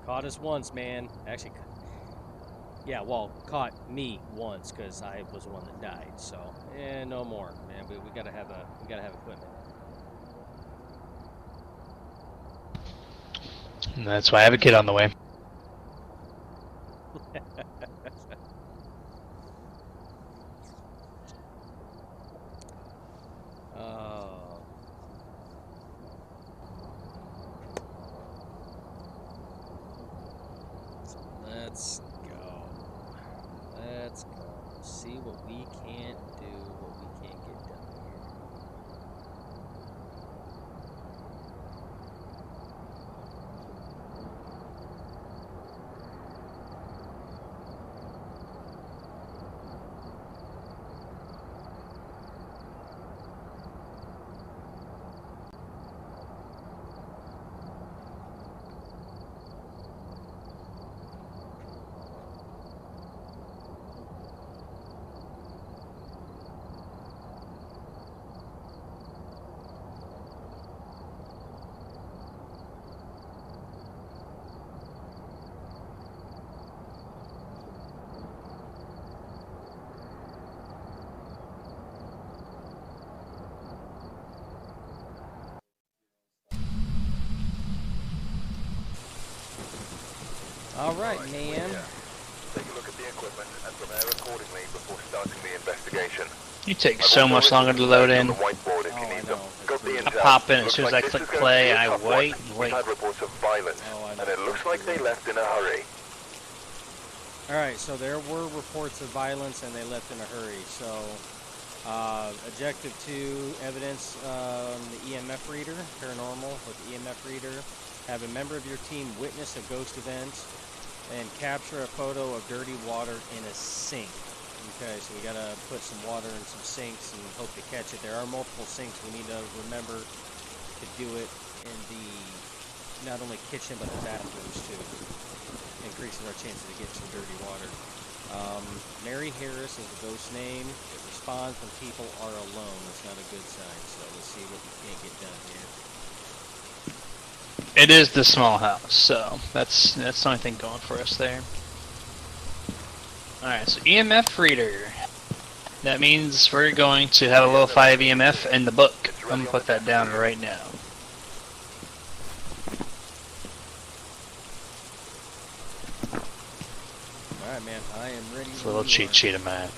Caught us once, man. Actually, yeah, well, caught me once because I was the one that died. So, no more, man. We gotta have equipment. And that's why I have a kid on the way. Oh. So let's go. Let's go. See what we can't do, what we can't get done here. All right, man. Take a look at the equipment and prepare accordingly before starting the investigation. You take so much longer to load in. Whiteboard if you need them. Got the I intel. pop in as Looks soon as like I this click is going play, to be a I tough wait one. and wait. We've had reports of violence, Oh, I know. and it looks like they left in a hurry. All right, so there were reports of violence and they left in a hurry. So, objective 2, evidence, the EMF reader, paranormal with the EMF reader. Have a member of your team witness a ghost event and capture a photo of dirty water in a sink. Okay, so we gotta put some water in some sinks and hope to catch it. There are multiple sinks. We need to remember to do it in the, not only kitchen, but the bathrooms too. Increasing our chances of getting some dirty water. Mary Harris is the ghost name. It responds when people are alone. That's not a good sign. So let's see what we can't get done here. It is the small house, so that's the only thing going for us there. Alright, so EMF reader. That means we're going to have a level 5 EMF in the book. I'm gonna put that down right now. Alright, man. I am ready. It's a little cheat sheet of mine.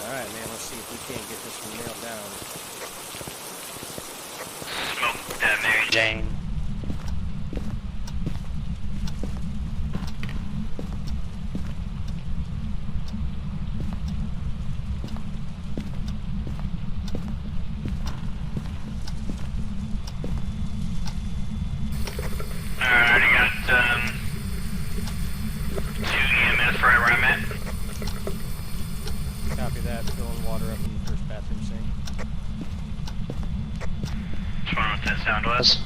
Alright, man. Let's see if we can't get this one nailed down. Smoke that Mary Jane. Alright, I got 2 EMS right where I'm at. Copy that. Filling water up in the first bathroom sink. Just wondering what that sound was.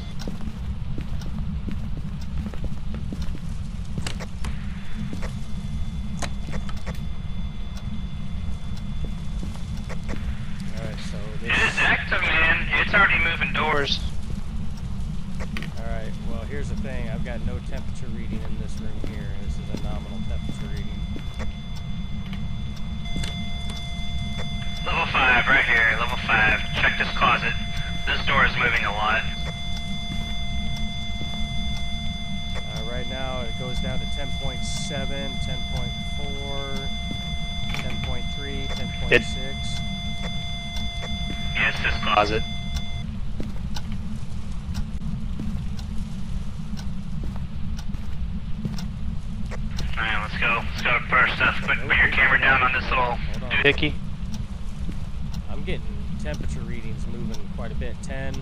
Alright, so It this. is active, man. It's already moving doors. Alright, well, here's the thing. I've got no temperature reading in this room here. This is a nominal temperature reading. Level 5, right here. Level 5. Check this closet. This door is moving a lot. Right now, it goes down to 10.7, 10.4, 10.3, 10.6. Yeah, it's this closet. Alright, let's go. Let's go put our stuff. Put your camera down on this little doohickey. I'm getting temperature readings moving quite a bit. 10,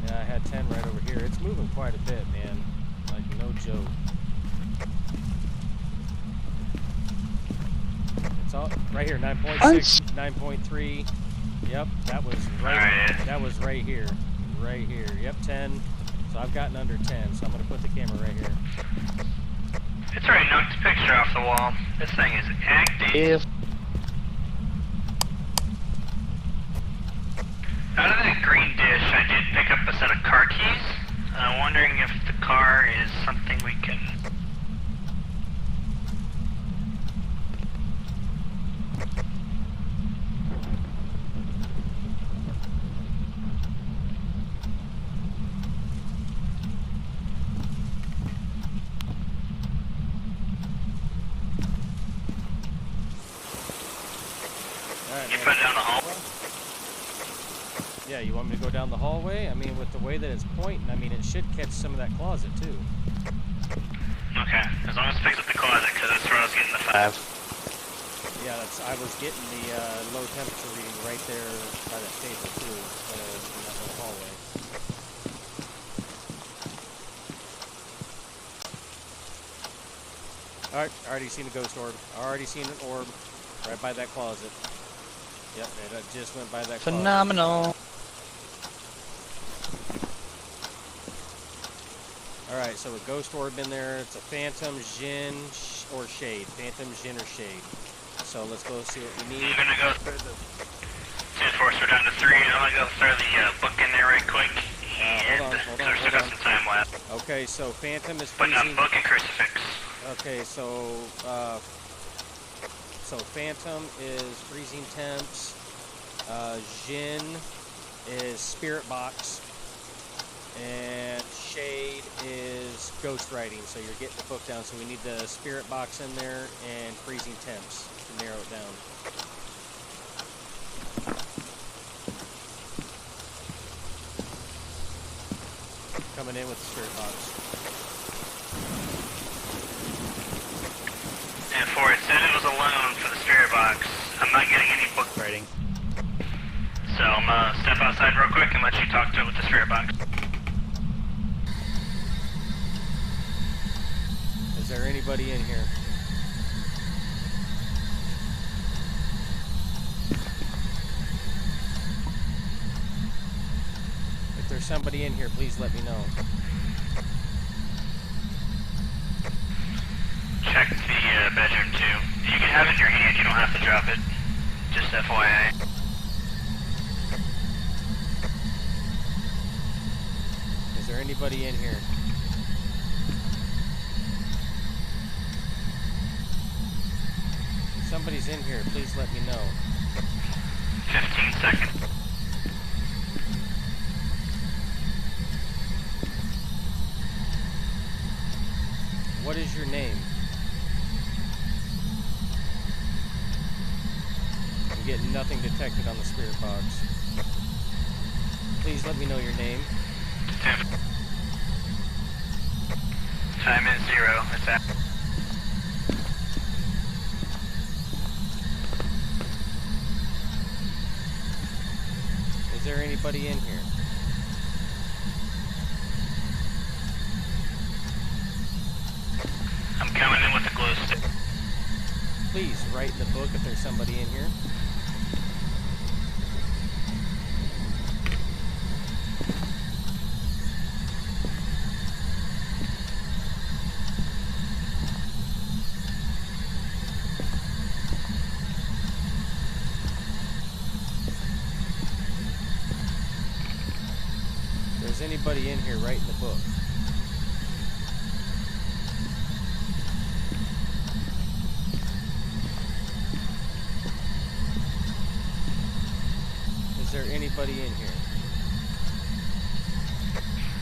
Yeah, I had 10 right over here. It's moving quite a bit, man. Like, no joke. It's all right here, 9.6, 9.3. Yep, that was right here. Right here. Yep, 10. So I've gotten under 10, so I'm going to put the camera right here. It's already knocked the picture off the wall. This thing is active. Out of that green dish, I did pick up a set of car keys. I'm wondering if the car is something we can... Alright, You put it down the hall? Yeah, you want me to go down the hallway? I mean, with the way that it's pointing, I mean, it should catch some of that closet, too. Okay, as long as it picks up the closet, because that's where I was getting the 5. Yeah, I was getting the low temperature reading right there by that table, too, in that little hallway. Alright, already seen a ghost orb. Already seen an orb right by that closet. Yep, it just went by that Phenomenal. Alright, so a ghost orb in there. It's a phantom, Jinn, or shade. Phantom, Jinn, or shade. So let's go see what we need. I'm gonna go through the... 2-4, we're down to 3. I'm gonna go throw the book in there right quick. And hold on, so we've still got some time left. Okay, so phantom is Putting freezing. up book and crucifix. Okay, so phantom is freezing temps. Jinn is spirit box. And shade is ghost writing, so you're getting the book down. So we need the spirit box in there and freezing temps to narrow it down. Coming in with the spirit box. And for it said it was alone for the spirit box. I'm not getting any book writing. So I'm gonna step outside real quick and let you talk to it with the spirit box. Is there anybody in here? If there's somebody in here, please let me know. Check the bedroom too. You can have it in your hand, you don't have to drop it. Just FYI. Is there anybody in here? If somebody's in here, please let me know. 15 seconds. What is your name? I'm getting nothing detected on the spirit box. Please let me know your name. Time is 0. It's at. Is there anybody in here? I'm coming in with the glow stick. Please write in the book if there's somebody in here. If there's anybody in here, write in the book. Is there anybody in here?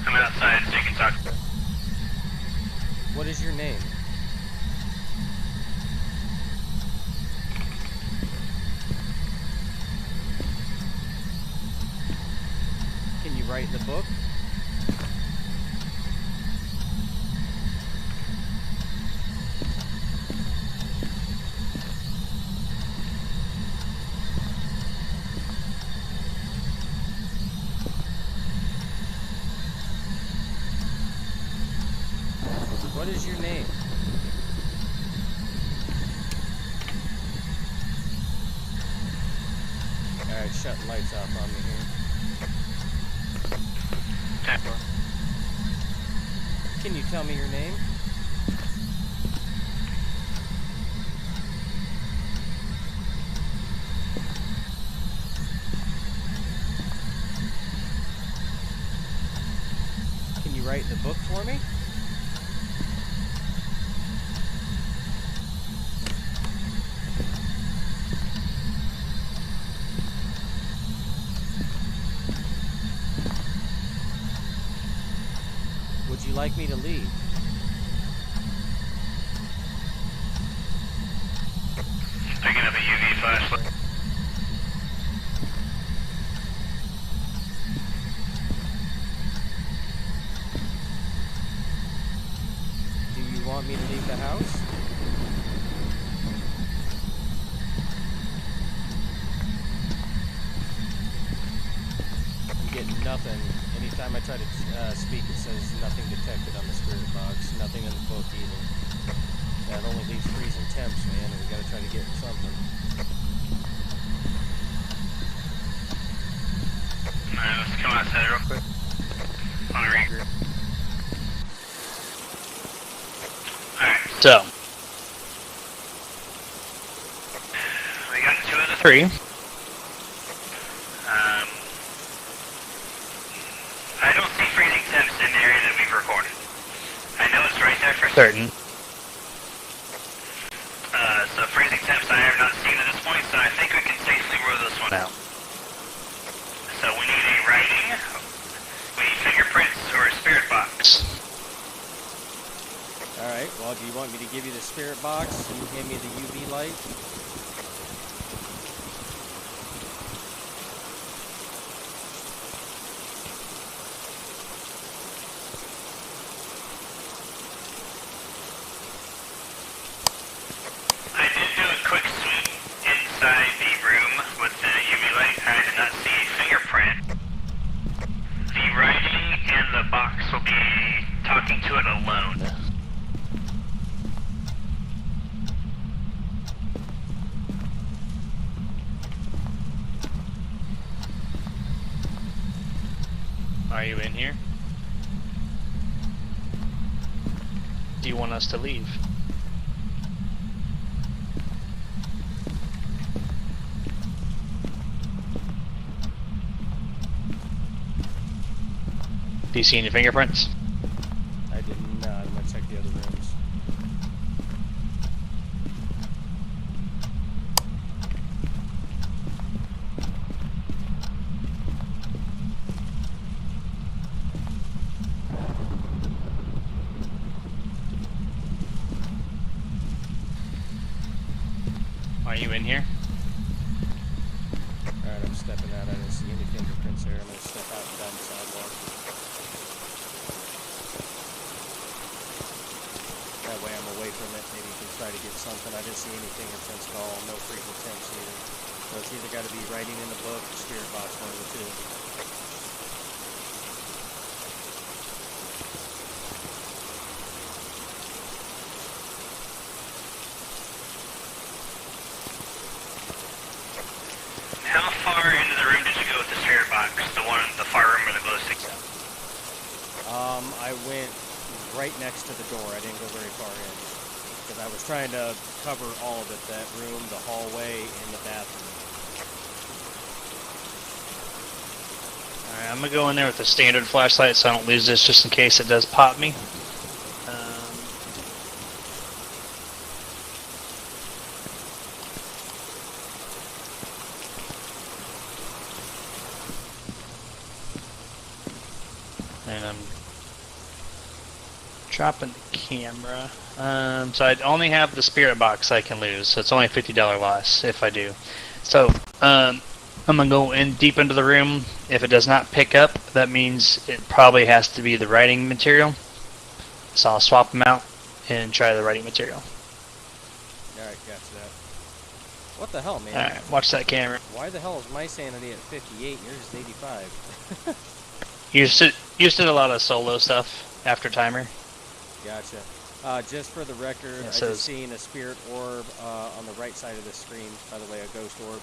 I'm outside so you can talk to it. What is your name? Can you write in the book? What is your name? Alright, shutting lights off on me here. Can you tell me your name? Can you write in the book for me? Would you like me to leave? Picking up a UV flashlight. Do you want me to leave the house? You get nothing. Anytime I try to speak, it says nothing detected on the spirit box. Nothing in the book either. That only leaves freezing temps, man, and we gotta try to get something. Alright, let's come outside real quick. On a regroup. Alright, So, we got 2 of the 3. I don't see freezing temps in the area that we've recorded. I know it's right there for Certain. So freezing temps I have not seen at this point, so I think we can safely rule this one out. So we need a writing, we need fingerprints or a spirit box. Alright, well, do you want me to give you the spirit box? You hand me the UV light? I did do a quick sweep inside the room with the UV light. I did not see a fingerprint. The writing and the box will be talking to it alone. Are you in here? Do you want us to leave? Do you see any fingerprints? I did not. I'm gonna check the other rooms. Are you in here? Alright, I'm stepping out. I didn't see any fingerprints there. I'm gonna step out and down the sidewalk. That way I'm away from it. Maybe you can try to get something. I didn't see any fingerprints at all. No freezing temps either. So it's either got to be writing in the book or spirit box, one of the two. How far into the room did you go with the spirit box? The one in the far room where the glow sticks out? I went right next to the door. I didn't go very far in. Because I was trying to cover all of it. That room, the hallway, and the bathroom. Alright, I'm gonna go in there with a standard flashlight so I don't lose this just in case it does pop me. And I'm dropping the camera. So I only have the spirit box I can lose, so it's only a $50 loss if I do. So, I'm gonna go in deep into the room. If it does not pick up, that means it probably has to be the writing material. So I'll swap them out and try the writing material. Alright, gotcha that. What the hell, man? Alright, watch that camera. Why the hell is my sanity at 58 and yours is 85? You just did a lot of solo stuff after timer. Gotcha. Just for the record, It I says- just seen a spirit orb on the right side of the screen. By the way, a ghost orb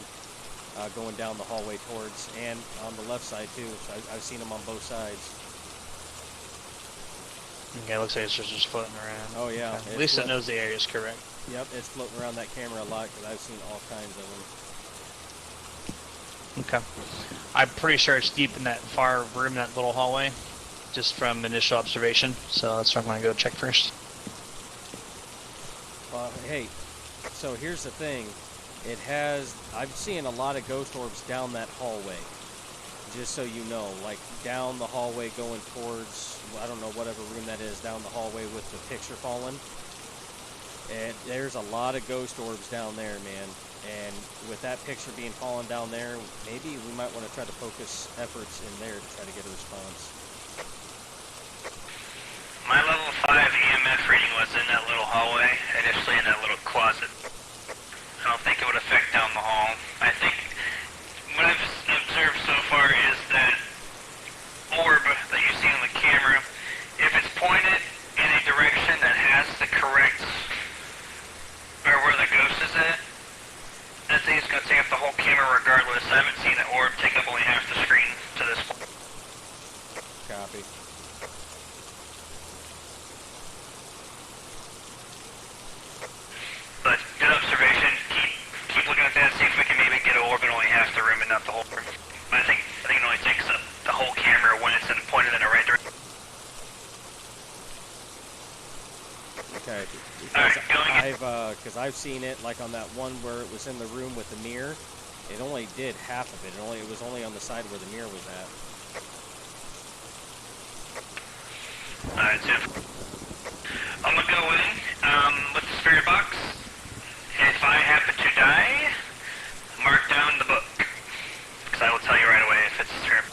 going down the hallway towards, and on the left side too. So I've seen them on both sides. Okay, looks like it's just floating around. Oh yeah. Okay. At least it knows the area is correct. Yep, it's floating around that camera a lot because I've seen all kinds of them. Okay. I'm pretty sure it's deep in that far room, that little hallway, just from initial observation. So that's where I'm going to go check first. Hey, so here's the thing. I'm seeing a lot of ghost orbs down that hallway. Just so you know, like down the hallway going towards, I don't know, whatever room that is, down the hallway with the picture falling. And there's a lot of ghost orbs down there, man. And with that picture being fallen down there, maybe we might want to try to focus efforts in there to try to get a response. My level 5 EMF reading was in that little hallway, initially in that little closet. I don't think it would affect down the hall. I think what I've observed so far is that orb that you see on the camera, if it's pointed in a direction that has the correct, or where the ghost is at, that thing's going to take up the whole camera regardless. I haven't seen an orb take up only half the screen to this point. Copy. But good observation. Keep looking at that. See if we can maybe get an orb in only half the room and not the whole room. But I think it only takes up the whole camera when it's pointed in the right direction. Okay. Alright, going Because I've seen it like on that one where it was in the room with the mirror. It only did half of it. It was only on the side where the mirror was at. Alright, so I'm gonna go in with the spirit box. If I happen to die, mark down the book. Because I will tell you right away if it's true.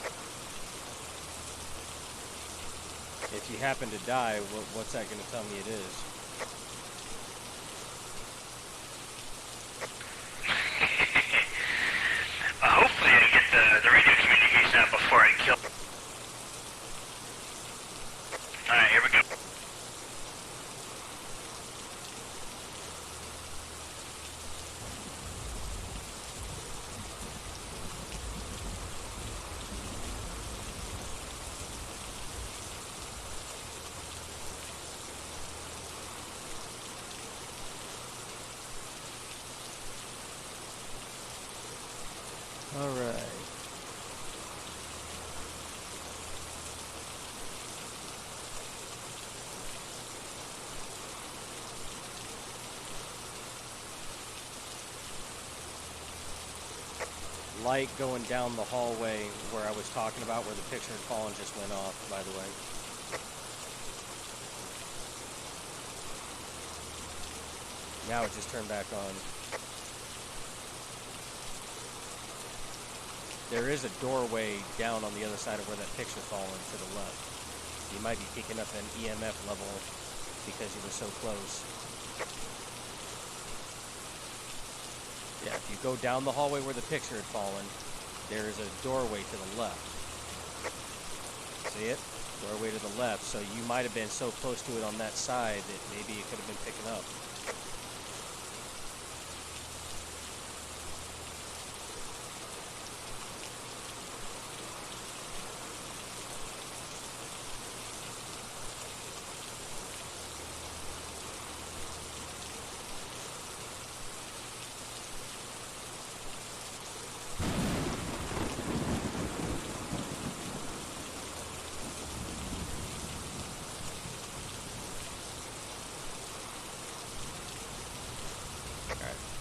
If you happen to die, what's that going to tell me it is? Hopefully I get the radio communication out before I kill. Alright, here we go. All right. Light going down the hallway where I was talking about, where the picture had fallen, just went off, by the way. Now it just turned back on. There is a doorway down on the other side of where that picture fallen to the left. You might be picking up an EMF level because you were so close. Yeah, if you go down the hallway where the picture had fallen, there is a doorway to the left. See it? Doorway to the left. So you might have been so close to it on that side that maybe it could have been picking up.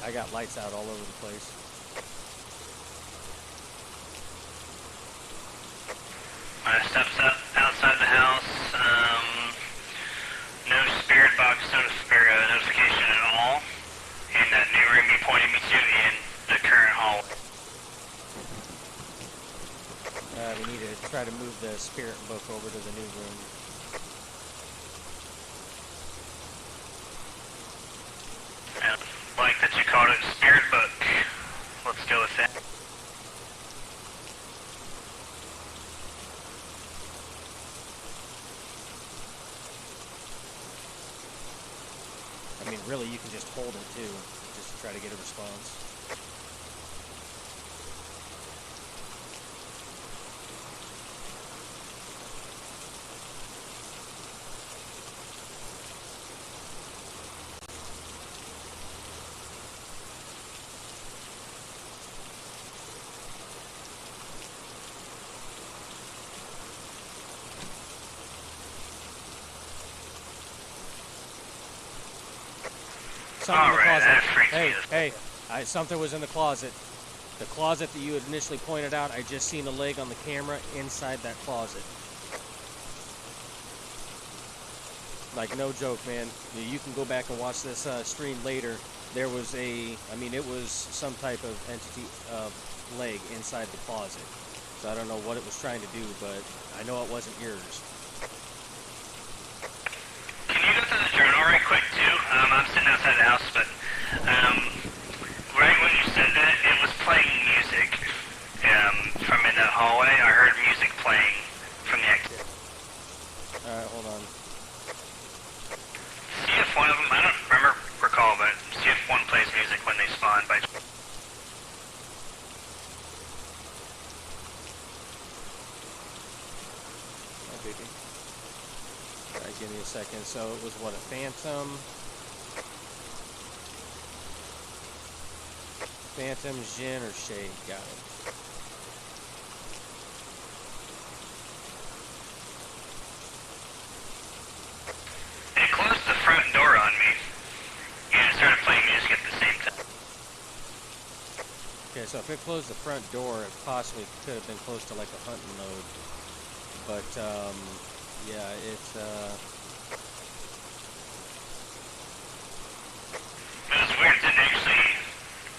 I got lights out all over the place. Steps up outside the house. No spirit box notification at all. In that new room you pointed me to in the current hallway. We need to try to move the spirit book over to the new room. And like that you called it spirit book. Let's go with that. I mean, really, you can just hold it too, just to try to get a response. Something in the Alright, closet. that freaks Hey, me out. hey, something was in the closet. The closet that you had initially pointed out, I just seen a leg on the camera inside that closet. Like, no joke, man. You can go back and watch this stream later. There was it was some type of entity, leg inside the closet. So I don't know what it was trying to do, but I know it wasn't yours. Can you go through the journal right quick too? I'm sitting outside the house, but right when you said that, it was playing music from in that hallway. I heard music playing from the exit. All right, hold on. See if one of them, I don't recall, but see if one plays music when they spawn by. Oh, baby. All right, give me a second. So it was what, a phantom? Phantom, Jin, or Shade? Got it. It closed the front door on me, and it started playing music at the same time. Okay, so if it closed the front door, it possibly could have been close to like a hunting mode. But, yeah, it's, It was weird, it didn't actually,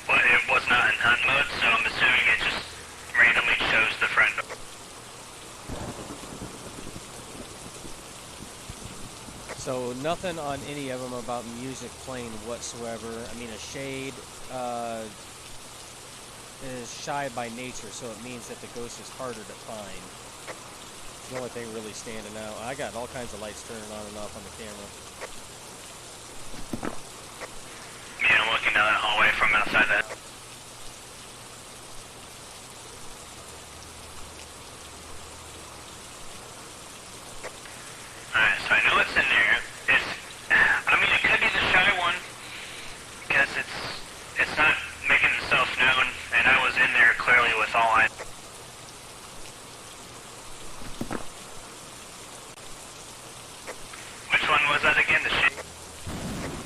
well, it was not in hunt mode, so I'm assuming it just randomly chose the front door. so nothing on any of them about music playing whatsoever. I mean, a Shade, is shy by nature, so it means that the ghost is harder to find. It's the only thing really standing out. I got all kinds of lights turning on and off on the camera. Yeah, I'm looking down that hallway from outside that. Alright, so I know it's in there. It could be the shy one, because it's not making itself known, and I was in there clearly with all I... Which one was that again? The shade?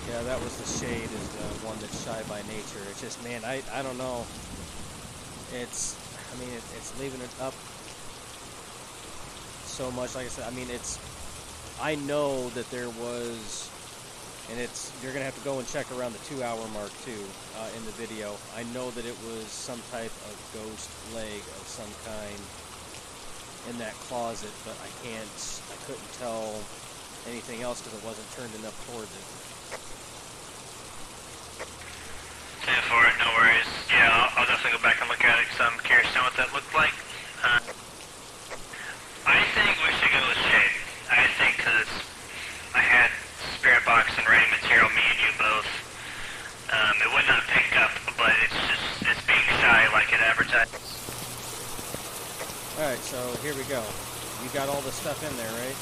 Yeah, that was the Shade, is the one that's shy by nature. It's just, man, I don't know. It's leaving it up so much. Like I said, I mean, I know that there was, and you're gonna have to go and check around the 2-hour mark too, in the video. I know that it was some type of ghost leg of some kind in that closet, but I couldn't tell anything else because it wasn't turned enough towards it. Yeah, for it, no worries. Yeah, I'll definitely go back and look at it because I'm curious to know what that looked like. I think we should go with Shade. I think because I had Spirit Box and Ready Material, me and you both. It would not pick up, but it's being shy like it advertised. Alright, so here we go. You got all the stuff in there, right?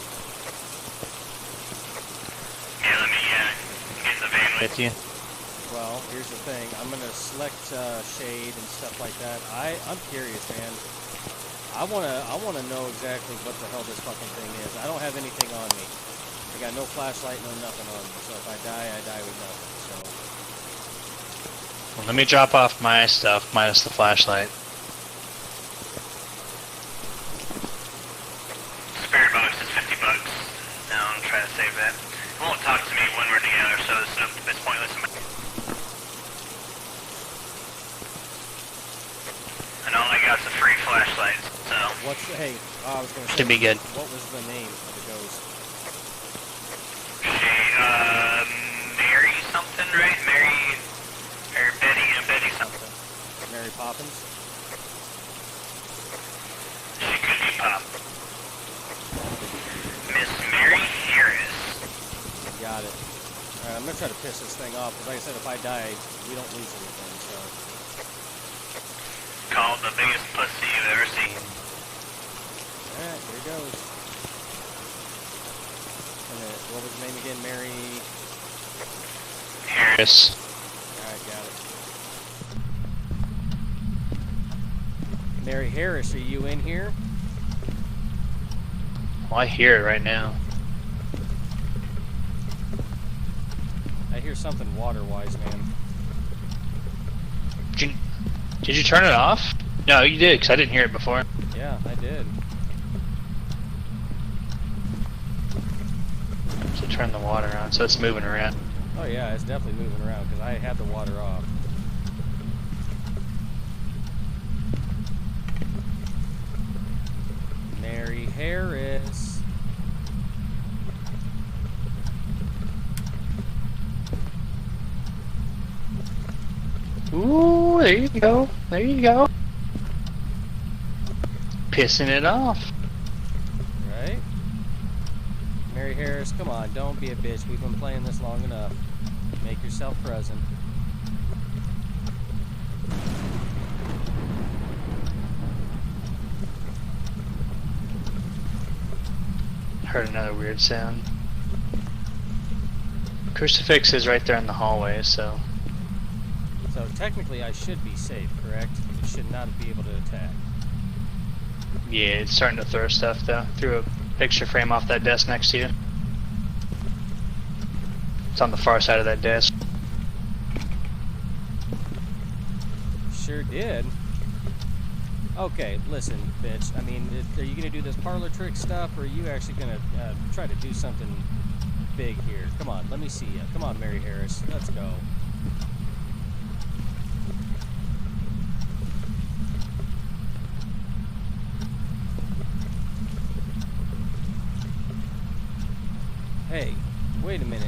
Yeah, let me get in the van with you. Well, here's the thing. I'm going to select Shade and stuff like that. I'm curious, man. I wanna know exactly what the hell this fucking thing is. I don't have anything on me. I got no flashlight, no nothing on me. So if I die with nothing. So Well, let me drop off my stuff minus the flashlight. Spirit Box is $50. Now I'm trying to save that. It won't talk to me when we're together, so it's pointless. And all I got's a free flashlight, so... hey, I was gonna say, Should be good. What was the name of the ghost? Mary something, right? Or Betty something. Mary Poppins? She could be Pop. Miss Mary Harris. Got it. Alright, I'm gonna try to piss this thing off, because like I said, if I die, we don't lose anything, so... Called the biggest pussy you've ever seen. Alright, here it goes. And then, what was his name again? Mary... Harris. Alright, got it. Mary Harris, are you in here? Well, I hear it right now. I hear something water-wise, man. Did you turn it off? No, you did, because I didn't hear it before. Yeah, I did. So turn the water on, so it's moving around. Oh yeah, it's definitely moving around, because I had the water off. Mary Harris. Ooh, there you go. There you go. Pissing it off. Right? Mary Harris, come on, don't be a bitch. We've been playing this long enough. Make yourself present. Heard another weird sound. Crucifix is right there in the hallway, so... So technically I should be safe, correct? It should not be able to attack. Yeah, it's starting to throw stuff, though. Threw a picture frame off that desk next to you. It's on the far side of that desk. Sure did. Okay, listen, bitch. I mean, are you gonna do this parlor trick stuff, or are you actually gonna try to do something big here? Come on, let me see you. Come on, Mary Harris. Let's go. Hey, wait a minute.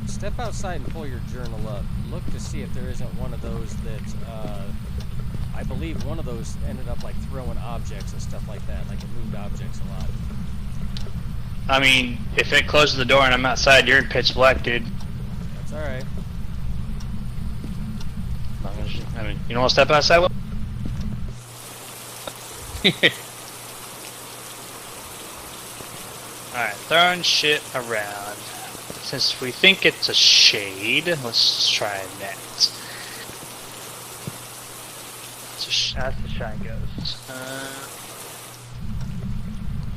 Step outside and pull your journal up. Look to see if there isn't one of those that, I believe one of those ended up like throwing objects and stuff like that. Like it moved objects a lot. I mean, if it closes the door and I'm outside, you're in pitch black, dude. That's alright. I mean, you don't want to step outside? Alright, throwing shit around. Since we think it's a shade, let's try that. That's the shy ghost.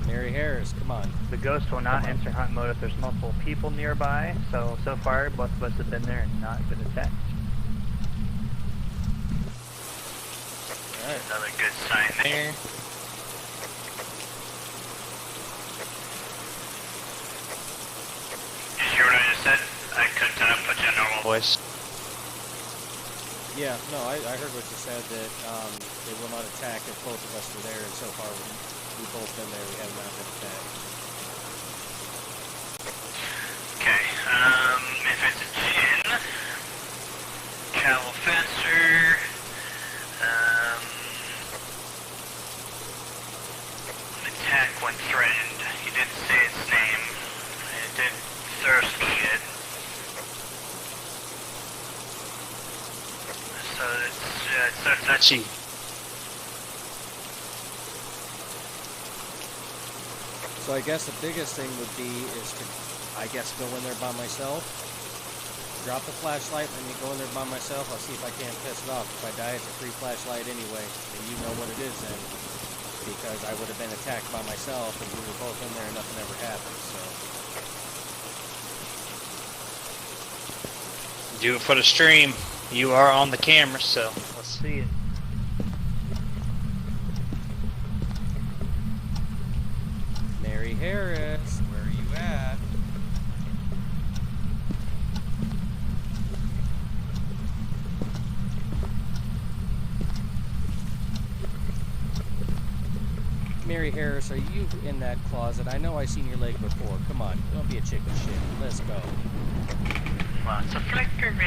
Mary Harris, come on. The ghost will not enter hunt mode if there's multiple people nearby, so far both of us have been there and not been attacked. Alright. Another good sign there. Did you hear what I just said? I couldn't put you on normal Voice. Yeah, no, I heard what you said, that they will not attack if both of us were there, and so far we've both been there, we have not been attacked. Okay, if it's a gin, Cal Fencer, attack when threatened. He didn't say its name. It did thirst it. So it's Touchy. So I guess the biggest thing would be is to, I guess, go in there by myself, drop the flashlight, let me go in there by myself, I'll see if I can't piss it off. If I die, it's a free flashlight anyway, and you know what it is then, because I would have been attacked by myself, and we were both in there and nothing ever happened, so. Do it for the stream. You are on the camera, so let's see it. Mary Harris, where are you at? Mary Harris, are you in that closet? I know I've seen your leg before. Come on, don't be a chicken shit. Let's go. lots of flickering.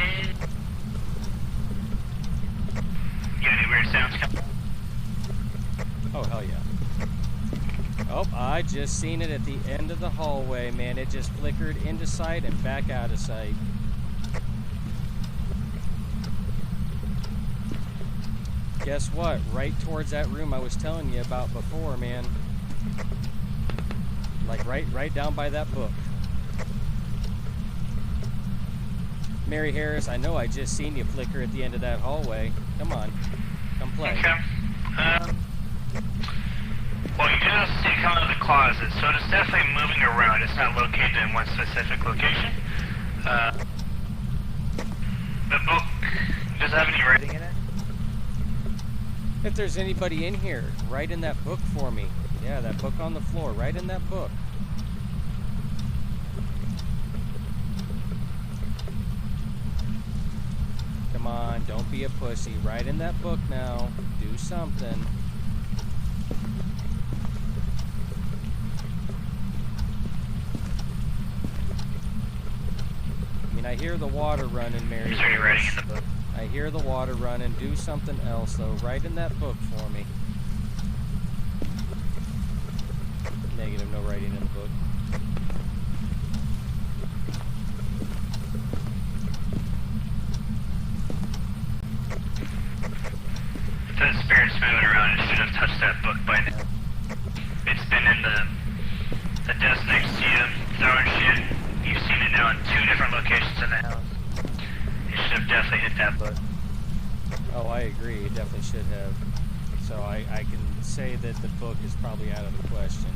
Got any weird sounds coming? Oh, hell yeah. Oh, I just seen it at the end of the hallway, man. It just flickered into sight and back out of sight. Guess what? Right towards that room I was telling you about before, man. Like right down by that book. Mary Harris, I know I just seen you flicker at the end of that hallway. Come on. Come play. Okay. Well, you do see it come out of the closet, so it's definitely moving around. It's not located in one specific location. The book, does it have any writing in it? If there's anybody in here, write in that book for me. Yeah, that book on the floor, right in that book. Come on, don't be a pussy. Write in that book now. Do something. I mean, I hear the water running, Mary. Is there any writing in the book? I hear the water running. Do something else, though. Write in that book for me. Negative, no writing in the book. If that spirit's moving around, it should have touched that book by now. It's been in the desk next to you, throwing shit. You've seen it now in 2 different locations in the house. It should have definitely hit that book. Oh, I agree. It definitely should have. So I can say that the book is probably out of the question.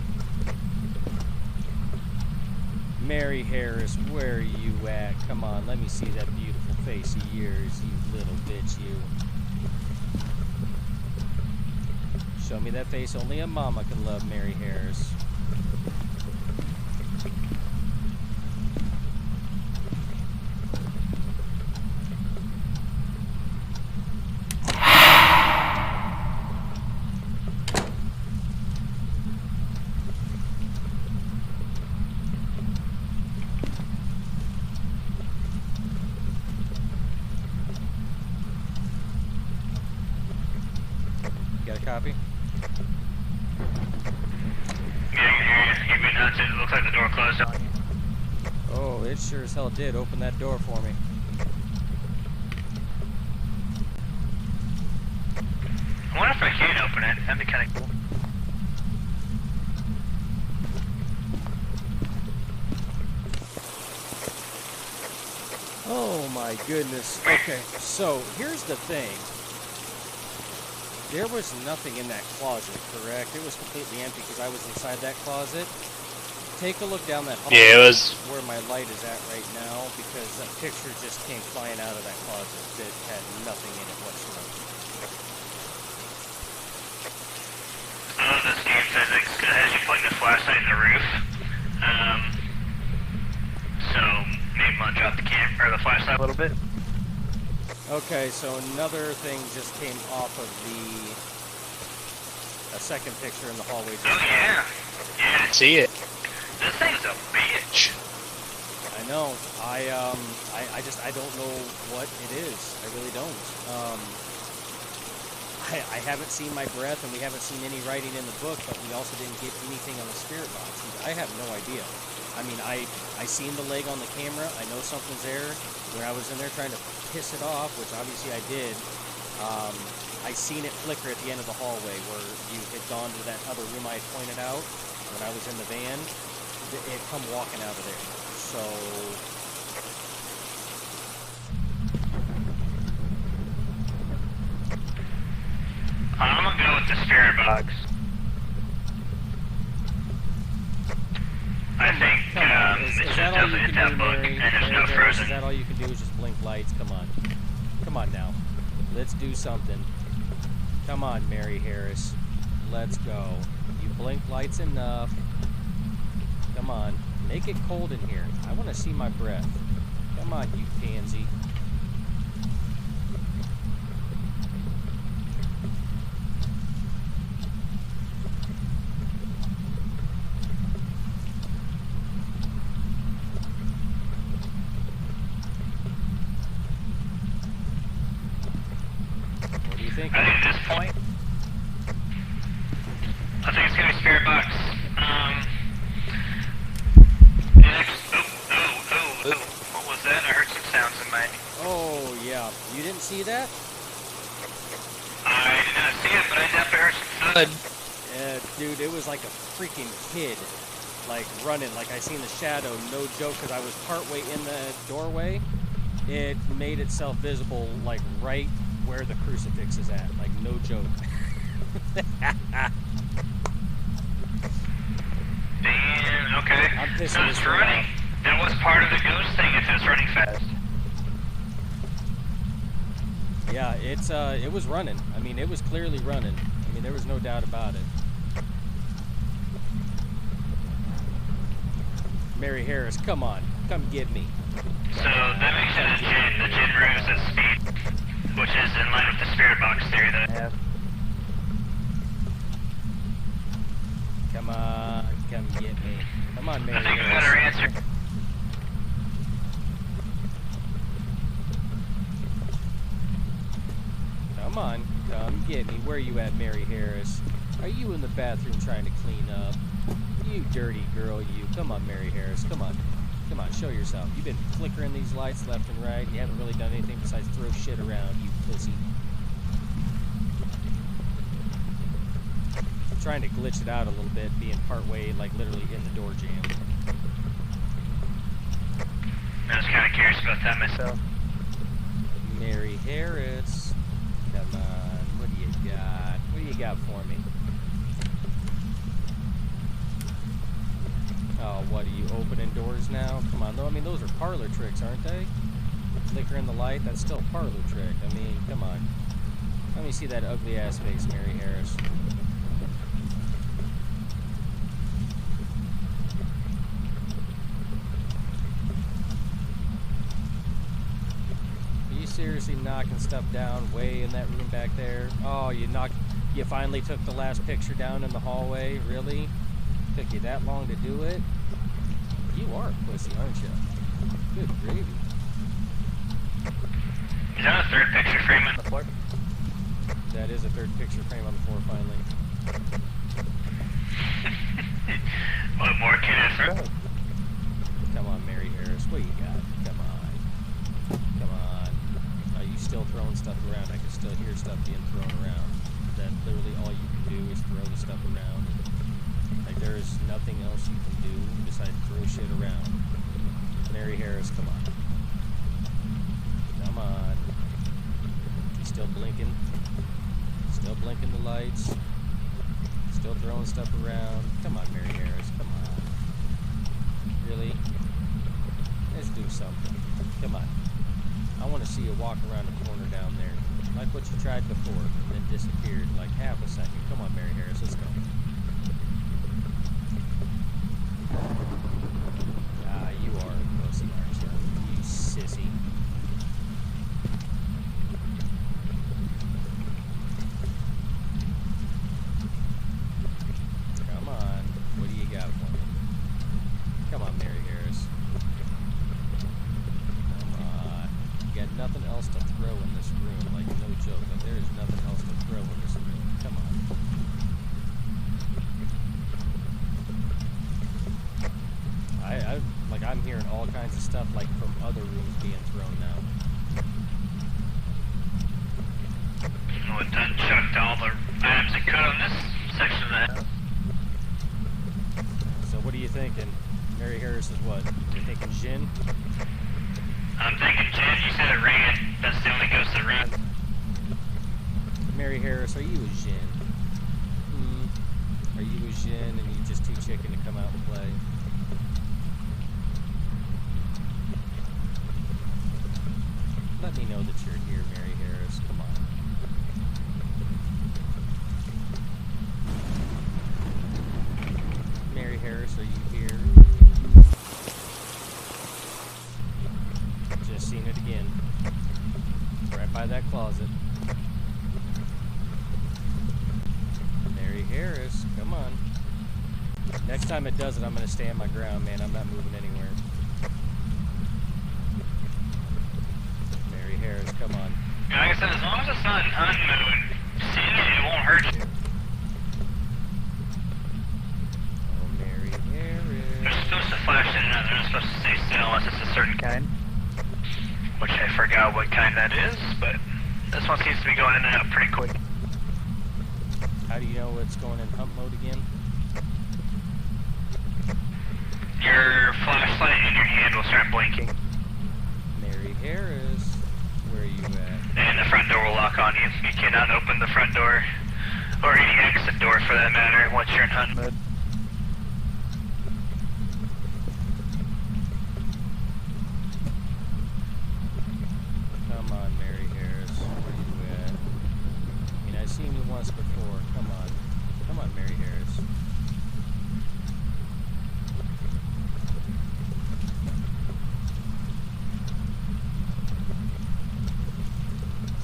Mary Harris, where are you at? Come on, let me see that beautiful face of yours, you little bitch, you. Show me that face only a mama can love, Mary Harris. Got a copy? Yeah, you've been nuts. It looks like the door closed on you. Oh, it sure as hell did. Open that door for me. I wonder if I can open it. That'd be kind of cool. Oh my goodness. Okay, so here's the thing. There was nothing in that closet, correct? It was completely empty because I was inside that closet. Take a look down that hallway. Yeah, it was. Where my light is at right now, because that picture just came flying out of that closet that had nothing in it whatsoever. I love this game physics because it has you pointing the flashlight in the roof. So maybe I'm gonna drop the camera or the flashlight a little bit. Okay, so another thing just came off of a second picture in the hallway. Oh yeah, yeah. See it. This thing's a bitch. I know. I don't know what it is. I really don't. I haven't seen my breath, and we haven't seen any writing in the book, but we also didn't get anything on the spirit box. I have no idea. I mean, I seen the leg on the camera. I know something's there. When I was in there trying to piss it off, which obviously I did, I seen it flicker at the end of the hallway where you had gone to that other room I had pointed out when I was in the van. It come walking out of there. So I'm gonna go with the spirit box. I think it should definitely hit that book, and there's no frozen. Is that all you can do is just blink lights? Come on. Come on now. Let's do something. Come on, Mary Harris. Let's go. You blink lights enough. Come on. Make it cold in here. I want to see my breath. Come on, you pansy. What do you think? I think at this point, I think it's gonna be spirit box. What was that? I heard some sounds in my... Oh, yeah. You didn't see that? I did not see it, but I definitely heard some thud. Dude, it was like a freaking kid, like, running. Like, I seen the shadow, no joke, because I was partway in the doorway. It made itself visible, like, right where the crucifix is at. Like, no joke. Damn, okay. I'm pissing So this it's thing running. off. That was part of the ghost thing if it was running fast. Yeah, it was running. I mean, it was clearly running. I mean, there was no doubt about it. Mary Harris, come on. Come get me. So that makes it a Jin. The Jin moves at speed, which is in line with the spirit box theory that I have. Come on, come get me. Come on, Mary I think I got Harris. our answer. Come on, come get me. Where are you at, Mary Harris? Are you in the bathroom trying to clean up? You dirty girl, you. Come on, Mary Harris. Come on. Come on, show yourself. You've been flickering these lights left and right. You haven't really done anything besides throw shit around, you pussy. I'm trying to glitch it out a little bit, being partway, like, literally in the door jam. I was kind of curious about that myself. Mary Harris. Come on. What do you got? What do you got for me? Oh, what, are you opening doors now? Come on, though. I mean, those are parlor tricks, aren't they? Flickering the light, that's still a parlor trick. I mean, come on. Let me see that ugly ass face, Mary Harris. Are you seriously knocking stuff down way in that room back there? Oh, you finally took the last picture down in the hallway? Really? Took you that long to do it? You are a pussy, aren't you? Good gravy. Is that a third picture frame on the floor? That is a third picture frame on the floor, finally. What more can I throw? Come on, Mary Harris. What you got? Come on. Come on. Are you still throwing stuff around? I can still hear stuff being thrown around. That literally all you can do is throw the stuff around. Like, there is nothing else you can do besides throw shit around. Mary Harris, come on. Come on. You still blinking? Still blinking the lights? Still throwing stuff around? Come on, Mary Harris, come on. Really? Let's do something. Come on. I want to see you walk around the corner down there. Like what you tried before, and then disappeared like half a second. Come on, Mary Harris, let's go. Ah, you are a pussy, aren't you? You sissy. Come on. What do you got for me? Come on, Mary Harris. Come on. You got nothing else to throw in this room. Like, no joke. Like, there is nothing else to throw in this room. Come on. I'm hearing all kinds of stuff, like, from other rooms being thrown now. Well, it done chucked all the items it could on this section of the house. So what are you thinking? Mary Harris is what? You're thinking Jin? I'm thinking Jin, you said it ran. That's the only ghost that runs. Mary Harris, are you a Jin? Are you a Jin and you just too chicken to come out and play? Let me know that you're here, Mary Harris. Come on. Mary Harris, are you here? Just seen it again. Right by that closet. Mary Harris, come on. Next time it does it, I'm going to stand my ground, man. I'm not moving anywhere. Mary Harris, come on. Like I said, as long as it's not an unmoon, seeing it won't hurt you. Oh, Mary Harris. They're supposed to flash in and out. They're not supposed to stay still unless it's a certain kind. Which I forgot what kind that is, but this one seems to be going in and out pretty quick. How do you know it's going in hunt mode again? Your flashlight in your hand will start blinking. Mary Harris, where are you at? And the front door will lock on you. You cannot open the front door, or any exit door for that matter, once you're in hunt mode. Come on, Mary Harris, where are you at? I mean, I've seen you once before. Come on. Come on, Mary Harris.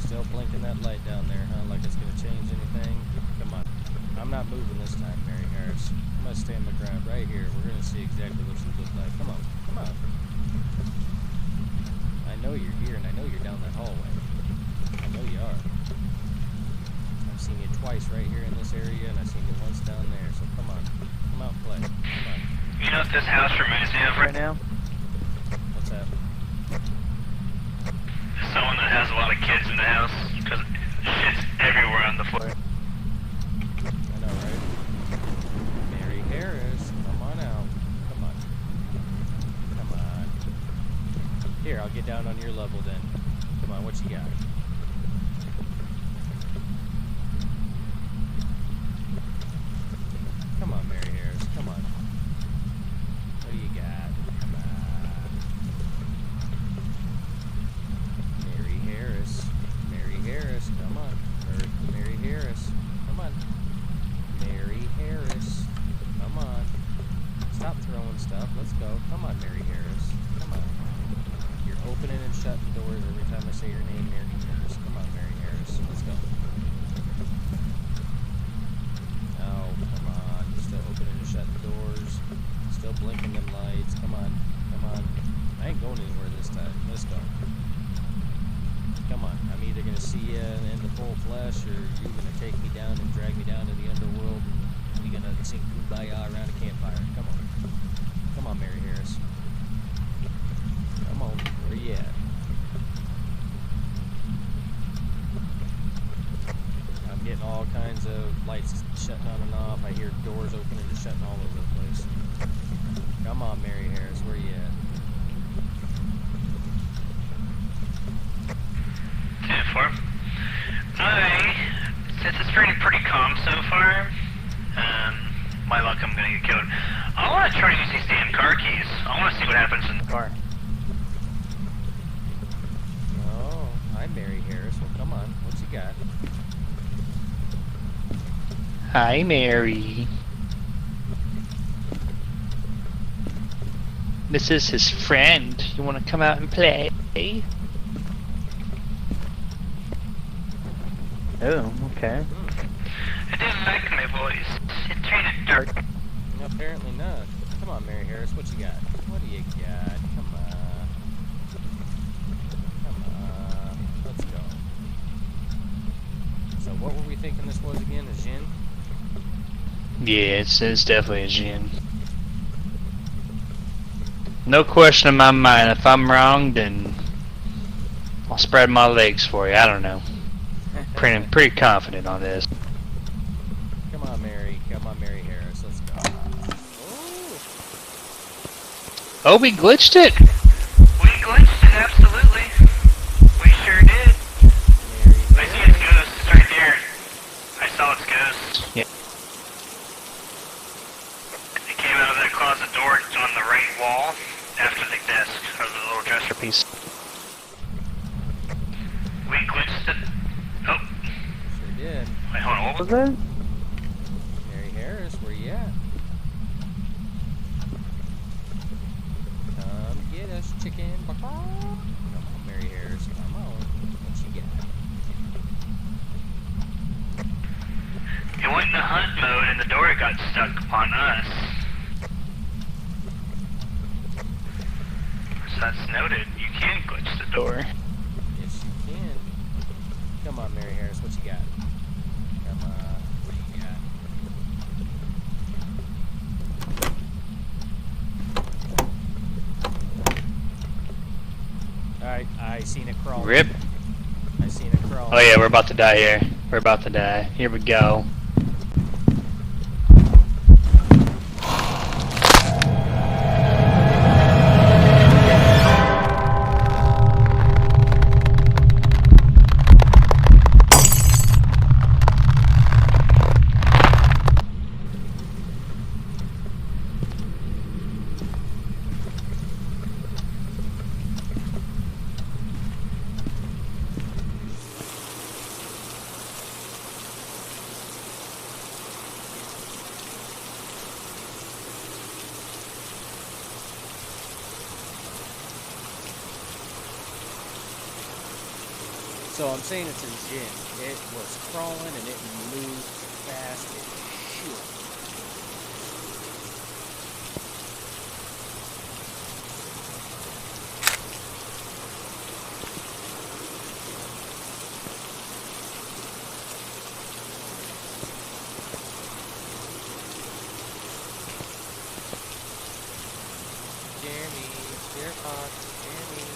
Still blinking that light down there, huh? Like it's gonna change anything? Come on. I'm not moving this time, Mary Harris. I'm gonna stand my ground right here. We're gonna see exactly what you look like. Come on. Come on. I know you're here, and I know you're down that hallway. I know you are. I've seen you twice right here in this area, and I've seen you once down there. So come on. Come out and play. Come on. You know what this house reminds me of right now? What's that? Someone that has a lot of kids in the house, because shit's everywhere on the floor. I know, right? Mary Harris, come on out. Come on. Come on. Here, I'll get down on your level then. Come on, what you got? Come on, Mary Harris, come on. What do you got? Come on. Mary Harris. Mary Harris, come on. Mary Harris, come on. Mary Harris, come on. Stop throwing stuff. Let's go. Come on, Mary Harris. Come on. You're opening and shutting doors every time I say your name, Mary Harris. Come on, Mary Harris. Let's go. Oh, come on. You're still opening and shutting doors. Still blinking them lights. Come on. Come on. I ain't going anywhere this time. Let's go. Come on. I'm either going to see you in the full flesh, or you're going to take me down and drag me down to the underworld, and we're going to sing Kumbaya around a campfire. Come on. Come on, Mary Harris. Come on. Where you at? I'm getting all kinds of lights shutting on and off. I hear doors opening and shutting all over the place. Come on, Mary Harris. Where you at? 10-4. Since it's pretty calm so far, my luck, I'm gonna get killed. I want to try to use these damn car keys. I want to see what happens in the car. Oh, hi, Mary Harris. Well, come on. What you got? Hi, Mary. This is his friend. You want to come out and play? Oh, okay. I didn't like my voice. It turned dark. No, apparently not. Come on, Mary Harris. What you got? What do you got? Come on. Come on. Let's go. So what were we thinking this was again? A Jinn? Yeah, it's definitely a Jinn. No question in my mind. If I'm wrong, then I'll spread my legs for you. I don't know. Pretty confident on this. Come on, Mary. Come on, Mary Harris. Let's go. Oh, we glitched it. We glitched it, absolutely. We sure did. I see its ghost. It's right there. I saw its ghost. Yeah. It came out of that closet door on the right wall after the desk, or the little dresser piece. We glitched it. Oh. Sure did. Wait, hold on. What was that? Mary Harris, where you at? Come get us, chicken. Come on, Mary Harris. Come on. What you got? It went into hunt mode and the door got stuck upon us. So that's noted. You can glitch the door. Yes, you can. Come on, Mary Harris. What you got? Come on. What you got? Alright, I seen it crawl. Rip. I seen it crawl. Oh yeah, we're about to die here. We're about to die. Here we go. So I'm saying it's a Jin. It was crawling and it moved fast as shit. Jeremy, Spirit Box, Jeremy.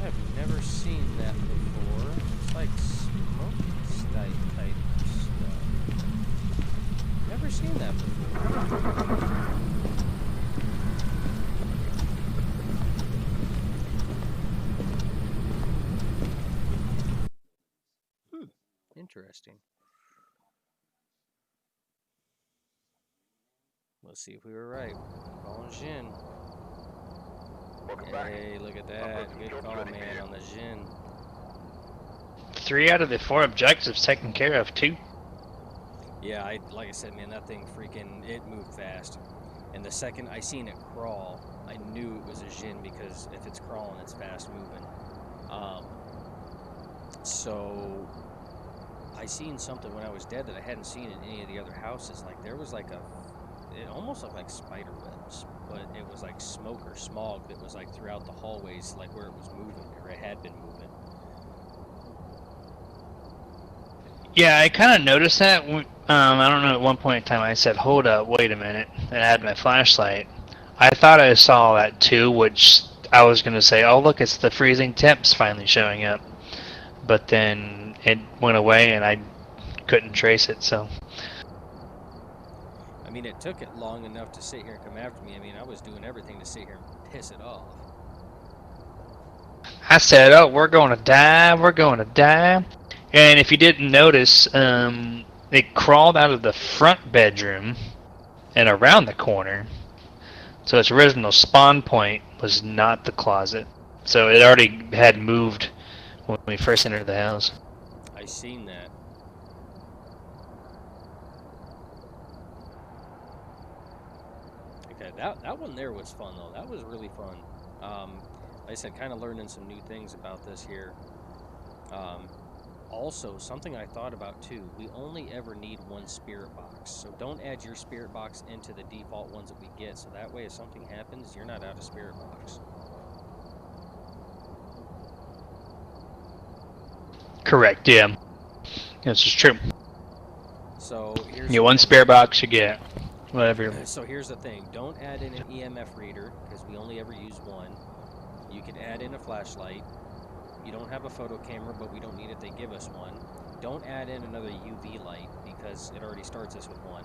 I've never seen that before. It's like smoke type stuff. Never seen that before. Interesting. Let's see if we were right. Calling Jin. Welcome back. Hey, look at that. Good call, man, on the Jin. 3 out of the 4 objectives taken care of, too. Yeah, like I said, man, that thing freaking, it moved fast. And the second I seen it crawl, I knew it was a Jin because if it's crawling, it's fast moving. So I seen something when I was dead that I hadn't seen in any of the other houses. Like there was like it almost looked like spider webs, but it was like smoke or smog that was like throughout the hallways, like where it was moving or it had been moving. Yeah, I kind of noticed that. I don't know, at one point in time I said, hold up, wait a minute, and I had my flashlight. I thought I saw that too, which I was going to say, oh look, it's the freezing temps finally showing up. But then it went away and I couldn't trace it, so. I mean, it took it long enough to sit here and come after me. I mean, I was doing everything to sit here and piss it off. I said, oh, we're going to die, we're going to die. And if you didn't notice, it crawled out of the front bedroom and around the corner. So its original spawn point was not the closet. So it already had moved when we first entered the house. I seen that. Okay, that one there was fun though. That was really fun. Like I said, kind of learning some new things about this here. Also, something I thought about too, we only ever need one spirit box. So don't add your spirit box into the default ones that we get. So that way if something happens, you're not out of spirit box. Correct, yeah. This is true. So here's You one spirit box, you get whatever. So here's the thing, don't add in an EMF reader because we only ever use one. You can add in a flashlight. You don't have a photo camera, but we don't need it, they give us one. Don't add in another UV light because it already starts us with one.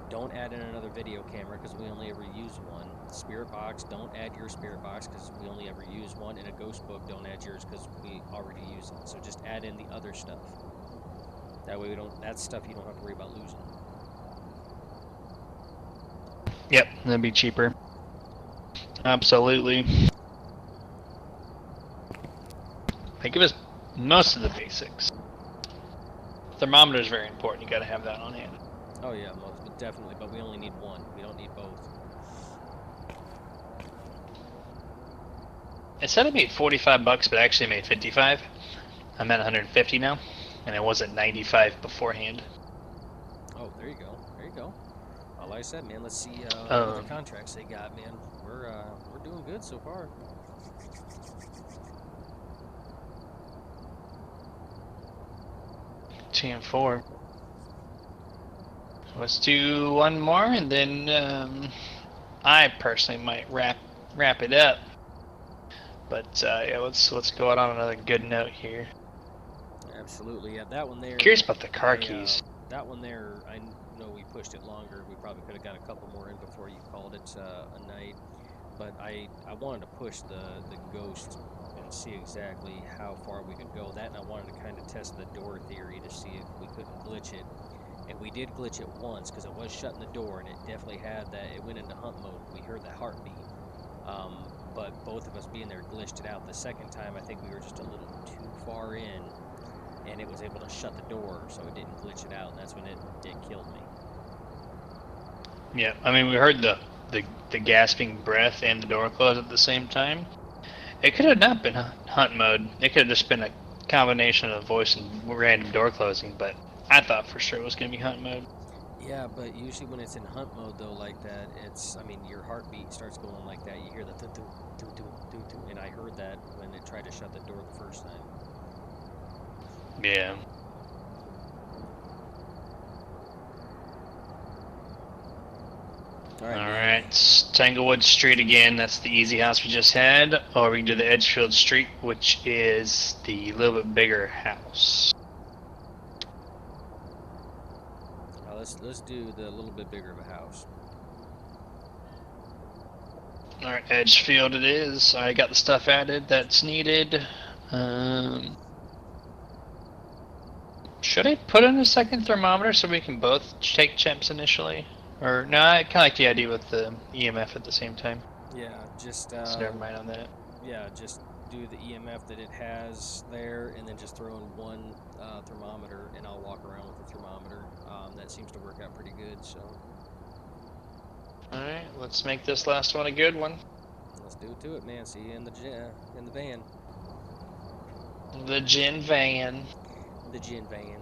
Don't add in another video camera because we only ever use one. Spirit box, don't add your spirit box because we only ever use one. In a ghost book, don't add yours because we already use it. So just add in the other stuff. That way we don't, that's stuff you don't have to worry about losing. Yep, that'd be cheaper. Absolutely. They give us most of the basics. Thermometer is very important. You got to have that on hand. Oh yeah, most definitely. But we only need one. We don't need both. It said it made $45, but actually made 55. I'm at 150 now, and I was at 95 beforehand. Oh, there you go. There you go. Like I said, man, let's see what other contracts they got, man. We're doing good so far. TM4. Let's do one more, and then I personally might wrap it up. But yeah, let's go out on another good note here. Absolutely, yeah. That one there. Curious about the car keys. That one there, I know we pushed it longer. We probably could have got a couple more in before you called it a night. But I wanted to push the ghost and see exactly how far we could go. That, and I wanted to kind of test the door theory to see if we couldn't glitch it. And we did glitch it once because it was shutting the door, and it definitely had that. It went into hunt mode. We heard that heartbeat. But both of us being there glitched it out. The second time, I think we were just a little too far in, and it was able to shut the door, so it didn't glitch it out. And that's when it killed me. Yeah, I mean, we heard the gasping breath and the door close at the same time. It could have not been hunt mode. It could have just been a combination of voice and random door closing, but I thought for sure it was going to be hunt mode. Yeah, but usually when it's in hunt mode, though, like that, I mean, your heartbeat starts going like that. You hear the do-do, and I heard that when it tried to shut the door the first time. Yeah. Alright, Tanglewood Street again. That's the easy house we just had. Or we can do the Edgefield Street, which is the little bit bigger house. Let's do the little bit bigger of a house. Alright, Edgefield it is. I got the stuff added that's needed. Should I put in a second thermometer so we can both take checks initially? Or, no, I kind of like the idea with the EMF at the same time. Yeah, just... so never mind on that. Yeah, just do the EMF that it has there, and then just throw in one thermometer, and I'll walk around with the thermometer. That seems to work out pretty good, so... Alright, let's make this last one a good one. Let's do it to it, man. See you in the van. The gin van. The gin van.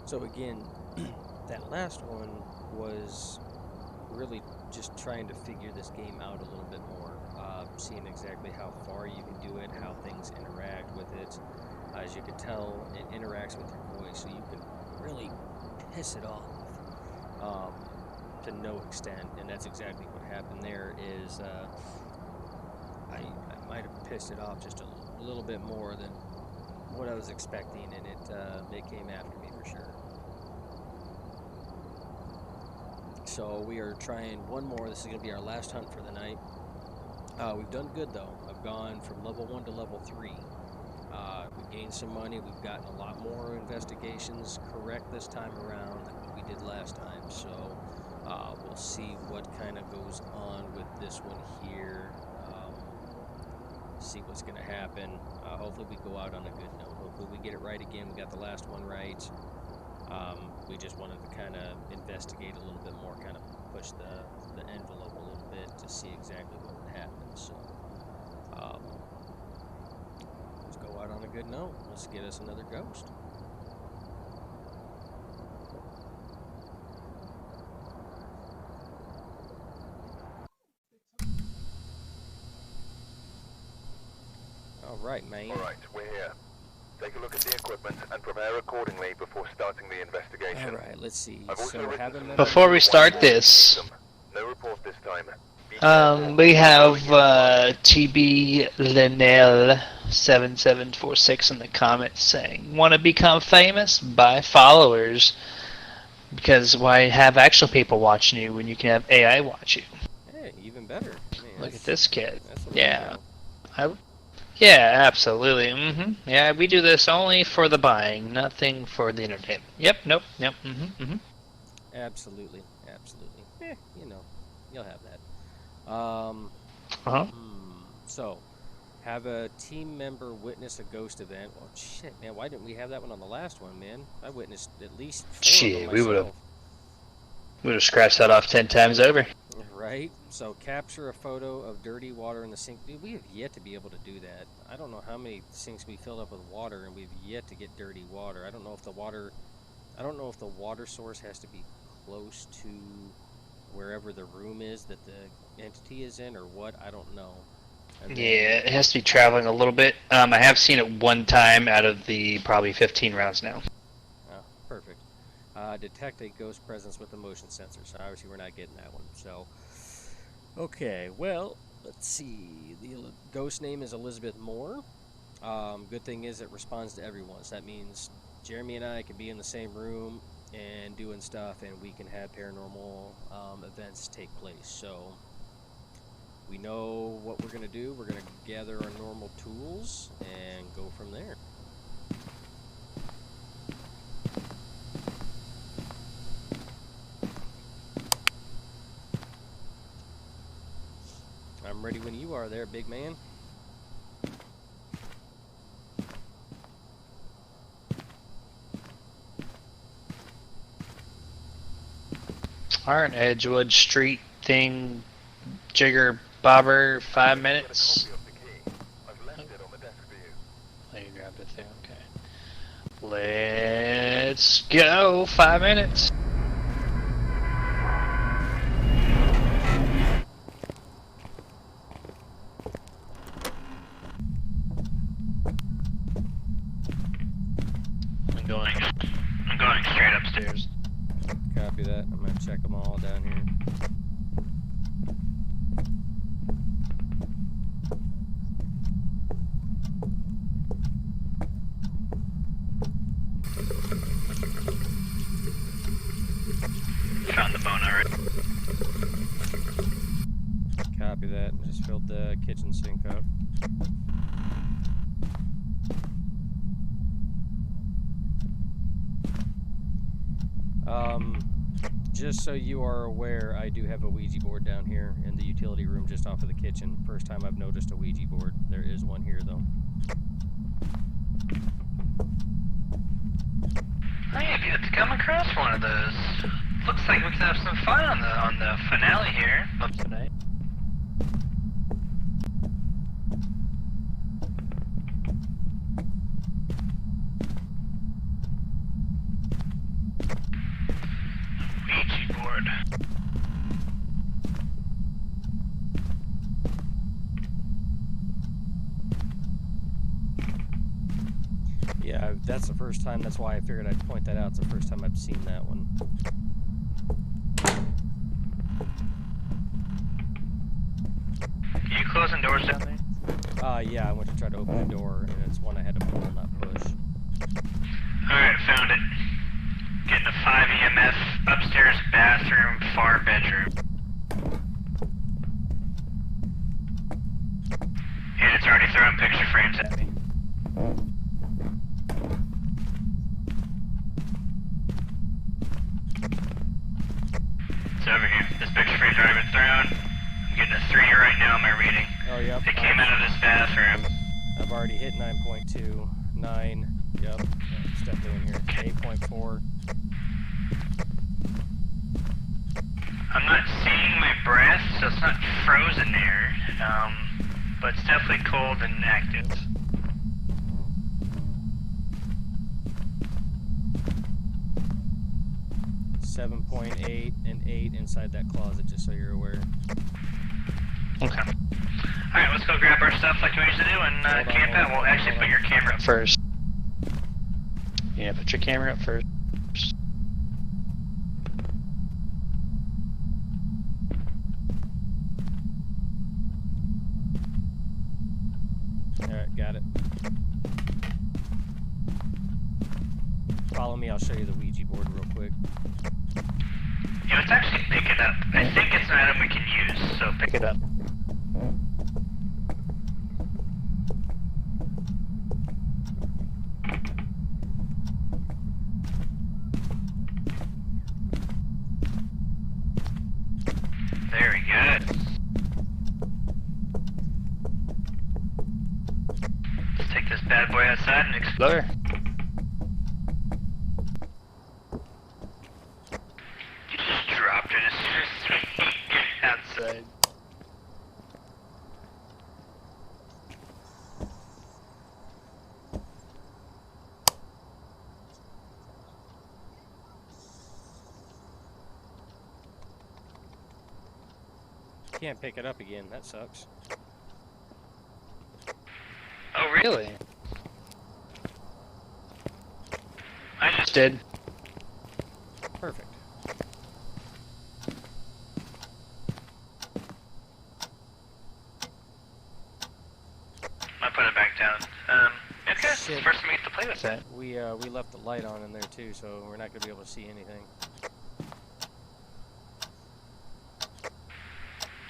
So again, that last one was really just trying to figure this game out a little bit more. Seeing exactly how far you can do it, how things interact with it. As you can tell, it interacts with your voice, so you can really piss it off to no extent. And that's exactly what happened there. Is I might have pissed it off just a little bit more than what I was expecting, and it came after me for sure. So we are trying one more. This is going to be our last hunt for the night. We've done good though. I've gone from level 1 to level 3. We've gained some money. We've gotten a lot more investigations correct this time around than what we did last time. So we'll see what kind of goes on with this one here. See what's going to happen. Hopefully we go out on a good note. Hopefully we get it right again. We got the last one right. We just wanted to kind of investigate a little bit more, kind of push the envelope a little bit to see exactly what would happen. So let's go out on a good note. Let's get us another ghost. All right, man. All right, we're here. Take a look at the equipment and prepare accordingly before starting the investigation. All right, let's see. I've also So written some Before we start this, no report this time. we have TB Linnell 7746 in the comments saying, "Want to become famous? Buy followers, because why have actual people watching you when you can have AI watch you?" Hey, even better. Man, Look at this kid. that's a Yeah. little- Yeah, absolutely. Yeah, we do this only for the buying, nothing for the entertainment. Yep, nope, yep, Absolutely. You know, you'll have that. So, have a team member witness a ghost event. Well, shit, man, why didn't we have that one on the last one, man? I witnessed at least 4 of them Shit, we myself. would have scratched that off 10 times over. Right? So capture a photo of dirty water in the sink. Dude, we have yet to be able to do that. I don't know how many sinks we filled up with water and we've yet to get dirty water. I don't know if the water source has to be close to wherever the room is that the entity is in or what. I don't know. And Yeah, then, it has to be traveling a little bit. I have seen it one time out of the probably 15 rounds now. oh, perfect. Detect a ghost presence with the motion sensor. So obviously we're not getting that one. So, okay, well, let's see. The ghost name is Elizabeth Moore. Good thing is it responds to everyone. So that means Jeremy and I can be in the same room and doing stuff, and we can have paranormal events take place. So we know what we're going to do. We're going to gather our normal tools and go from there. I'm ready when you are there, big man. Alright, Edgewood Street thing, jigger bobber, 5 minutes. Copy of the key. I've left it on the desk for you. Oh, you grabbed it there, okay. Let's go, 5 minutes. I'm going straight upstairs. Copy that. I'm going to check them all down here. Found the bone already. Copy that. Just filled the kitchen sink up. Just so you are aware, I do have a Ouija board down here in the utility room just off of the kitchen. First time I've noticed a Ouija board. There is one here, though. I have yet to come across one of those. Looks like we can have some fun on the finale here of tonight. Ouija board. Yeah, that's the first time. That's why I figured I'd point that out. It's the first time I've seen that one. Are you closing doors down there? Yeah, I went to try to open the door, and it's one I had to pull, not push. Alright, found it. Getting a 5 EMF, upstairs bathroom, far bedroom. And it's already throwing picture frames at me. It's over here. This picture frame's already been thrown. I'm getting a 3 right now in my reading. Oh, yep. It came out of this bathroom. I've already hit 9.2. 9. Yep. It's definitely in here. 8.4. I'm not seeing my breath, so it's not frozen there. But it's definitely cold and active. Seven 7.8 and 8 inside that closet, just so you're aware. Okay. Alright, let's go grab our stuff like we usually do and camp out. We'll actually put your camera up. First. Yeah, put your camera up first. Alright, got it. Follow me, I'll show you the Ouija board real quick. Yeah, let's actually pick it up. I think it's an item we can use, so pick it up. Very good. Let's take this bad boy outside and explore. You just dropped it as soon as we can't pick it up again. That sucks. Oh, really? I just Did. Perfect. I put it back down. Okay, Shit. first we get to play with it. We left the light on in there too, so we're not gonna be able to see anything.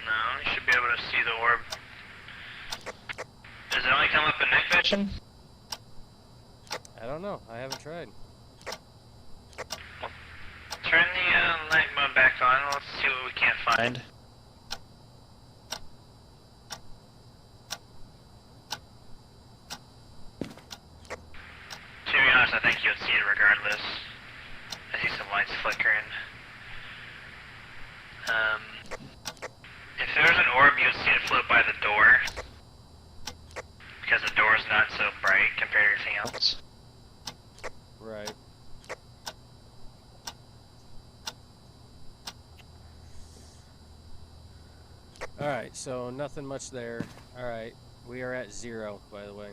No, you should be able to see the orb. Does it only come up in night vision? I don't know. I haven't tried. Turn the light mode back on. Let's see what we can't find. To be honest, I think you'll see it regardless. I see some lights flickering. If there's an orb, you'll see it float by the door. Because the door's not so bright compared to everything else. Right. Alright, so nothing much there. Alright, we are at 0, by the way.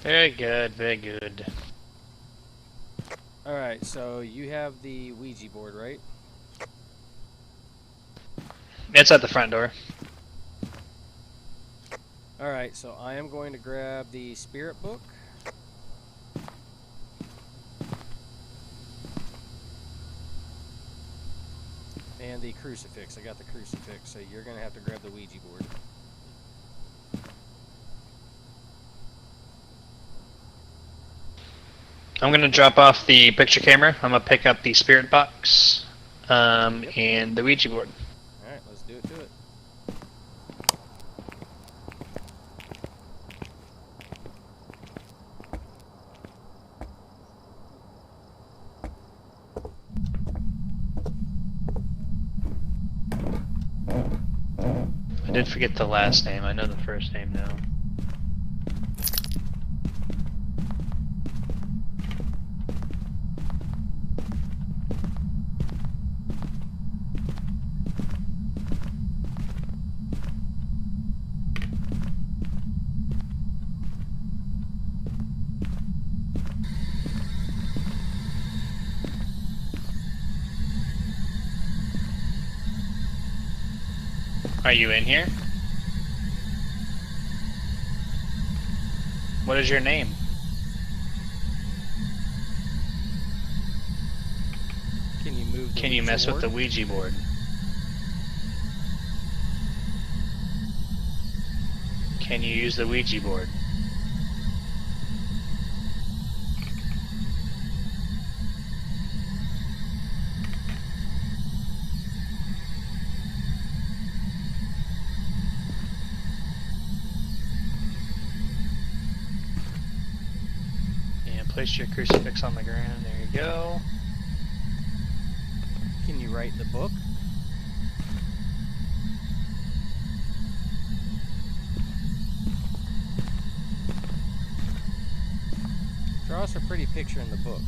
Very good, very good. Alright, so you have the Ouija board, right? It's at the front door. Alright, so I am going to grab the spirit book. And the crucifix. I got the crucifix, so you're going to have to grab the Ouija board. I'm gonna drop off the picture camera. I'm gonna pick up the spirit box, and the Ouija board. Alright, let's do it to it. I did forget the last name. I know the first name now. Are you in here? What is your name? Can you move the Can you Ouija mess with the board? Ouija board? Can you use the Ouija board? And place your crucifix on the ground. There you go. Can you write the book? Draw us a pretty picture in the book.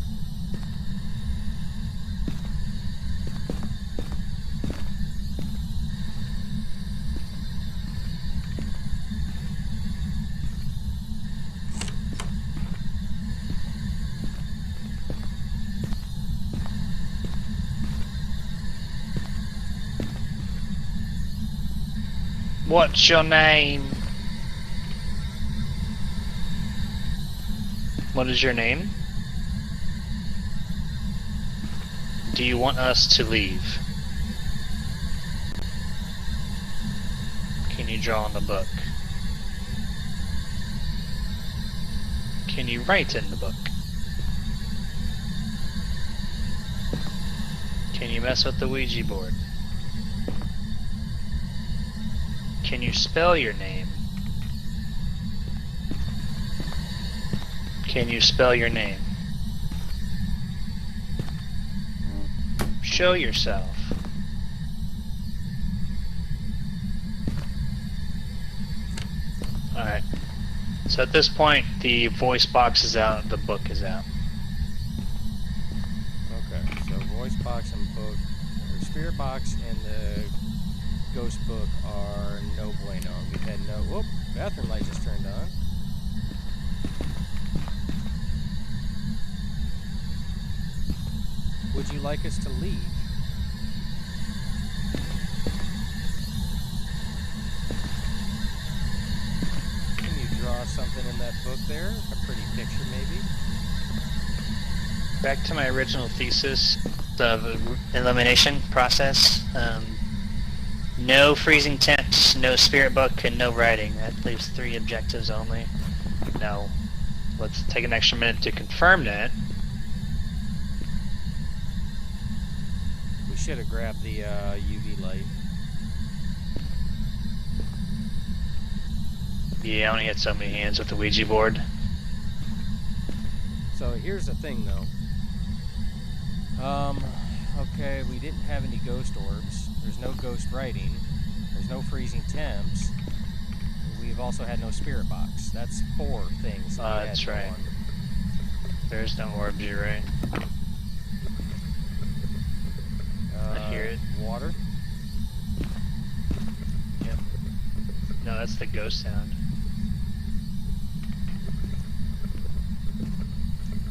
What's your name? What is your name? Do you want us to leave? Can you draw in the book? Can you write in the book? Can you mess with the Ouija board? Can you spell your name? Can you spell your name? Show yourself. Alright. So at this point, the voice box is out, the book is out. Okay. box and book, or spirit box and the ghost book are no bueno. We've had no. Whoop! Bathroom light just turned on. Would you like us to leave? Can you draw something in that book there? A pretty picture, maybe? Back to my original thesis of elimination process. No freezing temps, no spirit book, and no writing. That leaves 3 objectives only. Now, let's take an extra minute to confirm that. We should have grabbed the UV light. Yeah, I only had so many hands with the Ouija board. So here's the thing, though. Okay, we didn't have any ghost orbs. There's no ghost writing. There's no freezing temps. We've also had no spirit box. That's 4 things. That's right. There's no orbs, you're right. I hear it. Water. Yep. No, that's the ghost sound.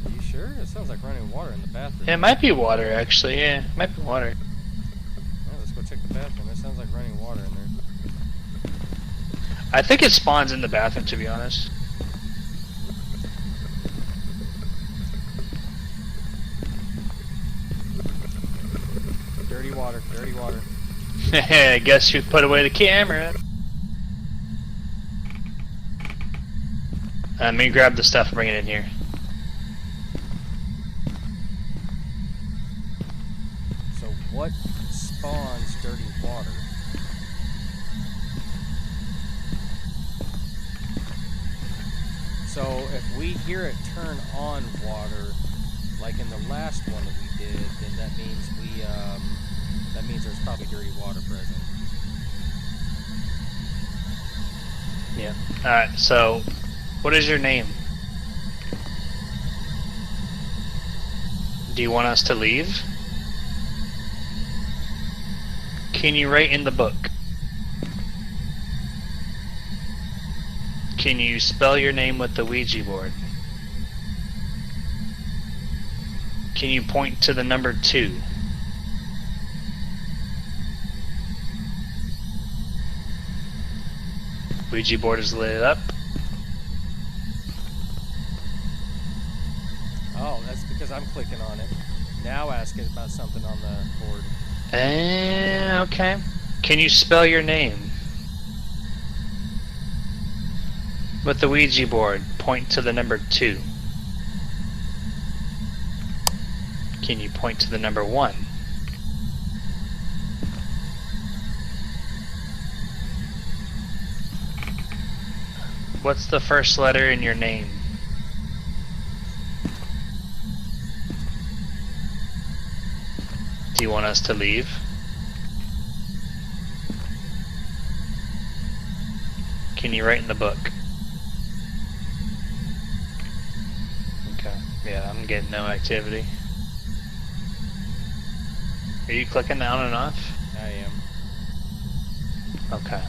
Are you sure? It sounds like running water in the bathroom. It might be water, actually. Yeah, it might be water. Yeah, let's go check the bathroom. It sounds like running water in there. I think it spawns in the bathroom, to be honest. Dirty water. Dirty water. Guess who put away the camera? Let me grab the stuff and bring it in here. So what spawns dirty water? So if we hear it turn on water, like in the last one that we did, then that means that means there's probably dirty water present. Yeah. Alright, so what is your name? Do you want us to leave? Can you write in the book? Can you spell your name with the Ouija board? Can you point to the number 2? Ouija board is lit up. Oh, that's because I'm clicking on it. Now ask it about something on the board. Okay. Can you spell your name? With the Ouija board, point to the number 2. Can you point to the number 1? What's the first letter in your name? Do you want us to leave? Can you write in the book? Okay, yeah, I'm getting no activity. Are you clicking on and off? I am. Okay.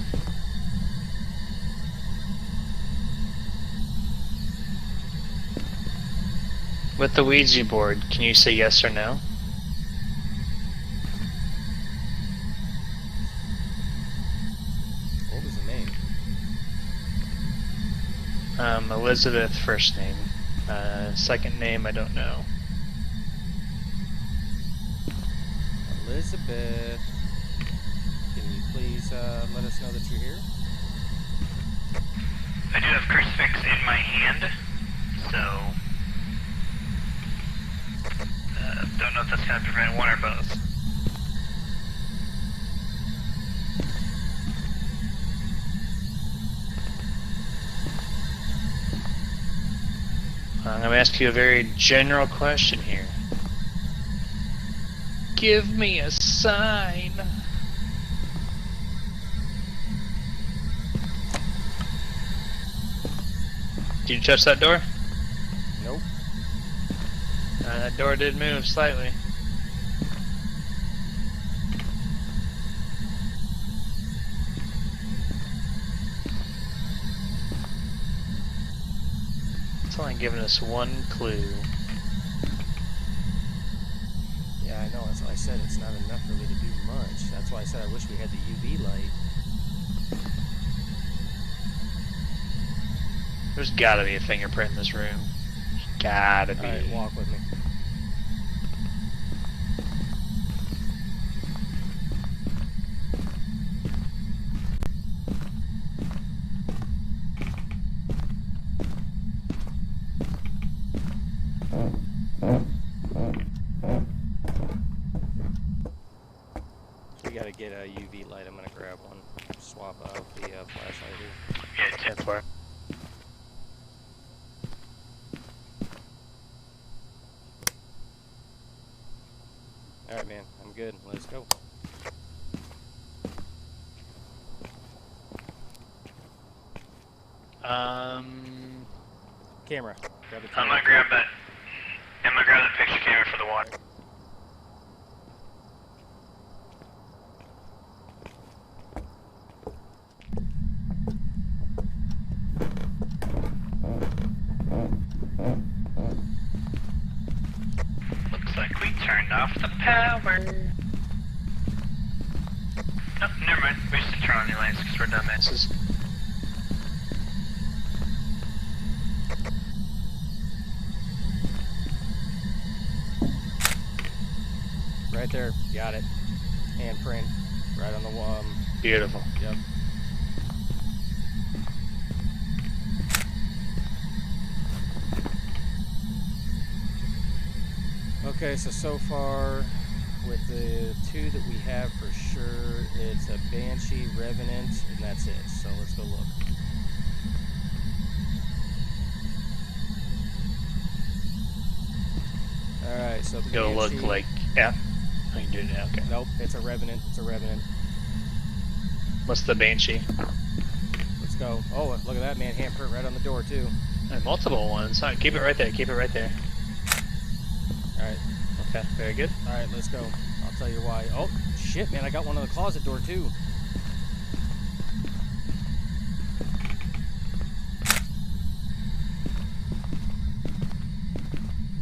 With the Ouija board, can you say yes or no? What was the name? Elizabeth, first name. Second name, I don't know. Elizabeth. Can you please let us know that you're here? I do have crucifix in my hand, so don't know if that's going to prevent one or both. I'm going to ask you a very general question here. Give me a sign. Did you touch that door? Nope. That door did move slightly. only giving us one clue. Yeah, I know. That's why I said it's not enough really to do much. That's why I said I wish we had the UV light. There's gotta be a fingerprint in this room. There's gotta be. Alright, walk with me. We gotta get a UV light. I'm gonna grab one. Swap out the flashlight here. Yeah, That's where. Alright, man. I'm good. Let's go. Camera. Grab the I'm camera. gonna grab that. I'm gonna grab the picture camera for the water. Looks like we turned off the power. Oh, never mind. We just turn on the lights because we're dumbasses. Right there. Got it. Handprint. Right on the wall. Beautiful. Yep. Okay, so far with the two that we have for sure, it's a Banshee, Revenant, and that's it. So let's go look. Alright, so Go look Banshee- like. Yeah. I can do it now. Okay. Nope, it's a Revenant. It's a Revenant. What's the Banshee? Let's go. Oh, look at that, man. Handprint right on the door, too. Multiple ones. All right, keep it right there. Keep it right there. Alright. Okay. Very good. Alright, let's go. I'll tell you why. Oh, shit, man. I got one on the closet door, too.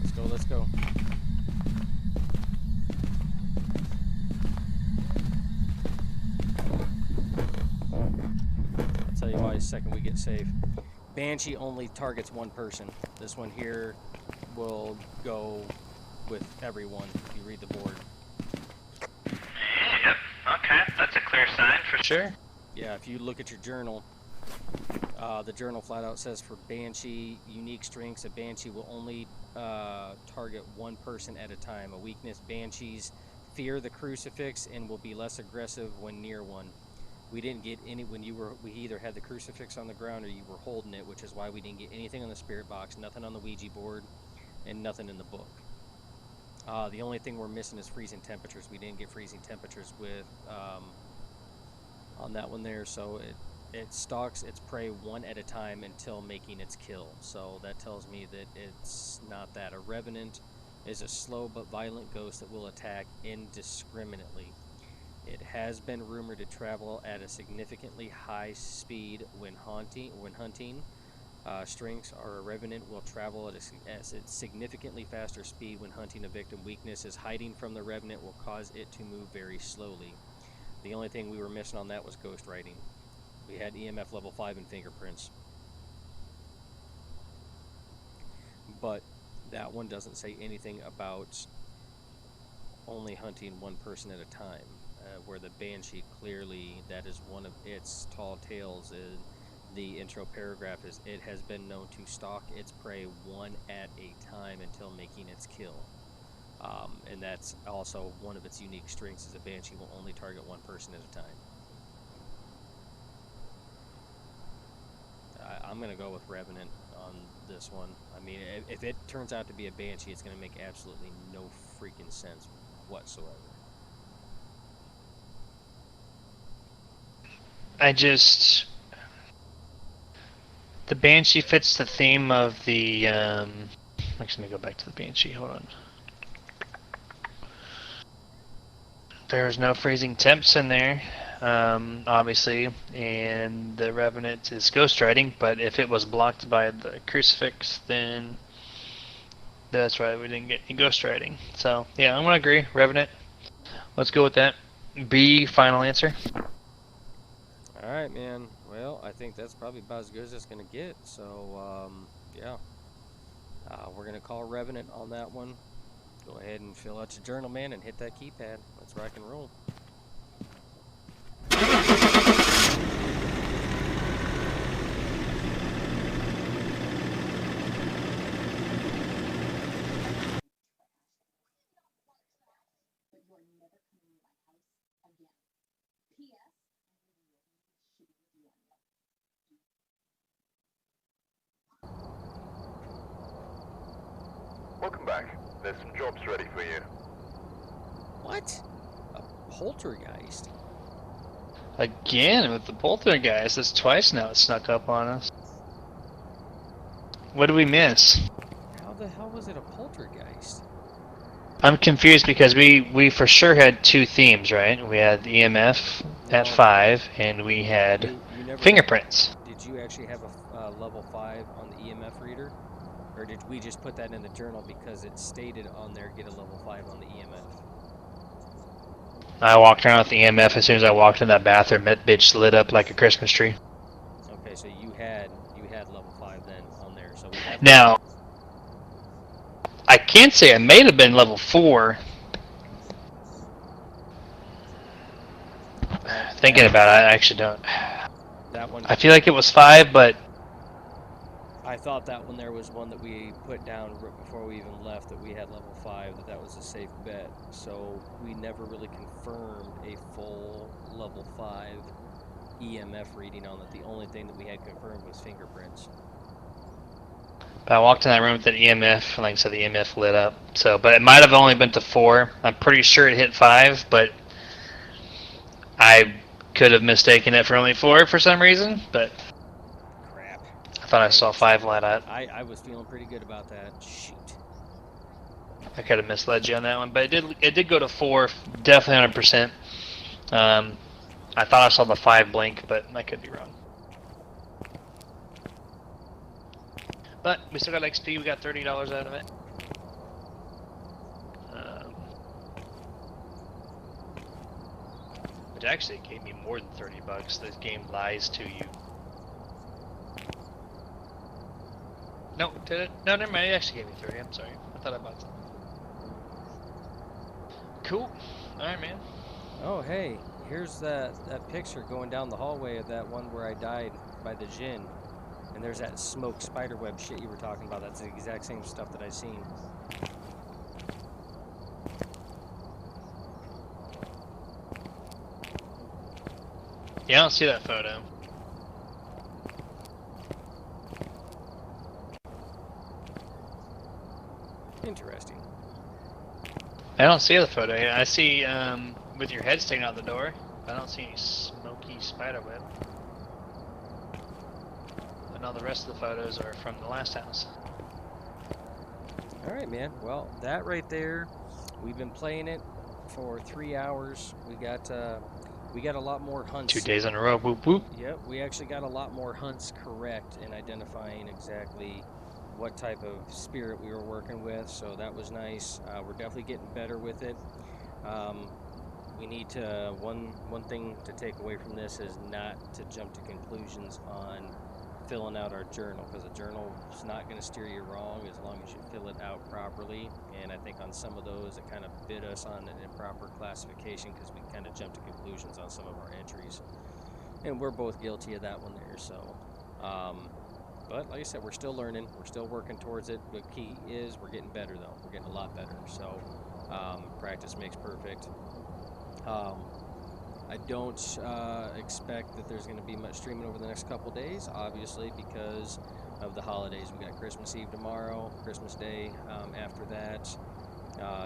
Let's go, let's go. I'll tell you why the second we get safe. Banshee only targets one person. This one here will go with everyone if you read the board. Yep. Okay, that's a clear sign for sure. Sure. Yeah, if you look at your journal, the journal flat out says for Banshee unique strengths, a Banshee will only target one person at a time. A weakness, Banshees fear the crucifix and will be less aggressive when near one. We didn't get any when you were. We either had the crucifix on the ground or you were holding it, which is why we didn't get anything on the spirit box, nothing on the Ouija board, and nothing in the book. The only thing we're missing is freezing temperatures. We didn't get freezing temperatures with on that one there, so it stalks its prey one at a time until making its kill. So that tells me that it's not that. A Revenant is a slow but violent ghost that will attack indiscriminately. It has been rumored to travel at a significantly high speed when hunting. Strengths or a Revenant will travel at a significantly faster speed when hunting a victim. Weakness is hiding from the Revenant will cause it to move very slowly. The only thing we were missing on that was ghost writing. We had EMF level 5 and fingerprints. But that one doesn't say anything about only hunting one person at a time. Where the Banshee, clearly, that is one of its tall tales. The intro paragraph is, it has been known to stalk its prey one at a time until making its kill. And that's also one of its unique strengths, is a Banshee will only target one person at a time. I'm going to go with Revenant on this one. I mean, if it turns out to be a Banshee, it's going to make absolutely no freaking sense whatsoever. The Banshee fits the theme of the, actually, let me go back to the Banshee, hold on. There's no freezing temps in there. obviously, and the Revenant is ghostwriting, but if it was blocked by the crucifix, then that's right, we didn't get any ghostwriting. So, yeah, I'm going to agree. Revenant. Let's go with that. B, final answer. All right, man. Well, I think that's probably about as good as it's going to get. So, yeah. We're going to call Revenant on that one. Go ahead and fill out your journal, man, and hit that keypad. Let's rock and roll. Welcome back. There's some jobs ready for you. What? A poltergeist? Again, with the poltergeist. That's twice now it snuck up on us. What did we miss? How the hell was it a poltergeist? I'm confused because we for sure had two themes, right? We had EMF at No. 5, and we had You never fingerprints. Did you actually have a level 5 on the EMF reader? Or did we just put that in the journal because it stated on there get a level 5 on the EMF? I walked around with the EMF as soon as I walked in that bathroom. That bitch lit up like a Christmas tree. Okay, so you had level 5 then on there. So we have Now, I can't say I may have been level 4. Thinking about it, I actually don't. that one. I feel like it was 5, but I thought that one there was one that we put down right before we even left that we had level 5, that was a safe bet. So we never really confirmed a full level 5 EMF reading on it. The only thing that we had confirmed was fingerprints. I walked in that room with an EMF, and like I said, the EMF lit up. So, but it might have only been to 4. I'm pretty sure it hit 5, but I could have mistaken it for only 4 for some reason. But Crap. I thought I saw 5 light up. I was feeling pretty good about that. Shoot. I could have misled you on that one, but it did go to 4, definitely 100%. I thought I saw the 5 blink, but I could be wrong. But we still got XP. We got $30 out of it. Which actually gave me more than $30. This game lies to you. No, did it? No, never mind. It actually gave me 30. I'm sorry. I thought I bought something. Cool. All right, man. Oh, hey, here's that picture going down the hallway of that one where I died by the Jinn. And there's that smoke spiderweb shit you were talking about. That's the exact same stuff that I seen. Yeah, I don't see that photo. Interesting. I don't see the photo here. I see with your head sticking out the door. I don't see any smoky spiderweb. And all the rest of the photos are from the last house. All right, man. Well, that right there, we've been playing it for 3 hours. We got a lot more hunts. 2 days in a row. Whoop whoop. Yep, we actually got a lot more hunts correct in identifying exactly what type of spirit we were working with, so that was nice. We're definitely getting better with it. We need to, one thing to take away from this is not to jump to conclusions on filling out our journal, because a journal is not going to steer you wrong as long as you fill it out properly. And I think on some of those it kind of bit us on an improper classification because we kind of jumped to conclusions on some of our entries, and we're both guilty of that one there. So but like I said, we're still learning, we're still working towards it. The key is we're getting better, though. We're getting a lot better. So practice makes perfect. I don't expect that there's going to be much streaming over the next couple days, obviously, because of the holidays. We got Christmas Eve tomorrow, Christmas Day after that.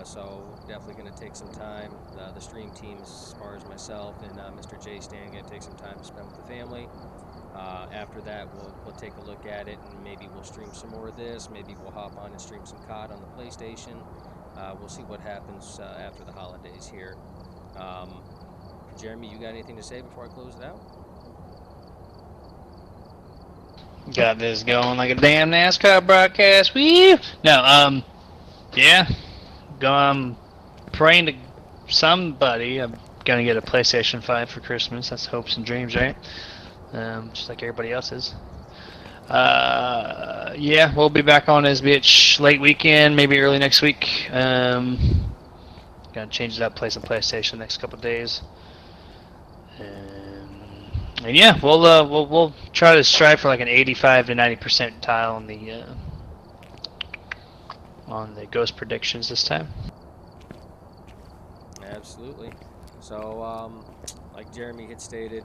So definitely going to take some time. The stream team, as far as myself and Mr. J Stan, going to take some time to spend with the family. After that, we'll take a look at it, and maybe we'll stream some more of this. Maybe we'll hop on and stream some COD on the PlayStation. We'll see what happens after the holidays here. Jeremy, you got anything to say before I close it out? Got this going like a damn NASCAR broadcast. Woo! No, yeah. I'm praying to somebody. I'm gonna get a PlayStation 5 for Christmas. That's hopes and dreams, right? Just like everybody else's. Yeah, we'll be back on this bitch late weekend, maybe early next week. Gonna change it up, play some PlayStation the next couple of days. And yeah, we'll try to strive for like an 85 to 90% tile on the ghost predictions this time. Absolutely. So, like Jeremy had stated,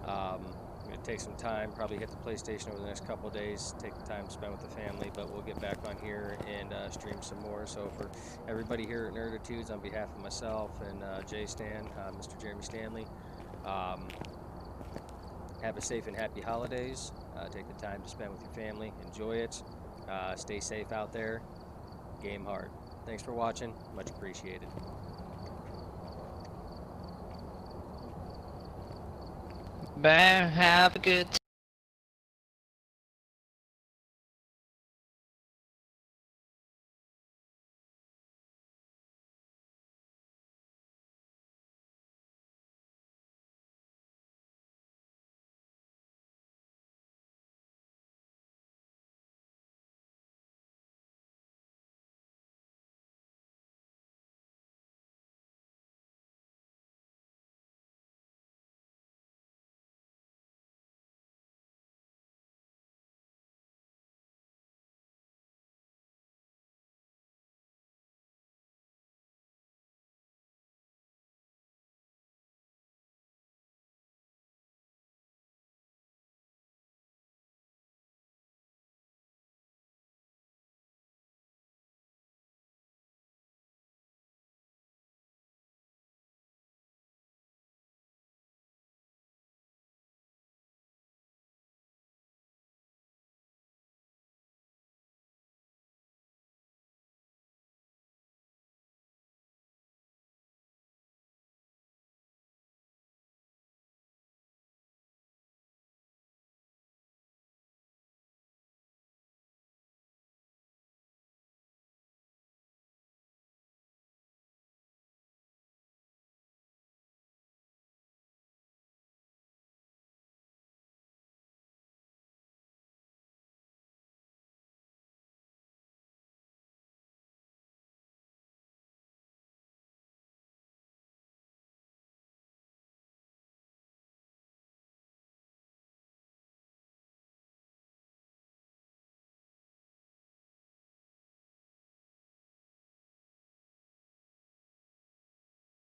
I'm going to take some time, probably hit the PlayStation over the next couple of days, take the time to spend with the family, but we'll get back on here and stream some more. So for everybody here at Nerditudes, on behalf of myself and Jay Stan, Mr. Jeremy Stanley, have a safe and happy holidays. Take the time to spend with your family. Enjoy it. Stay safe out there. Game hard. Thanks for watching. Much appreciated. Bye. Have a good